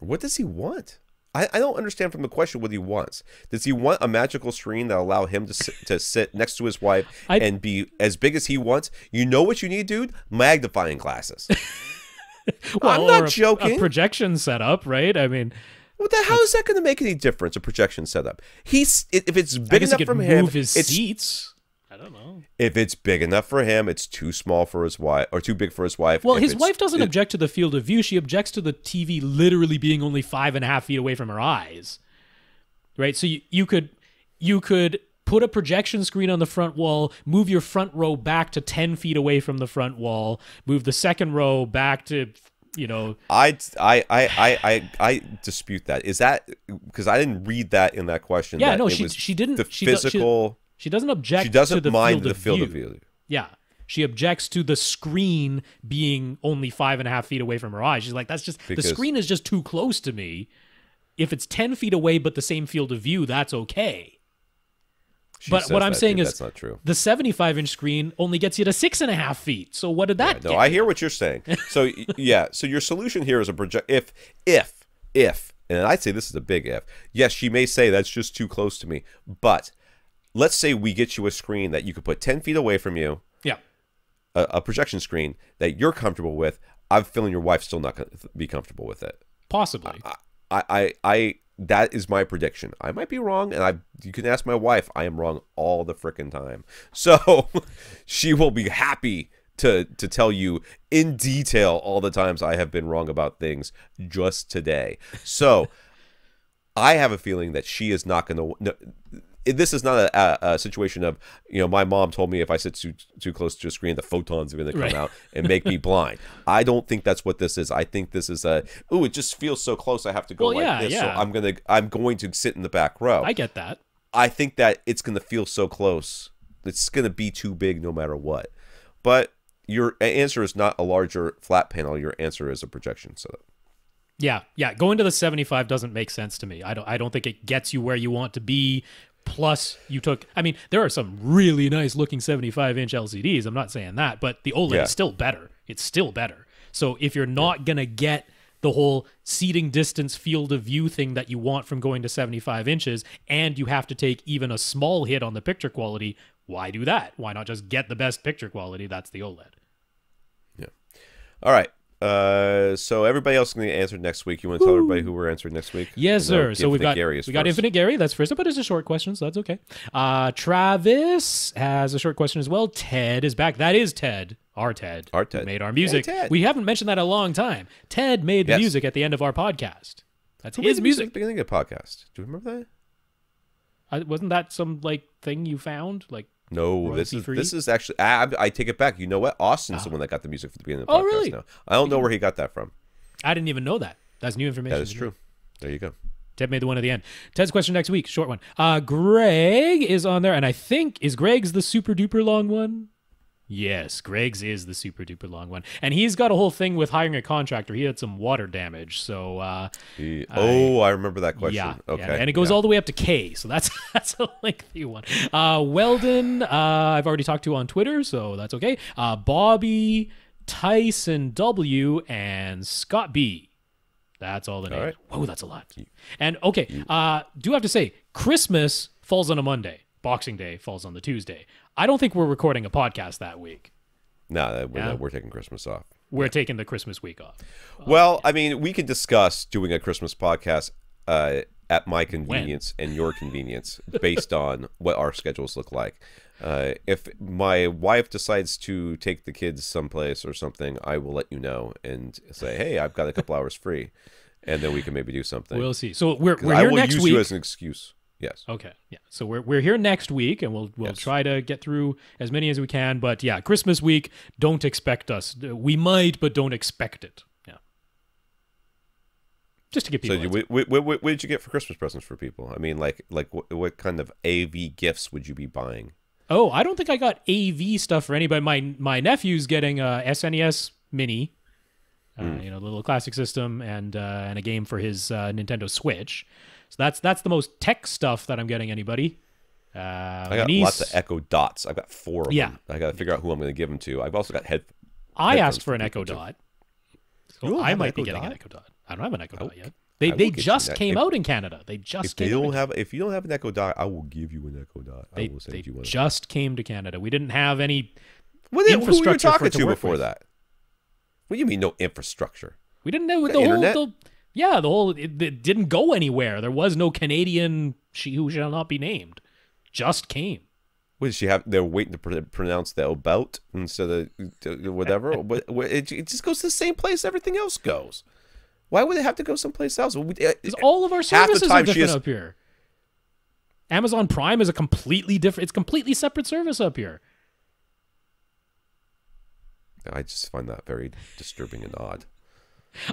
What does he want? I don't understand from the question what he wants. Does he want a magical screen that allow him to sit next to his wife and be as big as he wants? You know what you need, dude? Magnifying glasses. Well, I'm not a joking. projection setup, right? I mean, How is that going to make any difference? A projection setup. If it's I big guess enough he could for him, move his seats. I don't know. if it's big enough for him, it's too small for his wife or too big for his wife. Well, If his it's- wife doesn't object to the field of view. She objects to the TV literally being only 5.5 feet away from her eyes. Right? So you could put a projection screen on the front wall, move your front row back to 10 feet away from the front wall, move the second row back to, I dispute that. Is that because I didn't read that in that question? Yeah, that no, it she was didn't. The She doesn't object. She doesn't to the mind field the field of view. view. Yeah, she objects to the screen being only 5.5 feet away from her eyes. She's like, the screen is just too close to me. If it's 10 feet away but the same field of view, that's okay. But what I'm saying is that's not true. The 75-inch screen only gets you to 6.5 feet. So what did that get? I hear what you're saying. So so your solution here is a project. If, and I'd say this is a big if. Yes, she may say that's just too close to me. But let's say we get you a screen that you could put 10 feet away from you. Yeah. A projection screen that you're comfortable with. I'm feeling your wife's still not going to be comfortable with it. Possibly. I that is my prediction. I might be wrong, and you can ask my wife. I am wrong all the frickin' time. So she will be happy to tell you in detail all the times I have been wrong about things just today. So I have a feeling that she is not going to. No, this is not a situation of, my mom told me if I sit too close to a screen, the photons are going to come out and make me blind. I don't think that's what this is. I think this is it just feels so close. I have to go this. Yeah. So I'm going to sit in the back row. I get that. I think that it's going to feel so close. It's going to be too big no matter what. But your answer is not a larger flat panel. Your answer is a projection setup. Yeah. Going to the 75 doesn't make sense to me. I don't think it gets you where you want to be. Plus, there are some really nice looking 75-inch LCDs. I'm not saying that, but the OLED is still better. It's still better. So if you're not going to get the whole seating distance field of view thing that you want from going to 75 inches, and you have to take even a small hit on the picture quality, why do that? Why not just get the best picture quality? That's the OLED. Yeah. All right. So everybody else is going to answer next week. You want to tell everybody who we're answering next week? Yes, sir. So we got first. Infinite Gary. That's first up, but it's a short question, so that's okay. Travis has a short question as well. Ted is back. That is Ted. Our Ted. Who made our music. Hey, Ted. We haven't mentioned that in a long time. Ted made the music at the end of our podcast. That's his music. At the beginning of the podcast. Do you remember that? Wasn't that some thing you found? No, this is actually. I take it back. You know what? Austin's the one that got the music for the beginning of the podcast. Oh, really? Now. I don't know where he got that from. I didn't even know that. That's new information. That is true. There you go. Ted made the one at the end. Ted's question next week, short one. Greg is on there, and I think is Greg's the super duper long one. Yes, Greg's is the super duper long one, and he's got a whole thing with hiring a contractor. He had some water damage, so. I remember that question. Yeah, okay, yeah. And it goes all the way up to K, so that's a lengthy one. Weldon, I've already talked to on Twitter, so that's okay. Bobby, Tyson W, and Scott B. That's all the names. Right. Whoa, that's a lot. And okay, do have to say, Christmas falls on a Monday. Boxing Day falls on the Tuesday. I don't think we're recording a podcast that week. No, we're taking Christmas off. We're taking the Christmas week off. Well, I mean, we can discuss doing a Christmas podcast at my convenience and your convenience based on what our schedules look like. If my wife decides to take the kids someplace or something, I will let you know and say, hey, I've got a couple hours free, and then we can maybe do something. We'll see. So we're here I will next use week. you as an excuse. Yes. Okay. Yeah. So we're here next week, and we'll try to get through as many as we can. But yeah, Christmas week, don't expect us. We might, but don't expect it. Yeah. Just to get people. So what did you get for Christmas presents for people? I mean, like what kind of AV gifts would you be buying? Oh, I don't think I got AV stuff for anybody. My nephew's getting a SNES Mini, the little classic system, and a game for his Nintendo Switch. So that's the most tech stuff that I'm getting anybody. I got lots of Echo Dots. I've got 4 of them. I got to figure out who I'm going to give them to. I've also got I asked for an Echo Dot. So I might be getting an Echo Dot. I don't have an Echo Dot yet. They just came out in Canada. If you don't have an Echo Dot, I will give you an Echo Dot. I will send you one. They just came to Canada. We didn't have any infrastructure. Who were you talking to before that? What do you mean no infrastructure? We didn't know the internet? It didn't go anywhere. There was no Canadian she who shall not be named. Just came. What did she have? They're waiting to pronounce the about instead of whatever. It just goes to the same place everything else goes. Why would it have to go someplace else? Because all of our services are different up here. Amazon Prime is a completely different. It's completely separate service up here. I just find that very disturbing and odd.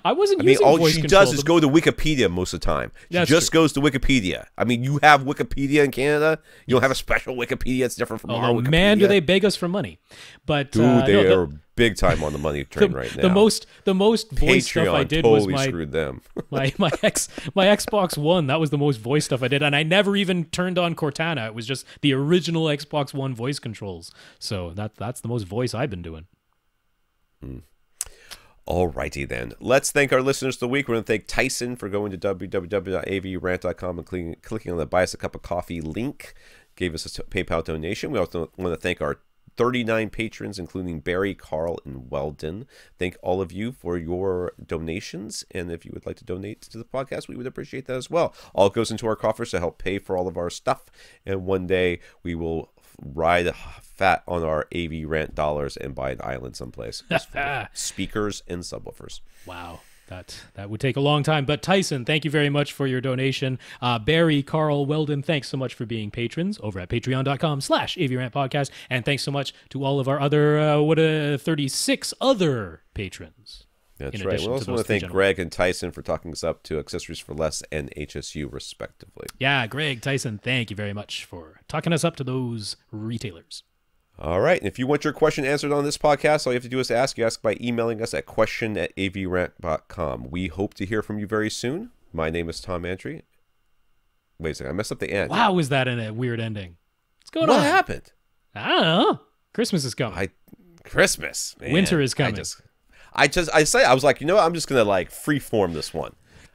I wasn't using all voice she control. does is go to Wikipedia most of the time. She just goes to Wikipedia. I mean, you have Wikipedia in Canada. You don't have a special Wikipedia. It's different from our Wikipedia. Man, do they beg us for money? But dude, they are big time on the money train right now. The most voice stuff I did was screwed them. my Xbox One. That was the most voice stuff I did, and I never even turned on Cortana. It was just the original Xbox One voice controls. So that's the most voice I've been doing. Alrighty then. Let's thank our listeners of the week. We're going to thank Tyson for going to www.avrant.com and clicking on the Buy Us a Cup of Coffee link. Gave us a PayPal donation. We also want to thank our 39 patrons, including Barry, Carl, and Weldon. Thank all of you for your donations. And if you would like to donate to the podcast, we would appreciate that as well. All goes into our coffers to help pay for all of our stuff. And one day we will ride fat on our AVRant dollars and buy an island someplace. Speakers and subwoofers. Wow. That would take a long time. But Tyson, thank you very much for your donation. Barry, Carl, Weldon, thanks so much for being patrons over at patreon.com/AVRant podcast. And thanks so much to all of our other 36 other patrons. That's right. We also want to thank Greg and Tyson for talking us up to Accessories for Less and HSU, respectively. Yeah, Greg, Tyson, thank you very much for talking us up to those retailers. All right. And if you want your question answered on this podcast, all you have to do is ask. You ask by emailing us at question@avrant.com. We hope to hear from you very soon. My name is Tom Andry. Wait a second. I messed up the end. Wow, was that a weird ending? What's going on? What happened? I don't know. Christmas is coming. Christmas. Man. Winter is coming. I was like, you know what? I'm just going to freeform this one.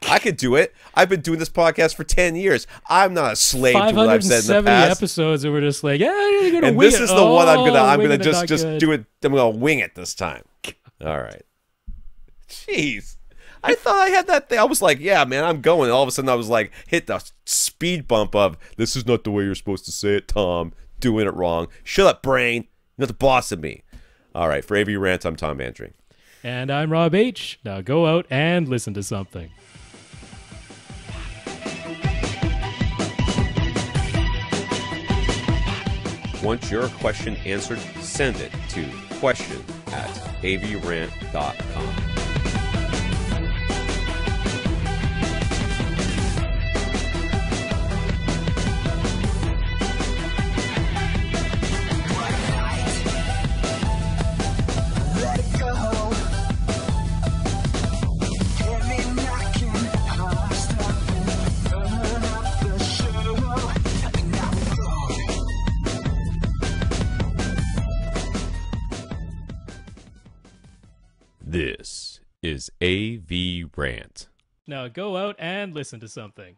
I could do it. I've been doing this podcast for 10 years. I'm not a slave to what I've said in the past. episodes and we're just like, yeah, you're going to wing it. And this is the one I'm going to just do it. I'm going to wing it this time. All right. Jeez. I thought I had that thing. I was like, yeah, man, I'm going. All of a sudden, I was like, hit the speed bump of, this is not the way you're supposed to say it, Tom. Doing it wrong. Shut up, brain. You're not the boss of me. All right, for AVRant, I'm Tom Andry. And I'm Rob H. Now go out and listen to something. Want your question answered? Send it to question@avrant.com. This is AVRant. Now go out and listen to something.